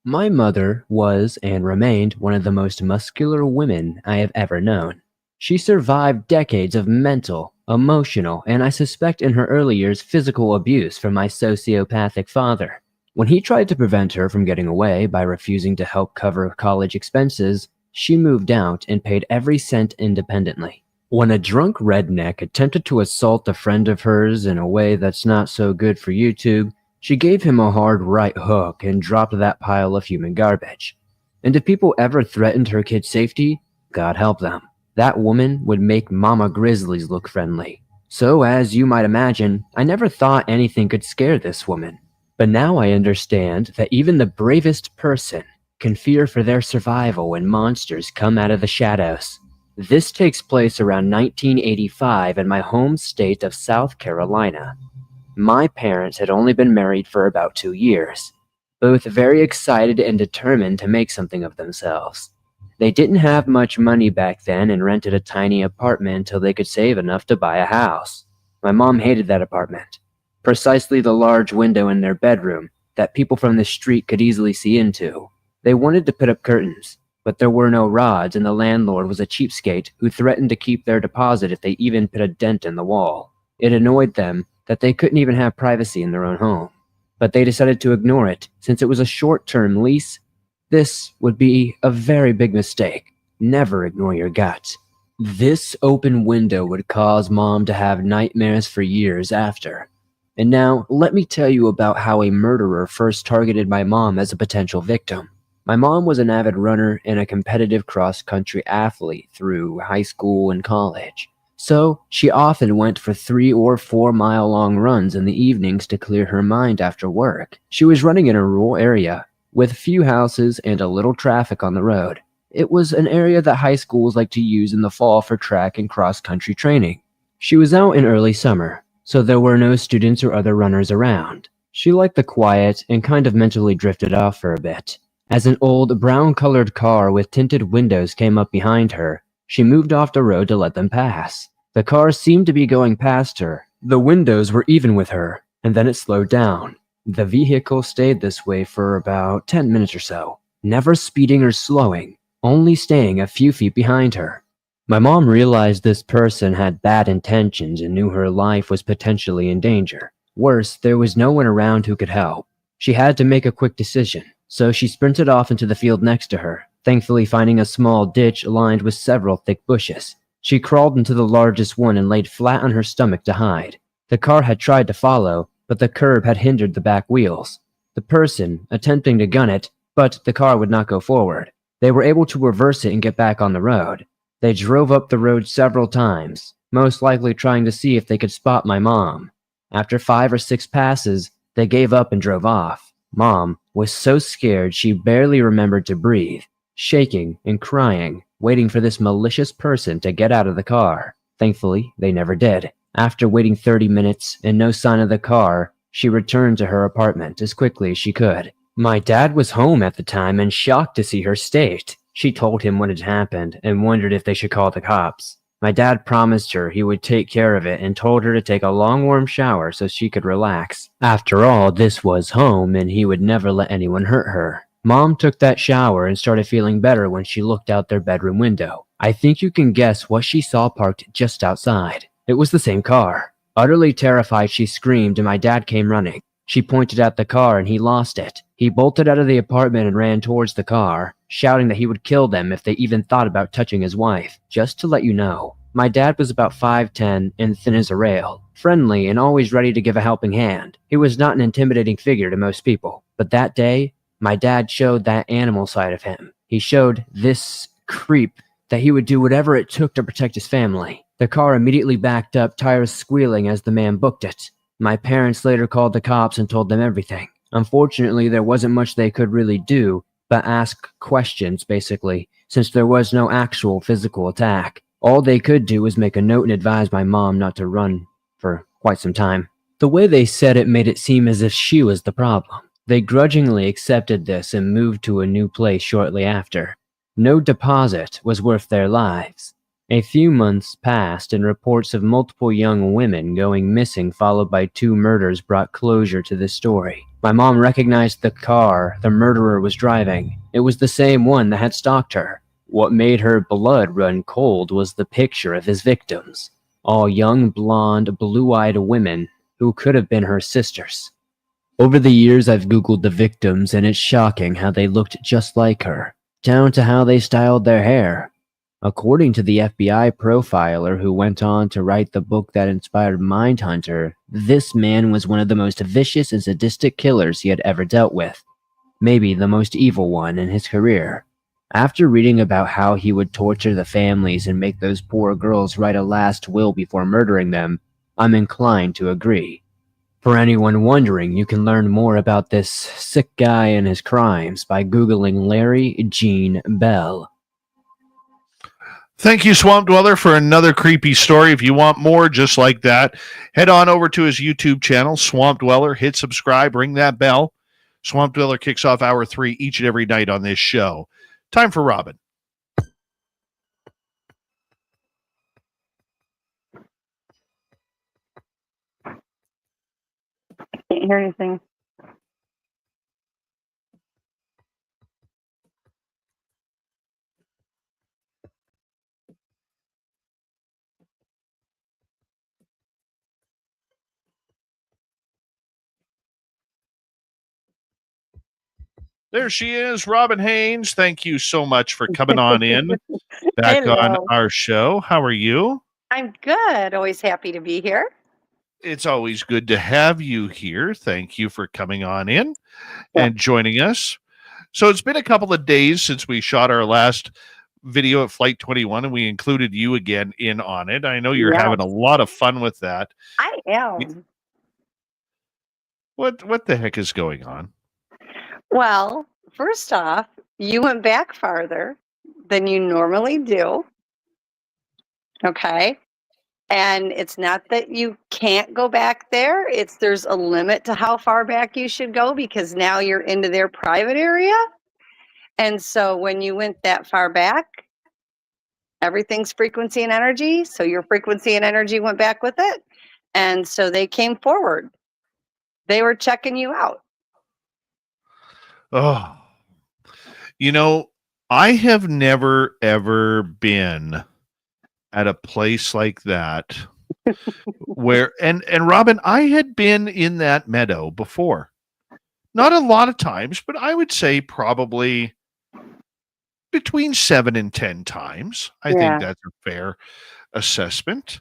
My mother was and remained one of the most muscular women I have ever known. She survived decades of mental, emotional, and I suspect in her early years physical abuse from my sociopathic father. When he tried to prevent her from getting away by refusing to help cover college expenses, she moved out and paid every cent independently. When a drunk redneck attempted to assault a friend of hers in a way that's not so good for YouTube, she gave him a hard right hook and dropped that pile of human garbage. And if people ever threatened her kid's safety, God help them. That woman would make Mama Grizzlies look friendly. So, as you might imagine, I never thought anything could scare this woman. But now I understand that even the bravest person can fear for their survival when monsters come out of the shadows. This takes place around 1985 in my home state of South Carolina. My parents had only been married for about 2 years, both very excited and determined to make something of themselves. They didn't have much money back then and rented a tiny apartment until they could save enough to buy a house. My mom hated that apartment. Precisely the large window in their bedroom that people from the street could easily see into. They wanted to put up curtains, but there were no rods, and the landlord was a cheapskate who threatened to keep their deposit if they even put a dent in the wall. It annoyed them that they couldn't even have privacy in their own home. but they decided to ignore it since it was a short-term lease. This would be a very big mistake. Never ignore your gut. This open window would cause Mom to have nightmares for years after. And now, let me tell you about how a murderer first targeted my mom as a potential victim. My mom was an avid runner and a competitive cross-country athlete through high school and college. So, she often went for 3 or 4 mile-long runs in the evenings to clear her mind after work. She was running in a rural area, with few houses and a little traffic on the road. It was an area that high schools like to use in the fall for track and cross-country training. She was out in early summer, so there were no students or other runners around. She liked the quiet and kind of mentally drifted off for a bit. As an old brown-colored car with tinted windows came up behind her, she moved off the road to let them pass. The car seemed to be going past her. The windows were even with her, and then it slowed down. The vehicle stayed this way for about 10 minutes or so, never speeding or slowing, only staying a few feet behind her. My mom realized this person had bad intentions and knew her life was potentially in danger. Worse, there was no one around who could help. She had to make a quick decision, so she sprinted off into the field next to her, thankfully finding a small ditch lined with several thick bushes. She crawled into the largest one and laid flat on her stomach to hide. The car had tried to follow, but the curb had hindered the back wheels. The person attempting to gun it, but the car would not go forward. They were able to reverse it and get back on the road. They drove up the road several times, most likely trying to see if they could spot my mom. After 5 or 6 passes, they gave up and drove off. Mom was so scared she barely remembered to breathe, shaking and crying, waiting for this malicious person to get out of the car. Thankfully, they never did. After waiting 30 minutes and no sign of the car, she returned to her apartment as quickly as she could. My dad was home at the time and shocked to see her state. She told him what had happened and wondered if they should call the cops. My dad promised her he would take care of it and told her to take a long warm shower so she could relax. After all, this was home and he would never let anyone hurt her. Mom took that shower and started feeling better when she looked out their bedroom window. I think you can guess what she saw parked just outside. It was the same car. Utterly terrified, she screamed and my dad came running. She pointed at the car and he lost it. He bolted out of the apartment and ran towards the car, shouting that he would kill them if they even thought about touching his wife. Just to let you know, my dad was about 5'10" and thin as a rail, friendly and always ready to give a helping hand. He was not an intimidating figure to most people, but that day, my dad showed that animal side of him. He showed this creep that he would do whatever it took to protect his family. The car immediately backed up, tires squealing as the man booked it. My parents later called the cops and told them everything. Unfortunately, there wasn't much they could really do but ask questions, basically, since there was no actual physical attack. All they could do was make a note and advise my mom not to run for quite some time. The way they said it made it seem as if she was the problem. They grudgingly accepted this and moved to a new place shortly after. No deposit was worth their lives. A few months passed and reports of multiple young women going missing followed by 2 murders brought closure to this story. My mom recognized the car the murderer was driving. It was the same one that had stalked her. What made her blood run cold was the picture of his victims. All young, blonde, blue-eyed women who could have been her sisters. Over the years, I've Googled the victims, and it's shocking how they looked just like her, down to how they styled their hair. According to the FBI profiler who went on to write the book that inspired Mindhunter, this man was one of the most vicious and sadistic killers he had ever dealt with. Maybe the most evil one in his career. After reading about how he would torture the families and make those poor girls write a last will before murdering them, I'm inclined to agree. For anyone wondering, you can learn more about this sick guy and his crimes by Googling Larry Gene Bell. Thank you, Swamp Dweller, for another creepy story. If you want more just like that, head on over to his YouTube channel, Swamp Dweller. Hit subscribe, ring that bell. Swamp Dweller kicks off hour 3 each and every night on this show. Time for Robin. Can't hear anything. There she is, Robin Haynes. Thank you so much for coming on in back on Hello. our show. How are you? I'm good. Always happy to be here. It's always good to have you here. Thank you for coming on in Yeah. and joining us. So it's been a couple of days since we shot our last video at Flight 21, and we included you again in on it. I know you're having a Yes. lot of fun with that. I am. What the heck is going on? Well, first off, you went back farther than you normally do. Okay. And it's not that you can't go back there. There's a limit to how far back you should go because now you're into their private area. And so when you went that far back, everything's frequency and energy. So your frequency and energy went back with it. And so they came forward. They were checking you out. Oh, I have never, ever been at a place like that where, and Robin, I had been in that meadow before. Not a lot of times, but I would say probably between 7 and 10 times. I think that's a fair assessment.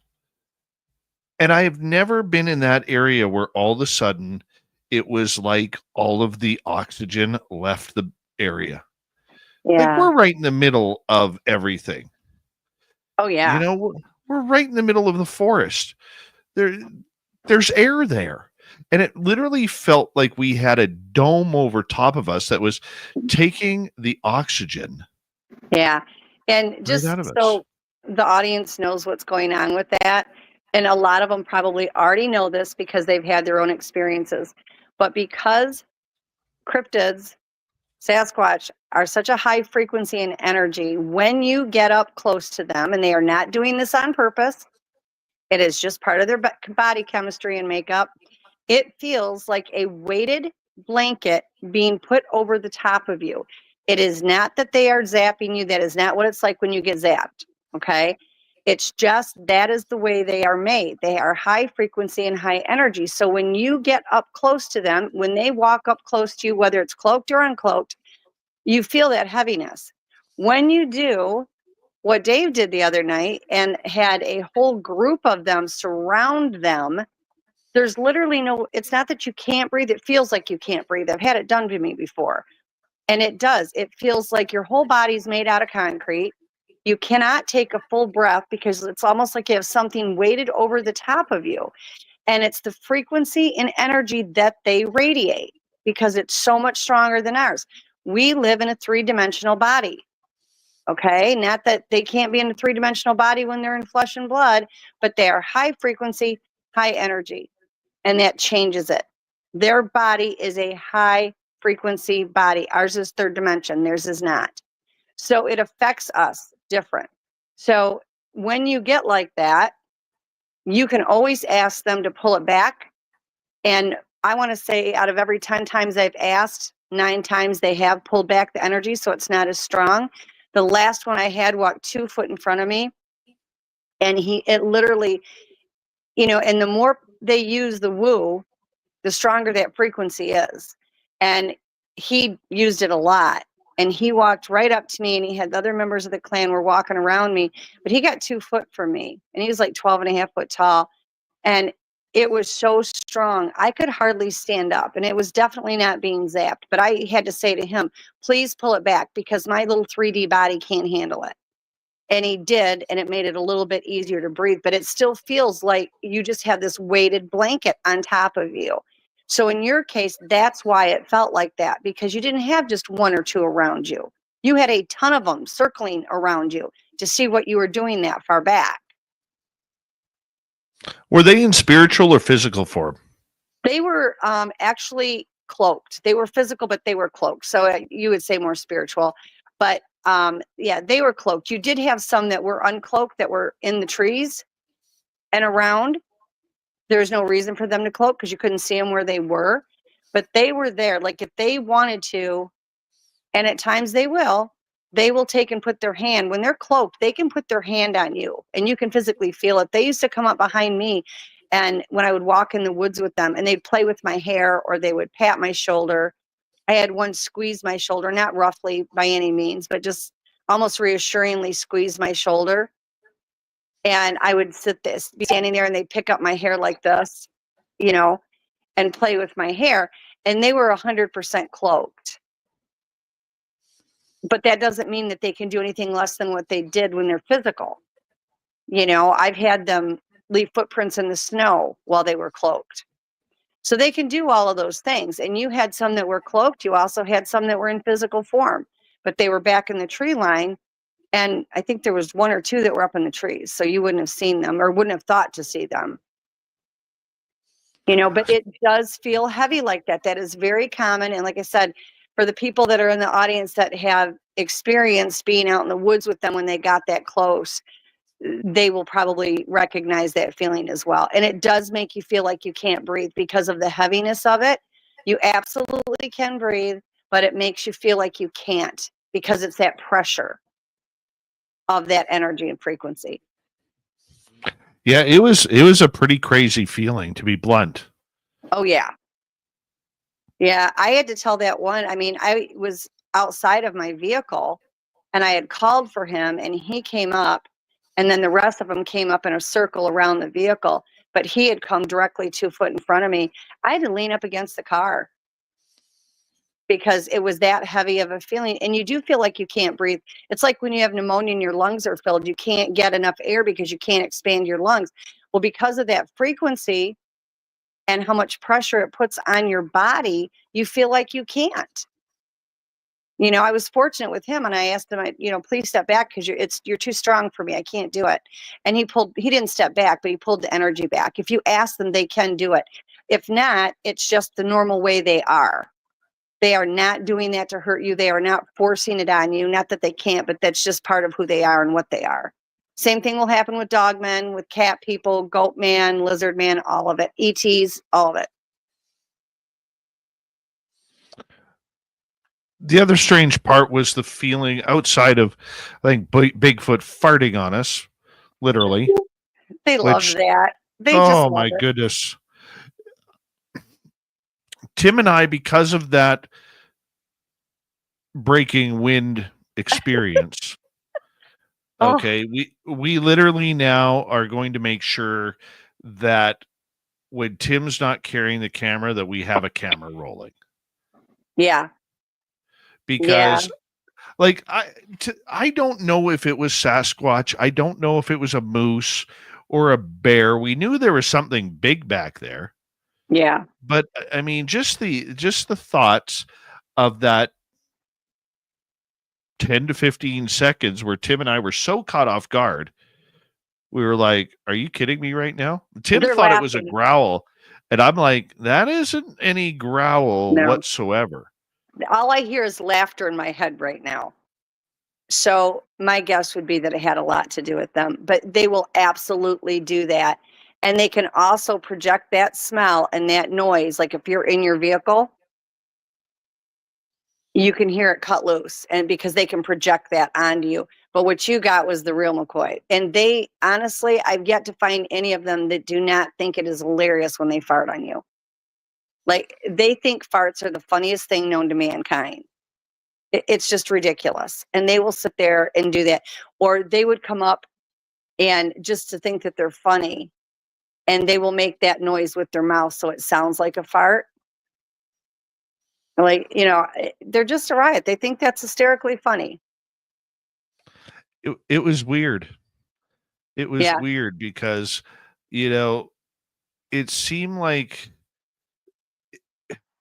And I have never been in that area where all of a sudden it was like all of the oxygen left the area. Like we're right in the middle of everything. Oh, yeah. We're right in the middle of the forest. There's air there. And it literally felt like we had a dome over top of us that was taking the oxygen. Yeah. And just out of us. so the audience knows what's going on with that, and a lot of them probably already know this because they've had their own experiences, but because cryptids, Sasquatch, are such a high frequency and energy, when you get up close to them, and they are not doing this on purpose, it is just part of their body chemistry and makeup, it feels like a weighted blanket being put over the top of you. It is not that they are zapping you. That is not what it's like when you get zapped. Okay. It's just that is the way they are made. They are high frequency and high energy. So when you get up close to them, when they walk up close to you, whether it's cloaked or uncloaked, you feel that heaviness. When you do what Dave did the other night and had a whole group of them surround them, there's literally it's not that you can't breathe. It feels like you can't breathe. I've had it done to me before. And it does. It feels like your whole body's made out of concrete. You cannot take a full breath because it's almost like you have something weighted over the top of you. And it's the frequency and energy that they radiate because it's so much stronger than ours. We live in a 3-dimensional body. Okay. Not that they can't be in a 3-dimensional body when they're in flesh and blood, but they are high frequency, high energy. And that changes it. Their body is a high frequency body. Ours is 3rd dimension. Theirs is not. So it affects us different. So when you get like that, you can always ask them to pull it back. And I want to say out of every 10 times I've asked, 9 times they have pulled back the energy. So it's not as strong. The last one I had walked 2 foot in front of me. And it literally, and the more they use the woo, the stronger that frequency is. And he used it a lot. And he walked right up to me, and he had the other members of the clan were walking around me, but he got 2 foot from me, and he was like 12 and a half foot tall. And it was so strong. I could hardly stand up, and it was definitely not being zapped. But I had to say to him, please pull it back because my little 3D body can't handle it. And he did, and it made it a little bit easier to breathe, but it still feels like you just have this weighted blanket on top of you. So in your case, that's why it felt like that, because you didn't have just 1 or 2 around you. You had a ton of them circling around you to see what you were doing that far back. Were they in spiritual or physical form? They were actually cloaked. They were physical, but they were cloaked. So you would say more spiritual. But they were cloaked. You did have some that were uncloaked that were in the trees and around. There's no reason for them to cloak because you couldn't see them where they were, but they were there. Like if they wanted to, and at times they will take and put their hand, when they're cloaked, they can put their hand on you and you can physically feel it. They used to come up behind me, and when I would walk in the woods with them, and they'd play with my hair or they would pat my shoulder. I had one squeeze my shoulder, not roughly by any means, but just almost reassuringly squeeze my shoulder. And I would be standing there, and they'd pick up my hair like this, you know, and play with my hair. And they were 100% cloaked. But that doesn't mean that they can do anything less than what they did when they're physical. You know, I've had them leave footprints in the snow while they were cloaked. So they can do all of those things. And you had some that were cloaked. You also had some that were in physical form, but they were back in the tree line. And I think there was one or two that were up in the trees. So you wouldn't have seen them or wouldn't have thought to see them. You know, but it does feel heavy like that. That is very common. And like I said, for the people that are in the audience that have experienced being out in the woods with them when they got that close, they will probably recognize that feeling as well. And it does make you feel like you can't breathe because of the heaviness of it. You absolutely can breathe, but it makes you feel like you can't because it's that pressure of that energy and frequency. Yeah, it was a pretty crazy feeling, to be blunt. Oh yeah. Yeah, I had to tell that one. I mean, I was outside of my vehicle and I had called for him and he came up, and then the rest of them came up in a circle around the vehicle, but he had come directly 2 foot in front of me. I had to lean up against the car because it was that heavy of a feeling. And you do feel like you can't breathe. It's like when you have pneumonia and your lungs are filled, you can't get enough air because you can't expand your lungs. Well, because of that frequency and how much pressure it puts on your body, you feel like you can't. You know, I was fortunate with him, and I asked him, you know, please step back because you're too strong for me. I can't do it. And he didn't step back, but he pulled the energy back. If you ask them, they can do it. If not, it's just the normal way they are. They are not doing that to hurt you. They are not forcing it on you. Not that they can't, but that's just part of who they are and what they are. Same thing will happen with dog men, with cat people, goat man, lizard man, all of it. ETs, all of it. The other strange part was the feeling outside of, I think, Bigfoot farting on us, literally. They love that. They just oh love my it. goodness. Tim and I, because of that breaking wind experience, okay, we literally now are going to make sure that when Tim's not carrying the camera, that we have a camera rolling. Yeah. Because like I don't know if it was Sasquatch. I don't know if it was a moose or a bear. We knew there was something big back there. Yeah. But I mean, just the thoughts of that 10 to 15 seconds where Tim and I were so caught off guard. We were like, are you kidding me right now? Tim They're thought it was a laughing. growl. And I'm like, that isn't any growl whatsoever. All I hear is laughter in my head right now. So my guess would be that it had a lot to do with them, but they will absolutely do that. And they can also project that smell and that noise. Like if you're in your vehicle, you can hear it cut loose, and because they can project that onto you. But what you got was the real McCoy. And they, honestly, I've yet to find any of them that do not think it is hilarious when they fart on you. Like, they think farts are the funniest thing known to mankind. It's just ridiculous. And they will sit there and do that. Or they would come up and just to think that they're funny, and they will make that noise with their mouth so it sounds like a fart. Like, you know, they're just a riot. They think that's hysterically funny. It was weird. It was weird because, you know, it seemed like,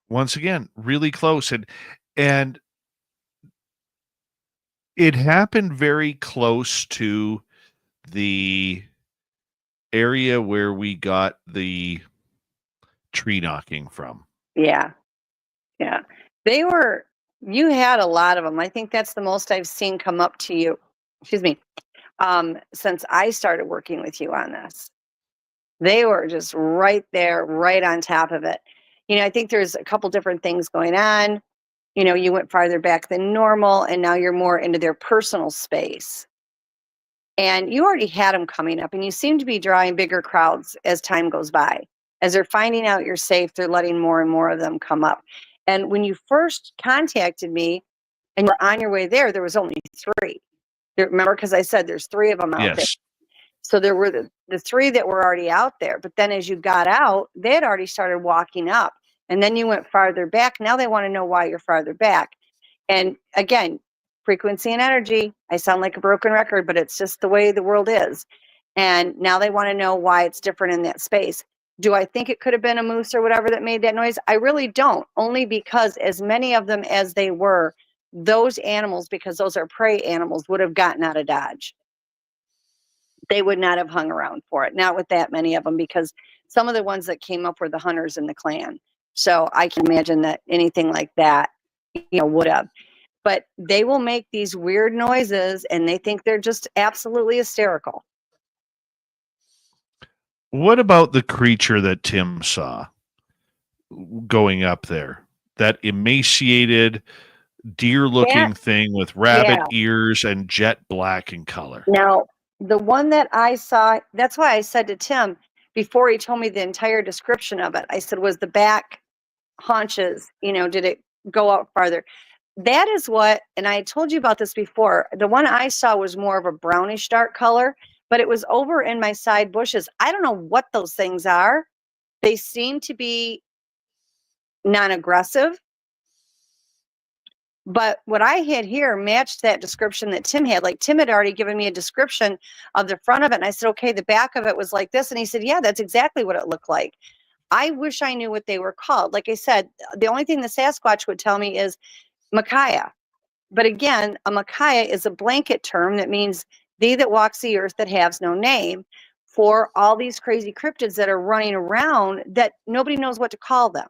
once again, really close. And it happened very close to the area where we got the tree knocking from. Yeah. Yeah. You had a lot of them. I think that's the most I've seen come up to you. Excuse me. Since I started working with you on this. They were just right there, right on top of it. You know, I think there's a couple different things going on. You know, you went farther back than normal, and now you're more into their personal space. And you already had them coming up, and you seem to be drawing bigger crowds as time goes by. As they're finding out you're safe, they're letting more and more of them come up. And when you first contacted me and you were on your way there, there was only 3. Remember, because I said there's 3 of them out there. Yes. So there were the 3 that were already out there. But then as you got out, they had already started walking up. And then you went farther back. Now they want to know why you're farther back. And again, frequency and energy. I sound like a broken record, but it's just the way the world is. And now they want to know why it's different in that space. Do I think it could have been a moose or whatever that made that noise? I really don't, only because as many of them as they were, those animals, because those are prey animals, would have gotten out of Dodge. They would not have hung around for it. Not with that many of them, because some of the ones that came up were the hunters in the clan. So I can imagine that anything like that, would have. But they will make these weird noises and they think they're just absolutely hysterical. What about the creature that Tim saw going up there? That emaciated, deer-looking thing with rabbit ears and jet black in color. Now, the one that I saw, that's why I said to Tim, before he told me the entire description of it, I said, was the back haunches, did it go out farther? That is what, and I told you about this before, the one I saw was more of a brownish dark color, but it was over in my side bushes. I don't know what those things are. They seem to be non-aggressive. But what I had here matched that description that Tim had. Like, Tim had already given me a description of the front of it. And I said, okay, the back of it was like this. And he said, yeah, that's exactly what it looked like. I wish I knew what they were called. Like I said, the only thing the Sasquatch would tell me is Micaiah. But again, a Micaiah is a blanket term that means thee that walks the earth that has no name, for all these crazy cryptids that are running around that nobody knows what to call them.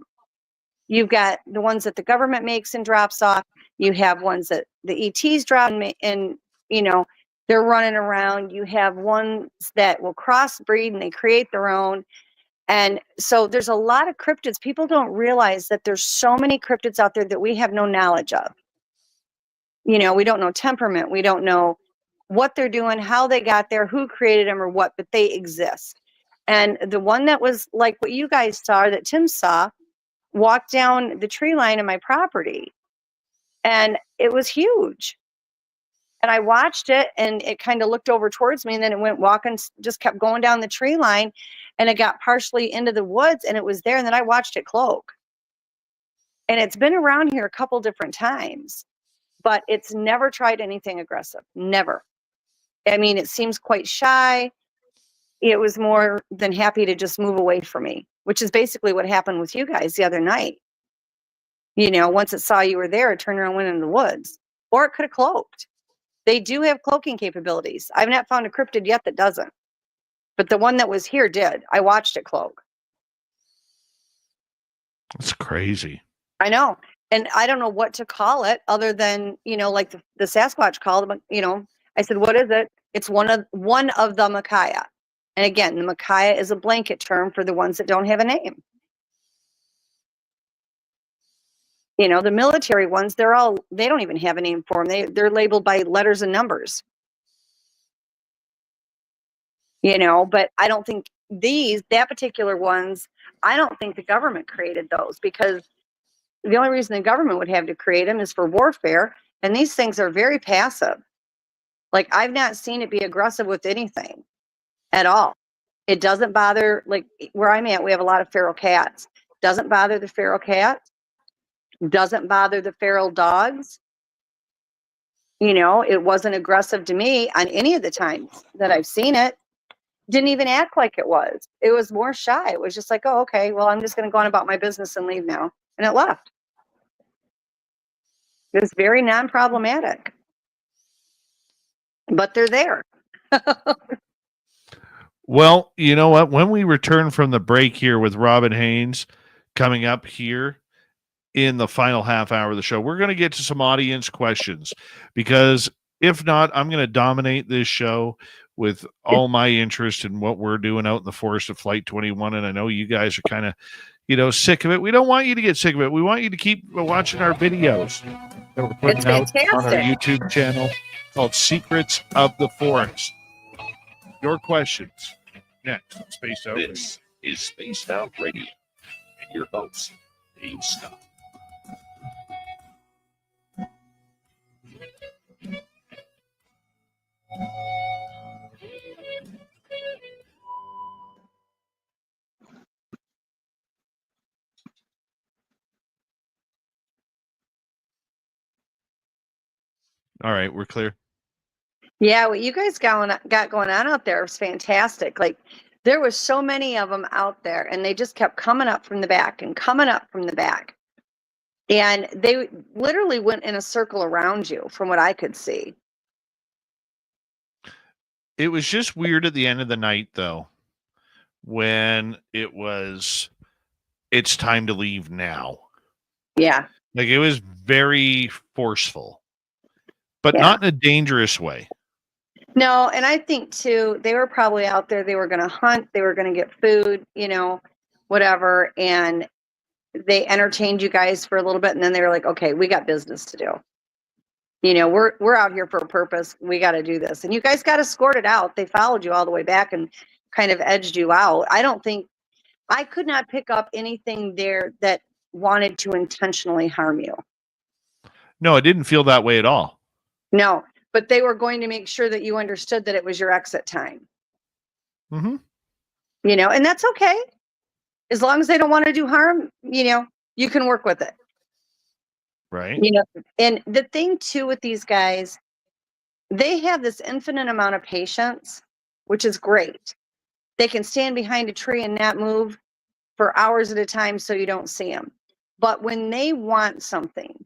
You've got the ones that the government makes and drops off. You have ones that the ETs drop and they're running around. You have ones that will crossbreed and they create their own. And so there's a lot of cryptids. People don't realize that there's so many cryptids out there that we have no knowledge of. We don't know temperament. We don't know what they're doing, how they got there, who created them or what, but they exist. And the one that was like what you guys saw, that Tim saw, walked down the tree line of my property. And it was huge. And I watched it and it kind of looked over towards me and then it went walking, just kept going down the tree line and it got partially into the woods and it was there. And then I watched it cloak. And it's been around here a couple different times, but it's never tried anything aggressive. Never. I mean, it seems quite shy. It was more than happy to just move away from me, which is basically what happened with you guys the other night. Once it saw you were there, it turned around and went into the woods. Or it could have cloaked. They do have cloaking capabilities. I've not found a cryptid yet that doesn't. But the one that was here did. I watched it cloak. That's crazy. I know. And I don't know what to call it other than, like the Sasquatch called it. I said, what is it? It's one of the Micaiah. And again, the Micaiah is a blanket term for the ones that don't have a name. The military ones, they don't even have a name for them. They're labeled by letters and numbers. But I don't think that particular ones, I don't think the government created those, because the only reason the government would have to create them is for warfare. And these things are very passive. Like, I've not seen it be aggressive with anything at all. It doesn't bother, like where I'm at, we have a lot of feral cats. Doesn't bother the feral cats. Doesn't bother the feral dogs. It wasn't aggressive to me on any of the times that I've seen it. Didn't even act like it was. It was more shy. It was just like, oh, okay, well, I'm just going to go on about my business and leave now. And it left. It was very non-problematic. But they're there. Well, you know what? When we return from the break here with Robin Haynes coming up here in the final half hour of the show, we're going to get to some audience questions, because if not, I'm going to dominate this show with all my interest in what we're doing out in the forest of Flight 21. And I know you guys are kind of, sick of it. We don't want you to get sick of it. We want you to keep watching our videos that we're putting out on our YouTube channel called Secrets of the Forest. Your questions next on Spaced Out. This is Spaced Out Radio and your host, Dave Scott. All right, we're clear. Yeah, what you guys got going on out there was fantastic. Like, there was so many of them out there, and they just kept coming up from the back and coming up from the back. And they literally went in a circle around you, from what I could see. It was just weird at the end of the night, though, when it's time to leave now. Yeah. Like, it was very forceful, but Yeah. not in a dangerous way. No, and I think too, they were probably out there, they were going to hunt, they were going to get food, whatever. And they entertained you guys for a little bit, and then they were like, okay, we got business to do. We're out here for a purpose. We got to do this. And you guys got escorted out. They followed you all the way back and kind of edged you out. I could not pick up anything there that wanted to intentionally harm you. No, it didn't feel that way at all. No, but they were going to make sure that you understood that it was your exit time. Mm-hmm. And that's okay. As long as they don't want to do harm, you can work with it. Right. And the thing too with these guys, they have this infinite amount of patience, which is great. They can stand behind a tree and not move for hours at a time so you don't see them. But when they want something,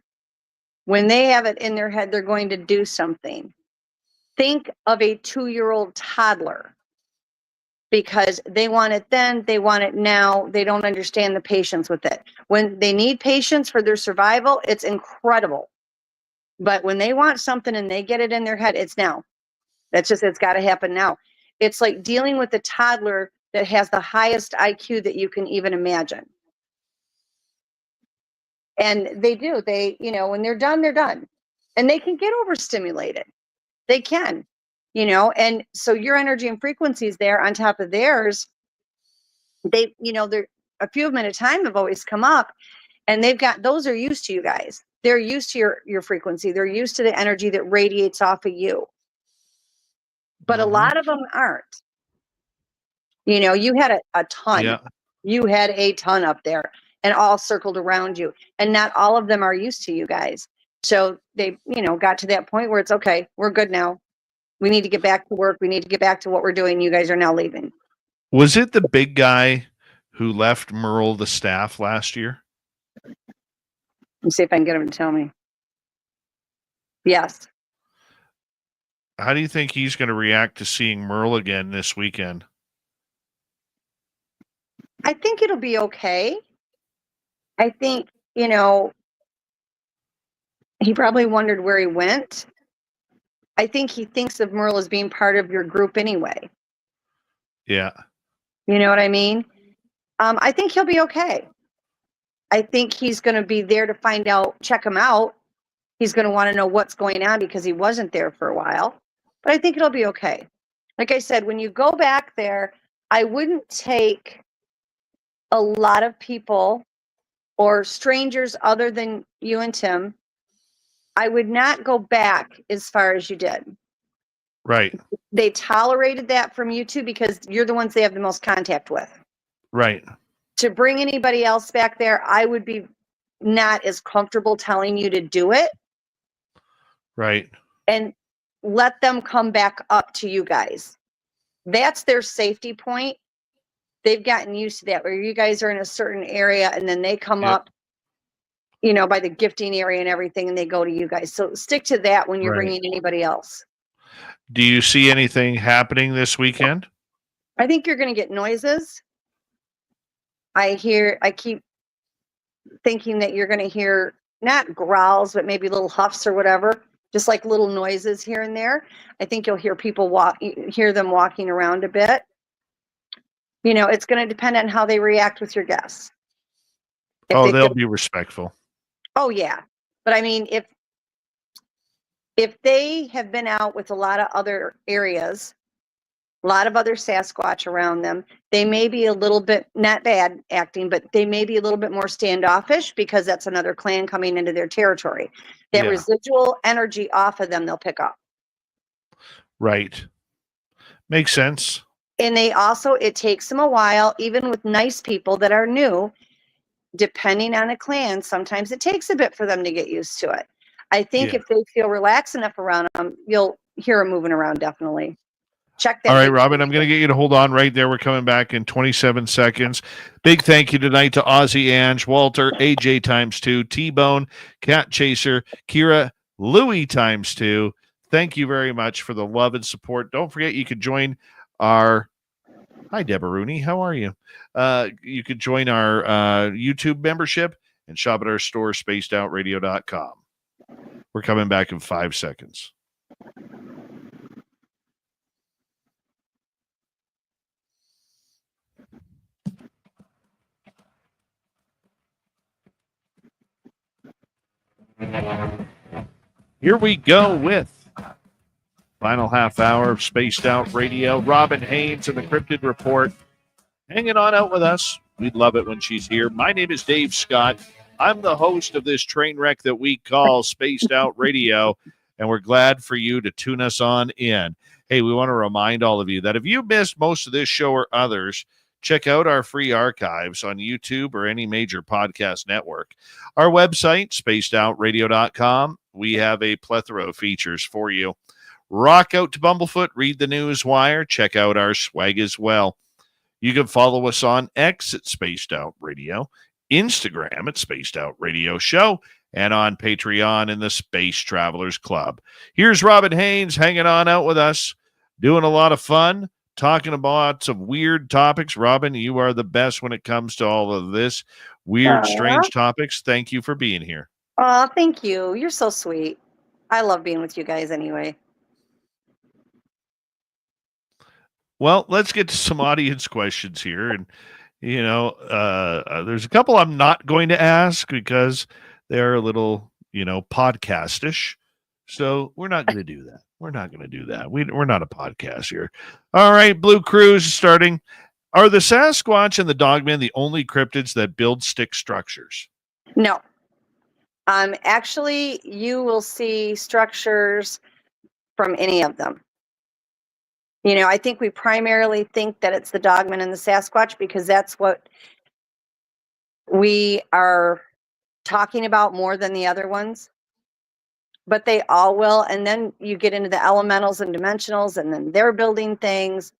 when they have it in their head, they're going to do something. Think of a 2-year-old toddler, because they want it then, they want it now. They don't understand the patience with it. When they need patience for their survival, it's incredible. But when they want something and they get it in their head, it's now. It's got to happen now. It's like dealing with a toddler that has the highest IQ that you can even imagine. And they do. When they're done, they're done. And they can get overstimulated. They can, and so your energy and frequencies there on top of theirs, they're a few of them at a time have always come up, and those are used to you guys. They're used to your frequency. They're used to the energy that radiates off of you. But a lot of them aren't. You had a ton. Yeah. You had a ton up there and all circled around you. And not all of them are used to you guys. So they, got to that point where it's okay. We're good now. We need to get back to work. We need to get back to what we're doing. You guys are now leaving. Was it the big guy who left Merle the staff last year? Let me see if I can get him to tell me. Yes. How do you think he's going to react to seeing Merle again this weekend? I think it'll be okay. I think, he probably wondered where he went. I think he thinks of Merle as being part of your group anyway. Yeah. You know what I mean? I think he'll be okay. I think he's going to be there to find out, check him out. He's going to want to know what's going on because he wasn't there for a while. But I think it'll be okay. Like I said, when you go back there, I wouldn't take a lot of people or strangers other than you and Tim. I would not go back as far as you did. Right. They tolerated that from you two because you're the ones they have the most contact with. Right. To bring anybody else back there, I would be not as comfortable telling you to do it. Right. And let them come back up to you guys. That's their safety point. They've gotten used to that, where you guys are in a certain area and then they come up, by the gifting area and everything, and they go to you guys. So stick to that when you're bringing anybody else. Do you see anything happening this weekend? I think you're going to get noises. I keep thinking that you're going to hear not growls, but maybe little huffs or whatever, just like little noises here and there. I think you'll hear hear them walking around a bit. It's going to depend on how they react with your guests. They'll be respectful. Oh yeah. But I mean, if they have been out with a lot of other areas, a lot of other Sasquatch around them, they may be a little bit, not bad acting, but they may be a little bit more standoffish because that's another clan coming into their territory. That residual energy off of them, they'll pick up. Right. Makes sense. And it takes them a while, even with nice people that are new, depending on a clan, sometimes it takes a bit for them to get used to it. I think Yeah. if they feel relaxed enough around them, you'll hear them moving around. Definitely. Check that. All right, big Robin, I'm going to get you to hold on right there. We're coming back in 27 seconds. Big thank you tonight to Ozzy, Ange, Walter, AJ ×2, T-Bone, Cat Chaser, Kira, Louie ×2. Thank you very much for the love and support. Don't forget you could join our Hi, Deborah Rooney. How are you? You could join our YouTube membership and shop at our store, spacedoutradio.com. We're coming back in 5 seconds. Here we go with final half hour of Spaced Out Radio. Robin Haynes and the Cryptid Report hanging on out with us. We'd love it when she's here. My name is Dave Scott. I'm the host of this train wreck that we call Spaced Out Radio, and we're glad for you to tune us on in. Hey, we want to remind all of you that if you missed most of this show or others, check out our free archives on YouTube or any major podcast network. Our website, spacedoutradio.com, we have a plethora of features for you. Rock out to Bumblefoot, read the news wire, check out our swag as well. You can follow us on X at Spaced Out Radio, Instagram at Spaced Out Radio Show, and on Patreon in the Space Travelers Club. Here's Robin Haynes hanging on out with us, doing a lot of fun, talking about some weird topics. Robin, you are the best when it comes to all of this weird, strange topics. Thank you for being here. Oh, thank you. You're so sweet. I love being with you guys anyway. Well, let's get to some audience questions here. And, you know, there's a couple I'm not going to ask because they're a little, you know, podcastish. So we're not going to do that. We're not going to do that. We're not a podcast here. All right, Blue Cruise starting. Are the Sasquatch and the Dogman the only cryptids that build stick structures? No. Actually, you will see structures from any of them. You know, I think we primarily think that it's the Dogman and the Sasquatch because that's what we are talking about more than the other ones. But they all will. And then you get into the elementals and dimensionals, and then they're building things.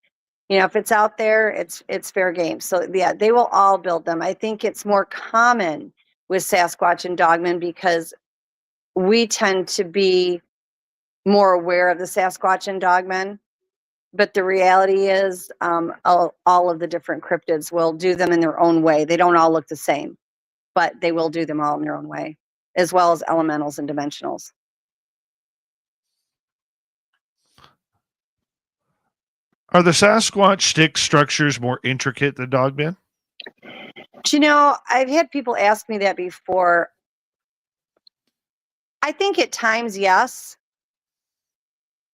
You know, if it's out there, it's fair game. So, yeah, they will all build them. I think it's more common with Sasquatch and Dogman because we tend to be more aware of the Sasquatch and Dogman. But the reality is all of the different cryptids will do them in their own way. They don't all look the same, but they will do them all in their own way, as well as elementals and dimensionals. Are the Sasquatch stick structures more intricate than Dogman? Do you know, I've had people ask me that before. I think at times, yes.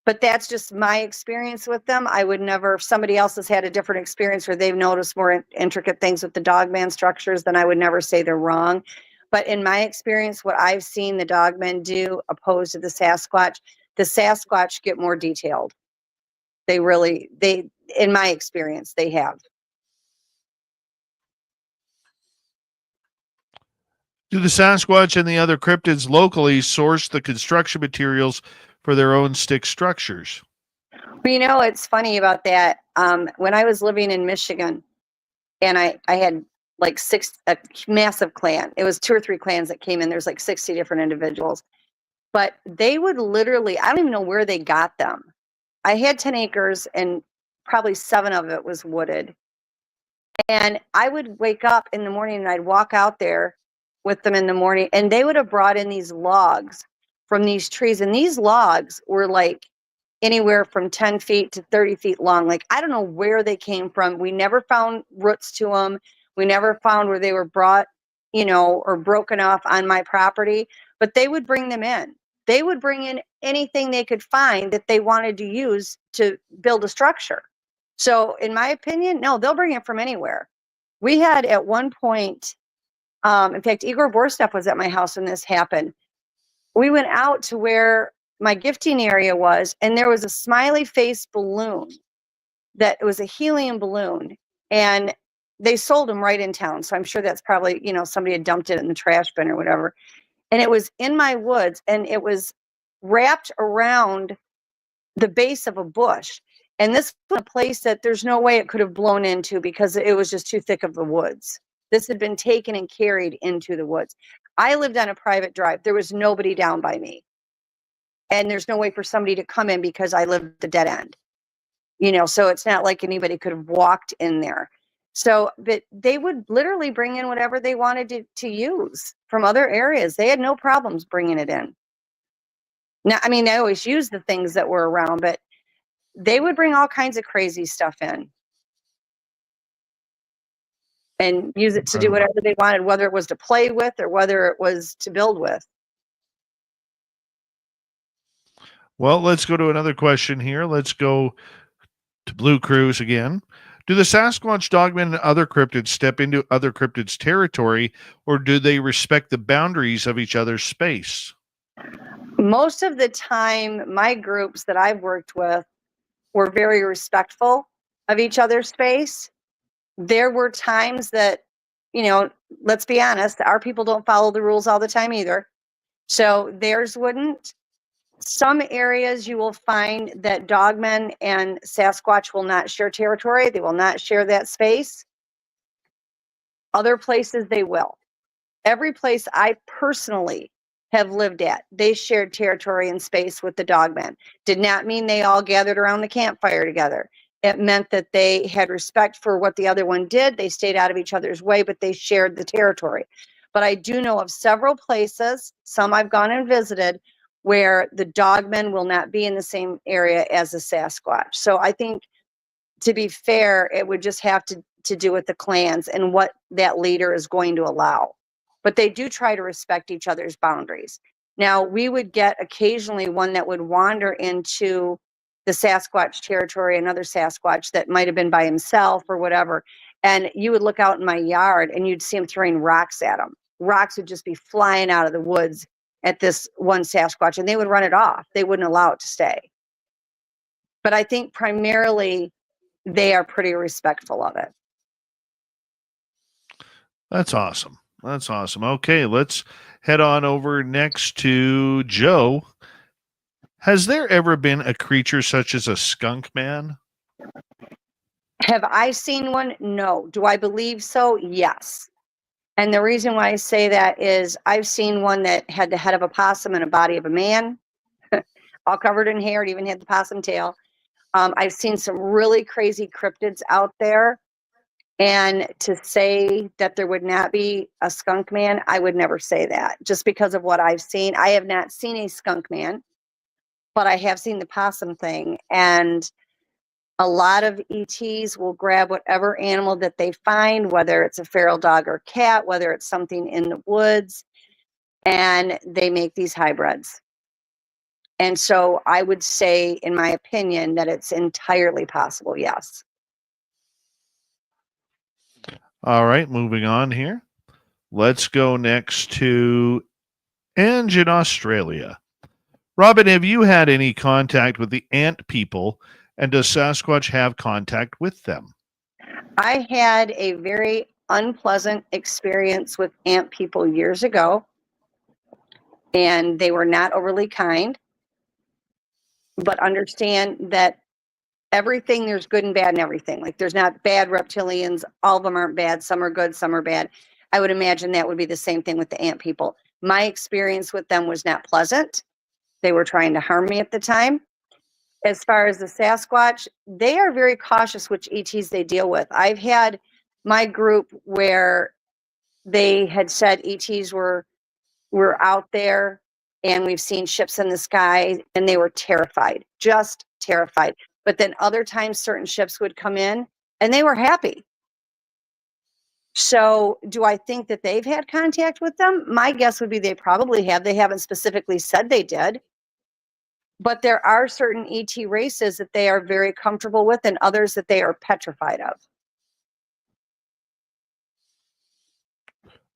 But that's just my experience with them. I would never, if somebody else has had a different experience where they've noticed more intricate things with the Dogman structures, then I would never say they're wrong. But in my experience, what I've seen the Dogmen do opposed to the Sasquatch get more detailed. They, in my experience, they have. Do the Sasquatch and the other cryptids locally source the construction materials for their own stick structures? Well, you know, it's funny about that. When I was living in Michigan, and I had like a massive clan. It was 2 or 3 clans that came in. There's like 60 different individuals. But they would literally, I don't even know where they got them. I had 10 acres and probably 7 of it was wooded. And I would wake up in the morning and I'd walk out there with them in the morning, and they would have brought in these logs from these trees. And these logs were like anywhere from 10 feet to 30 feet long. Like, I don't know where they came from. We never found roots to them. We never found where they were brought, you know, or broken off on my property, but they would bring them in. They would bring in anything they could find that they wanted to use to build a structure. So in my opinion, no, they'll bring it from anywhere. We had at one point, in fact, Igor Borstev was at my house when this happened. We went out to where my gifting area was, and there was a smiley face balloon that was a helium balloon, and they sold them right in town. So I'm sure that's probably, you know, somebody had dumped it in the trash bin or whatever. and it was in my woods, and it was wrapped around the base of a bush. And this was a place that there's no way it could have blown into because it was just too thick of the woods. This had been taken and carried into the woods. I lived on a private drive. There was nobody down by me. And there's no way for somebody to come in because I lived at the dead end. You know, so it's not like anybody could have walked in there. So, but they would literally bring in whatever they wanted to use from other areas. They had no problems bringing it in. Now, I mean, they always used the things that were around, but they would bring all kinds of crazy stuff in and use it to do whatever they wanted, whether it was to play with or whether it was to build with. Well, let's go to another question here. Let's go to Blue Cruise again. Do the Sasquatch, Dogmen, and other cryptids step into other cryptids' territory, or do they respect the boundaries of each other's space? Most of the time, my groups that I've worked with were very respectful of each other's space. There were times that, you know, let's be honest, our people don't follow the rules all the time either. So theirs wouldn't. Some areas you will find that Dogmen and Sasquatch will not share territory. They will not share that space. Other places they will. Every place I personally have lived at, they shared territory and space with the Dogmen. Did not mean they all gathered around the campfire together. It meant that they had respect for what the other one did. They stayed out of each other's way, but they shared the territory. But I do know of several places, some I've gone and visited, where the Dogmen will not be in the same area as the Sasquatch. So I think, to be fair, it would just have to do with the clans and what that leader is going to allow. But they do try to respect each other's boundaries. Now, we would get occasionally one that would wander into the Sasquatch territory, another Sasquatch that might have been by himself or whatever. And you would look out in my yard and you'd see him throwing rocks at him. Rocks would just be flying out of the woods at this one Sasquatch, and they would run it off. They wouldn't allow it to stay. But I think primarily they are pretty respectful of it. That's awesome. That's awesome. Okay, let's head on over next to Joe. Has there ever been a creature such as a skunk man? Have I seen one? No. Do I believe so? Yes. And the reason why I say that is I've seen one that had the head of a possum and a body of a man, all covered in hair. It even had the possum tail. I've seen some really crazy cryptids out there. And to say that there would not be a skunk man, I would never say that just because of what I've seen. I have not seen a skunk man, but I have seen the possum thing. And a lot of ETs will grab whatever animal that they find, whether it's a feral dog or cat, whether it's something in the woods, and they make these hybrids. And so I would say, in my opinion, that it's entirely possible, yes. All right, moving on here. Let's go next to Ange in Australia. Robin, have you had any contact with the ant people, and does Sasquatch have contact with them? I had a very unpleasant experience with ant people years ago, and they were not overly kind. But understand that everything, there's good and bad in everything. Like, there's not bad reptilians. All of them aren't bad. Some are good, some are bad. I would imagine that would be the same thing with the ant people. My experience with them was not pleasant. They were trying to harm me at the time. As far as the Sasquatch, they are very cautious which ETs they deal with. I've had my group where they had said ETs were out there and we've seen ships in the sky, and they were terrified, just terrified. But then other times certain ships would come in and they were happy. So do I think that they've had contact with them? My guess would be they probably have. They haven't specifically said they did. But there are certain ET races that they are very comfortable with and others that they are petrified of.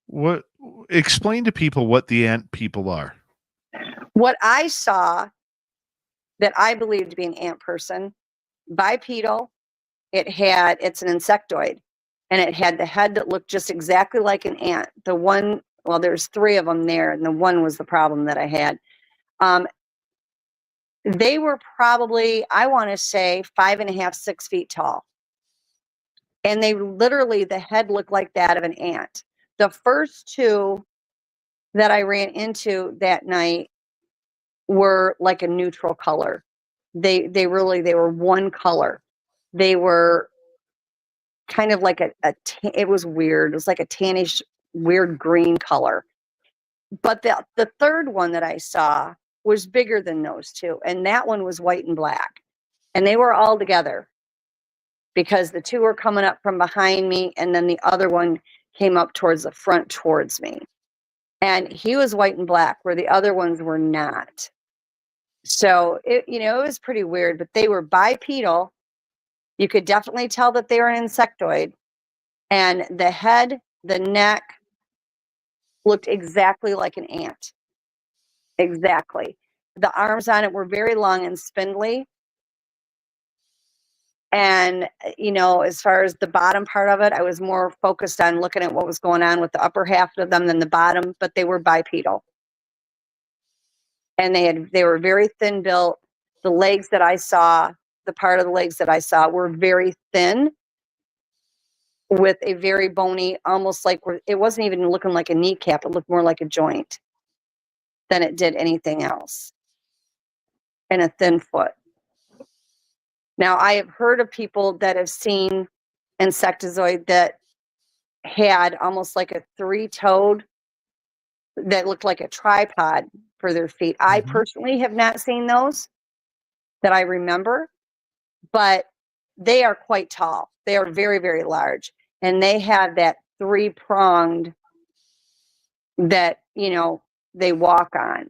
What? Explain to people what the ant people are. What I saw that I believe to be an ant person, bipedal, it's an insectoid, and it had the head that looked just exactly like an ant. The one well, there's 3 of them there, and the one was the problem that I had. They were probably, I want to say, 5.5, 6 feet tall. And they literally, the head looked like that of an ant. The first 2 that I ran into that night were like a neutral color. They were one color. They were kind of like it was weird. It was like a tannish, weird green color. But the third one that I saw was bigger than those 2. And that one was white and black. And they were all together because the 2 were coming up from behind me. And then the other one came up towards the front towards me. And he was white and black where the other ones were not. So it was pretty weird, but they were bipedal. You could definitely tell that they were an insectoid. And the head, the neck looked exactly like an ant. Exactly. The arms on it were very long and spindly. And, as far as the bottom part of it, I was more focused on looking at what was going on with the upper half of them than the bottom, but they were bipedal. And they were very thin built. The legs that I saw, the part of the legs that I saw were very thin with a very bony, almost like it wasn't even looking like a kneecap. It looked more like a joint than it did anything else. And a thin foot. Now, I have heard of people that have seen insectozoid that had almost like a 3-toed that looked like a tripod for their feet. I personally have not seen those that I remember, but they are quite tall. They are very, very large. And they have that 3-pronged that, they walk on.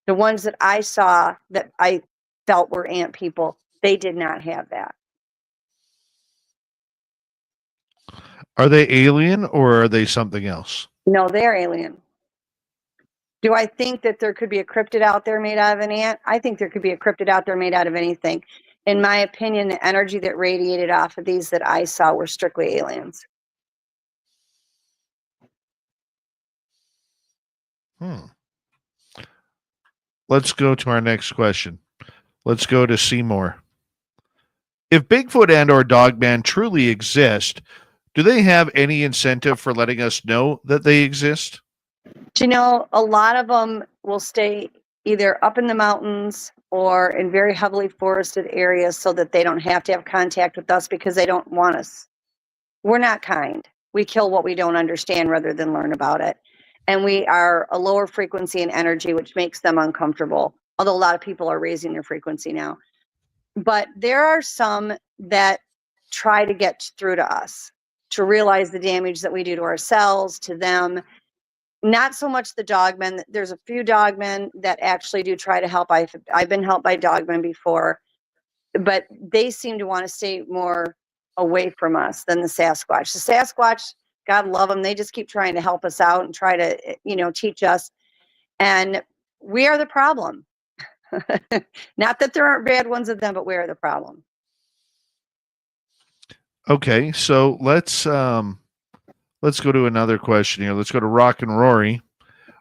The ones that I saw that I felt were ant people, they did not have that. Are they alien or are they something else? No, they're alien. Do I think that there could be a cryptid out there made out of an ant? I think there could be a cryptid out there made out of anything. In my opinion, the energy that radiated off of these that I saw were strictly aliens. Let's go to our next question. Let's go to Seymour. If Bigfoot and or Dogman truly exist, do they have any incentive for letting us know that they exist? A lot of them will stay either up in the mountains or in very heavily forested areas so that they don't have to have contact with us because they don't want us. We're not kind. We kill what we don't understand rather than learn about it. And we are a lower frequency in energy, which makes them uncomfortable. Although a lot of people are raising their frequency now. But there are some that try to get through to us, to realize the damage that we do to ourselves, to them. Not so much the dogmen. There's a few dogmen that actually do try to help. I've been helped by dogmen before, but they seem to want to stay more away from us than the Sasquatch. The Sasquatch, God love them, they just keep trying to help us out and try to, teach us. And we are the problem. Not that there aren't bad ones of them, but we are the problem. Okay, so let's go to another question here. Let's go to Rock and Rory.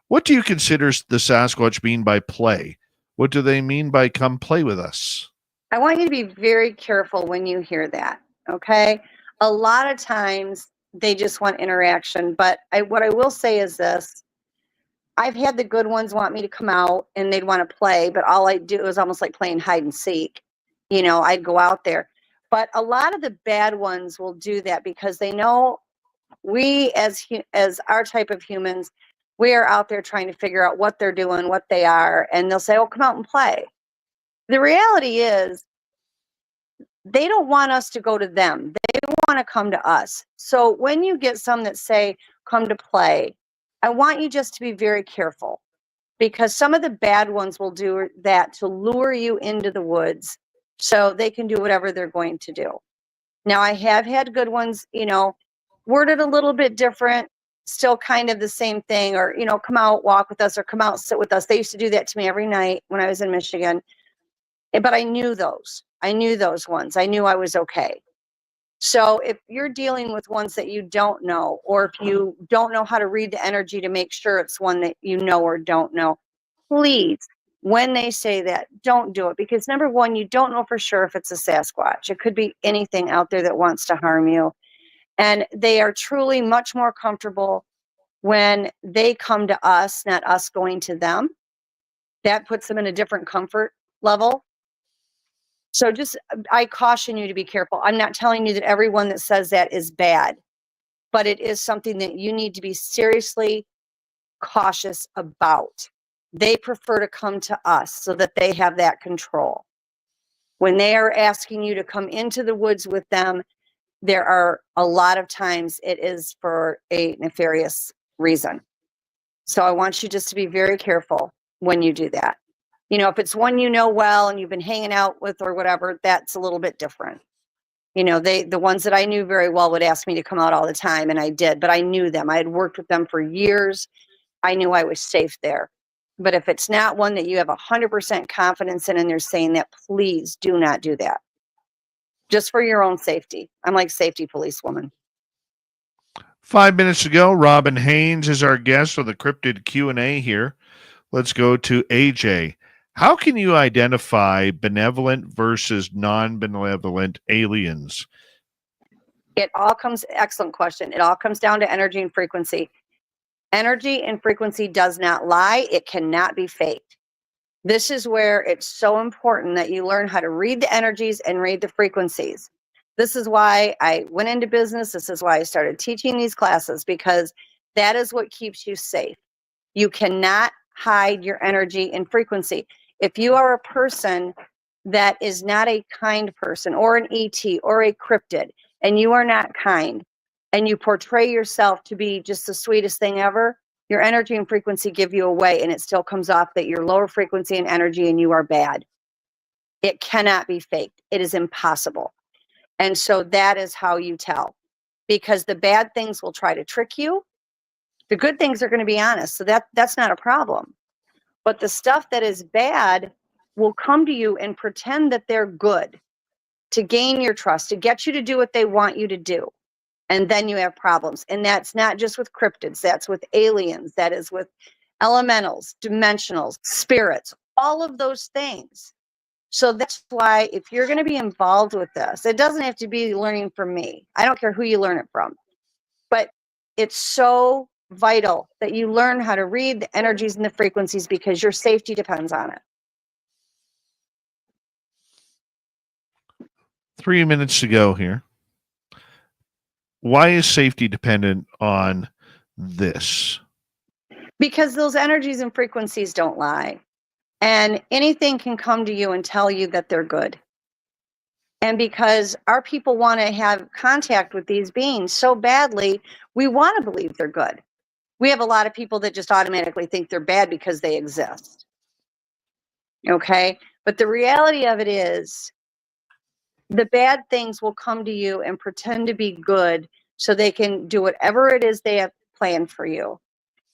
What do you consider the Sasquatch mean by play? What do they mean by come play with us? I want you to be very careful when you hear that, okay? A lot of times they just want interaction, but what I will say is this. I've had the good ones want me to come out and they'd want to play, but all I do is almost like playing hide and seek. I'd go out there. But a lot of the bad ones will do that because they know we as our type of humans, we are out there trying to figure out what they're doing, what they are, and they'll say, "Oh, come out and play." The reality is they don't want us to go to them. They want to come to us. So when you get some that say, "Come to play," I want you just to be very careful because some of the bad ones will do that to lure you into the woods so they can do whatever they're going to do. Now, I have had good ones, worded a little bit different, still kind of the same thing, or, come out, walk with us, or come out, sit with us. They used to do that to me every night when I was in Michigan. But I knew those. I knew those ones. I knew I was okay. So if you're dealing with ones that you don't know, or if you don't know how to read the energy to make sure it's one that you know or don't know, please, when they say that, don't do it. Because number one, you don't know for sure if it's a Sasquatch. It could be anything out there that wants to harm you. And they are truly much more comfortable when they come to us, not us going to them. That puts them in a different comfort level. So just, I caution you to be careful. I'm not telling you that everyone that says that is bad, but it is something that you need to be seriously cautious about. They prefer to come to us so that they have that control. When they are asking you to come into the woods with them, there are a lot of times it is for a nefarious reason. So I want you just to be very careful when you do that. You know, if it's one you know well and you've been hanging out with or whatever, that's a little bit different. You know, the ones that I knew very well would ask me to come out all the time, and I did, but I knew them. I had worked with them for years. I knew I was safe there. But if it's not one that you have 100% confidence in and they're saying that, please do not do that. Just for your own safety. I'm like safety policewoman. 5 minutes ago, Robin Haynes is our guest on the Cryptid Q&A here. Let's go to AJ. How can you identify benevolent versus non-benevolent aliens? Excellent question. It all comes down to energy and frequency. Energy and frequency does not lie. It cannot be faked. This is where it's so important that you learn how to read the energies and read the frequencies. This is why I went into business. This is why I started teaching these classes, because that is what keeps you safe. You cannot hide your energy and frequency. If you are a person that is not a kind person, or an ET, or a cryptid, and you are not kind, and you portray yourself to be just the sweetest thing ever, your energy and frequency give you away, and it still comes off that you're lower frequency and energy and you are bad. It cannot be faked. It is impossible. And so that is how you tell, because the bad things will try to trick you. The good things are going to be honest. So that's not a problem. But the stuff that is bad will come to you and pretend that they're good to gain your trust, to get you to do what they want you to do. And then you have problems. And that's not just with cryptids. That's with aliens. That is with elementals, dimensionals, spirits, all of those things. So that's why if you're going to be involved with this, it doesn't have to be learning from me. I don't care who you learn it from. But it's so vital that you learn how to read the energies and the frequencies, because your safety depends on it. 3 minutes to go here. Why is safety dependent on this? Because those energies and frequencies don't lie. And anything can come to you and tell you that they're good. And because our people want to have contact with these beings so badly, we want to believe they're good. We have a lot of people that just automatically think they're bad because they exist. Okay? But the reality of it is, the bad things will come to you and pretend to be good so they can do whatever it is they have planned for you.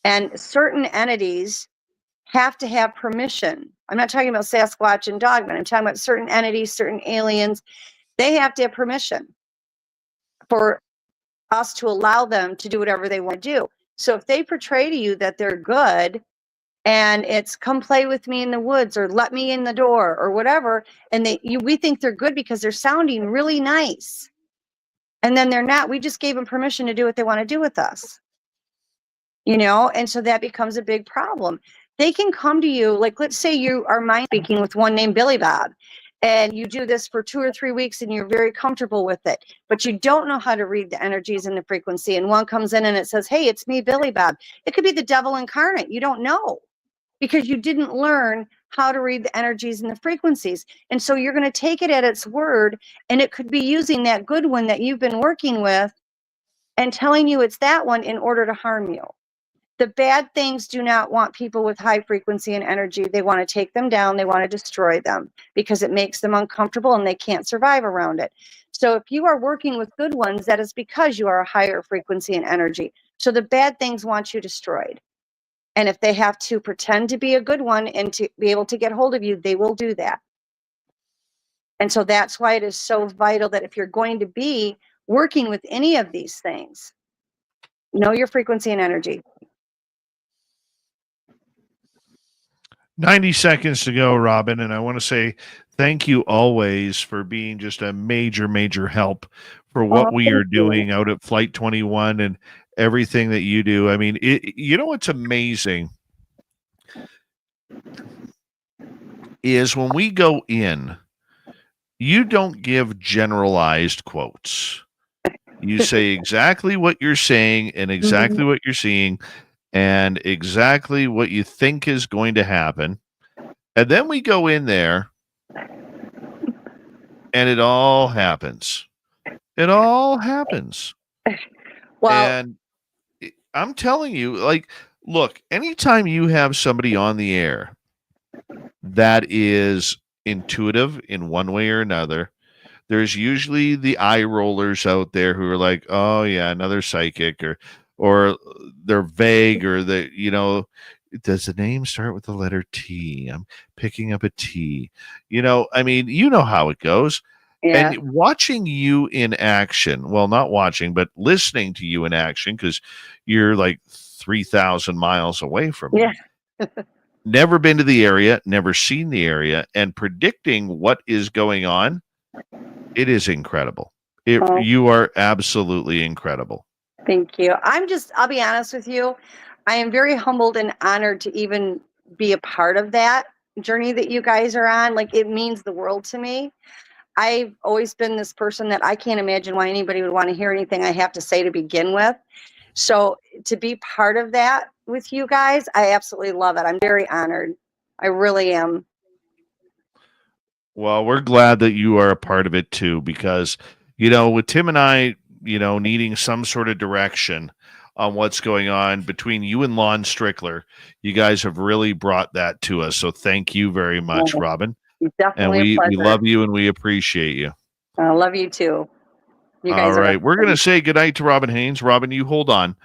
And certain entities have to have permission. I'm not talking about Sasquatch and Dogman. I'm talking about certain entities, certain aliens. They have to have permission for us to allow them to do whatever they want to do. So if they portray to you that they're good, and it's come play with me in the woods, or let me in the door, or whatever, and we think they're good because they're sounding really nice, and then they're not. We just gave them permission to do what they want to do with us, you know. And so that becomes a big problem. They can come to you, like, let's say you are mind speaking with one named Billy Bob, and you do this for 2 or 3 weeks and you're very comfortable with it, but you don't know how to read the energies and the frequency, and one comes in and it says, hey, it's me, Billy Bob. It could be the devil incarnate. You don't know, because you didn't learn how to read the energies and the frequencies. And so you're going to take it at its word, and it could be using that good one that you've been working with and telling you it's that one in order to harm you. The bad things do not want people with high frequency and energy. They want to take them down. They want to destroy them because it makes them uncomfortable and they can't survive around it. So if you are working with good ones, that is because you are a higher frequency and energy. So the bad things want you destroyed. And if they have to pretend to be a good one and to be able to get hold of you, they will do that. And so that's why it is so vital that if you're going to be working with any of these things. Know your frequency and energy. 90 seconds to go, Robin. And I want to say thank you always for being just a major, major help for what we are doing out at Flight 21 and everything that you do. I mean, you know what's amazing is when we go in, you don't give generalized quotes. You say exactly what you're saying and exactly what you're seeing and exactly what you think is going to happen. And then we go in there and it all happens. It all happens. Well, And I'm telling you, like, look, anytime you have somebody on the air that is intuitive in one way or another, there's usually the eye rollers out there who are like, oh yeah, another psychic, or they're vague, or does the name start with the letter T? I'm picking up a T. I mean, you know how it goes. yeah. And watching you in action, well, not watching, but listening to you in action, because you're like 3,000 miles away from me. Yeah. Never been to the area, never seen the area, and predicting what is going on, it is incredible. You are absolutely incredible. Thank you. I'll be honest with you. I am very humbled and honored to even be a part of that journey that you guys are on. Like, it means the world to me. I've always been this person that I can't imagine why anybody would want to hear anything I have to say to begin with. So to be part of that with you guys, I absolutely love it. I'm very honored. I really am. Well, we're glad that you are a part of it too, because, with Tim and I, needing some sort of direction on what's going on between you and Lon Strickler, you guys have really brought that to us. So thank you very much, Robin. Definitely And a we pleasure. love you and we appreciate you. I love you too. You guys All right. We're going to say goodnight to Robin Haynes. Robin, you hold on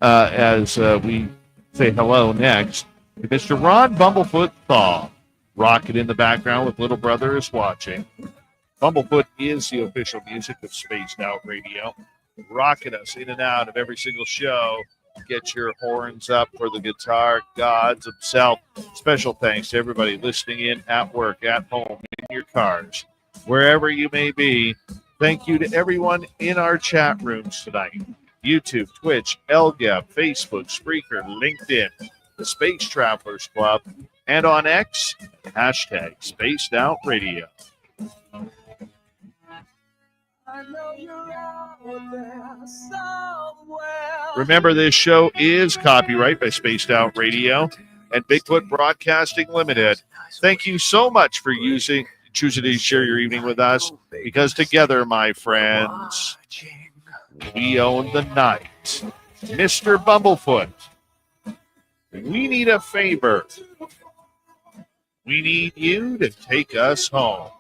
as we say hello next to Mr. Ron Bumblefoot Thaw. Rocket in the background with Little Brother is watching. Bumblefoot is the official music of Spaced Out Radio. Rocking us in and out of every single show. Get your horns up for the guitar gods himself. Special thanks to everybody listening in at work, at home, in your cars, wherever you may be. Thank you to everyone in our chat rooms tonight. YouTube, Twitch, LGAP, Facebook, Spreaker, LinkedIn, the Space Travelers Club, and on X, hashtag Spaced Out Radio. Remember, this show is copyright by Spaced Out Radio and Bigfoot Broadcasting Limited. Thank you so much for choosing to share your evening with us, because together, my friends, we own the night. Mr. Bumblefoot, we need a favor. We need you to take us home.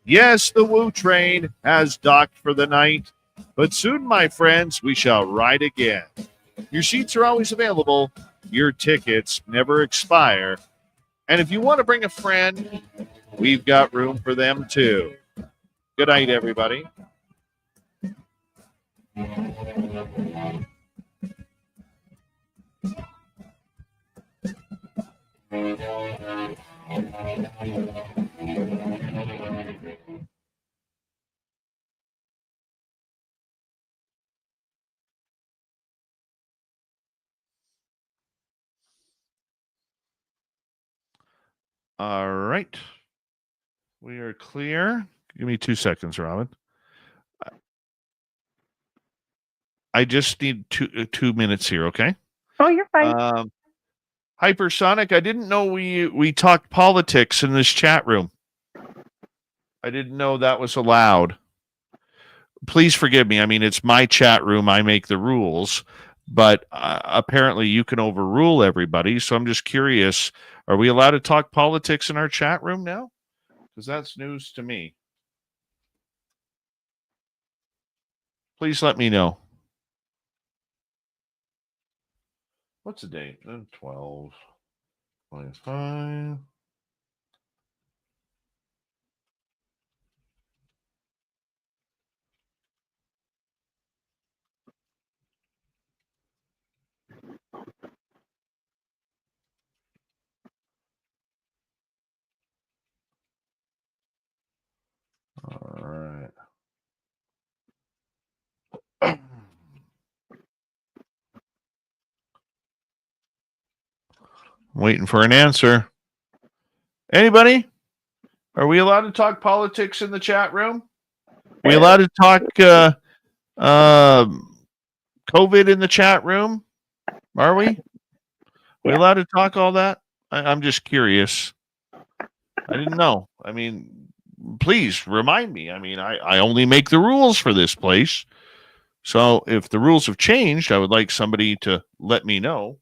Yes, the Woo train has docked for the night, but soon, my friends, we shall ride again. Your seats are always available. Your tickets never expire. And if you want to bring a friend, we've got room for them too. Good night, everybody. All right. We are clear. Give me 2 seconds, Robin. I just need 2 minutes here, okay? Oh, you're fine. Hypersonic, I didn't know we talked politics in this chat room. I didn't know that was allowed. Please forgive me. I mean, it's my chat room. I make the rules. But apparently you can overrule everybody. So I'm just curious, are we allowed to talk politics in our chat room now? Because that's news to me. Please let me know. What's the date? 12, 25. Waiting for an answer. Anybody? Are we allowed to talk politics in the chat room? Are we allowed to talk COVID in the chat room? Are we? We allowed to talk all that? I'm just curious. I didn't know. I mean, please remind me. I mean, I only make the rules for this place. So if the rules have changed, I would like somebody to let me know.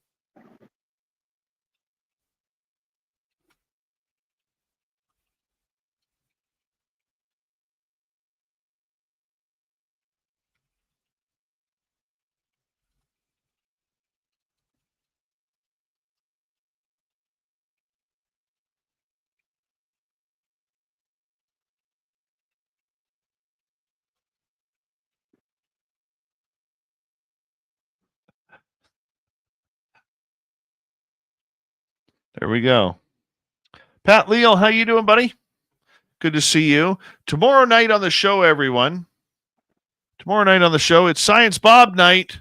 There we go. Pat Leal, how you doing, buddy? Good to see you. Tomorrow night on the show, everyone. Tomorrow night on the show, it's Science Bob night.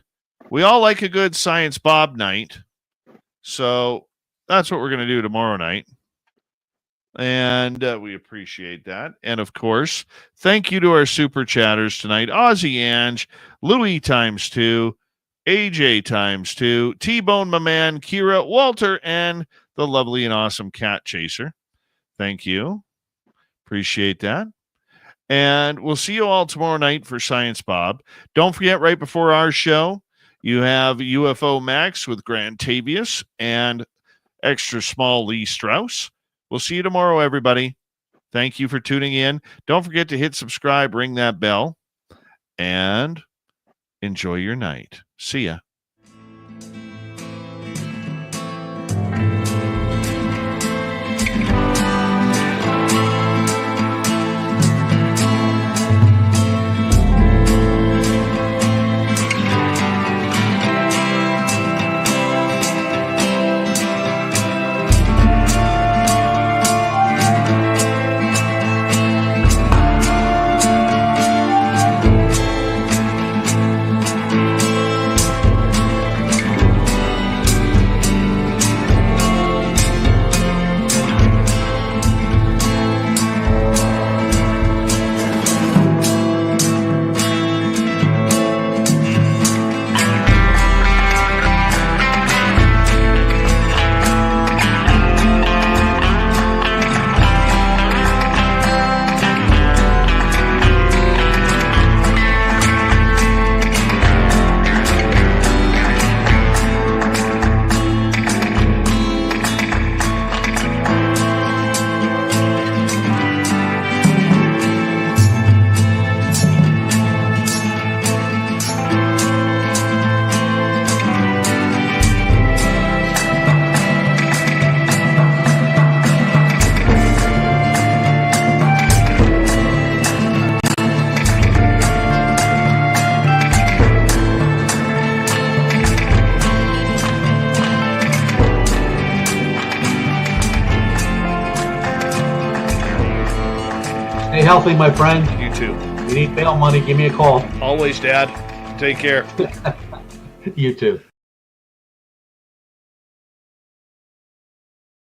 We all like a good Science Bob night. So that's what we're going to do tomorrow night. And we appreciate that. And, of course, thank you to our super chatters tonight. Ozzy Ange, Louis ×2, AJ ×2, T-Bone my man, Kira, Walter, and the lovely and awesome Cat Chaser. Thank you. Appreciate that. And we'll see you all tomorrow night for Science Bob. Don't forget, right before our show, you have UFO Max with Grant Tavius and Extra Small Lee Strauss. We'll see you tomorrow, everybody. Thank you for tuning in. Don't forget to hit subscribe, ring that bell, and enjoy your night. See ya. Stay healthy, my friend. You too. If you need bail money, give me a call. Always, Dad. Take care. You too.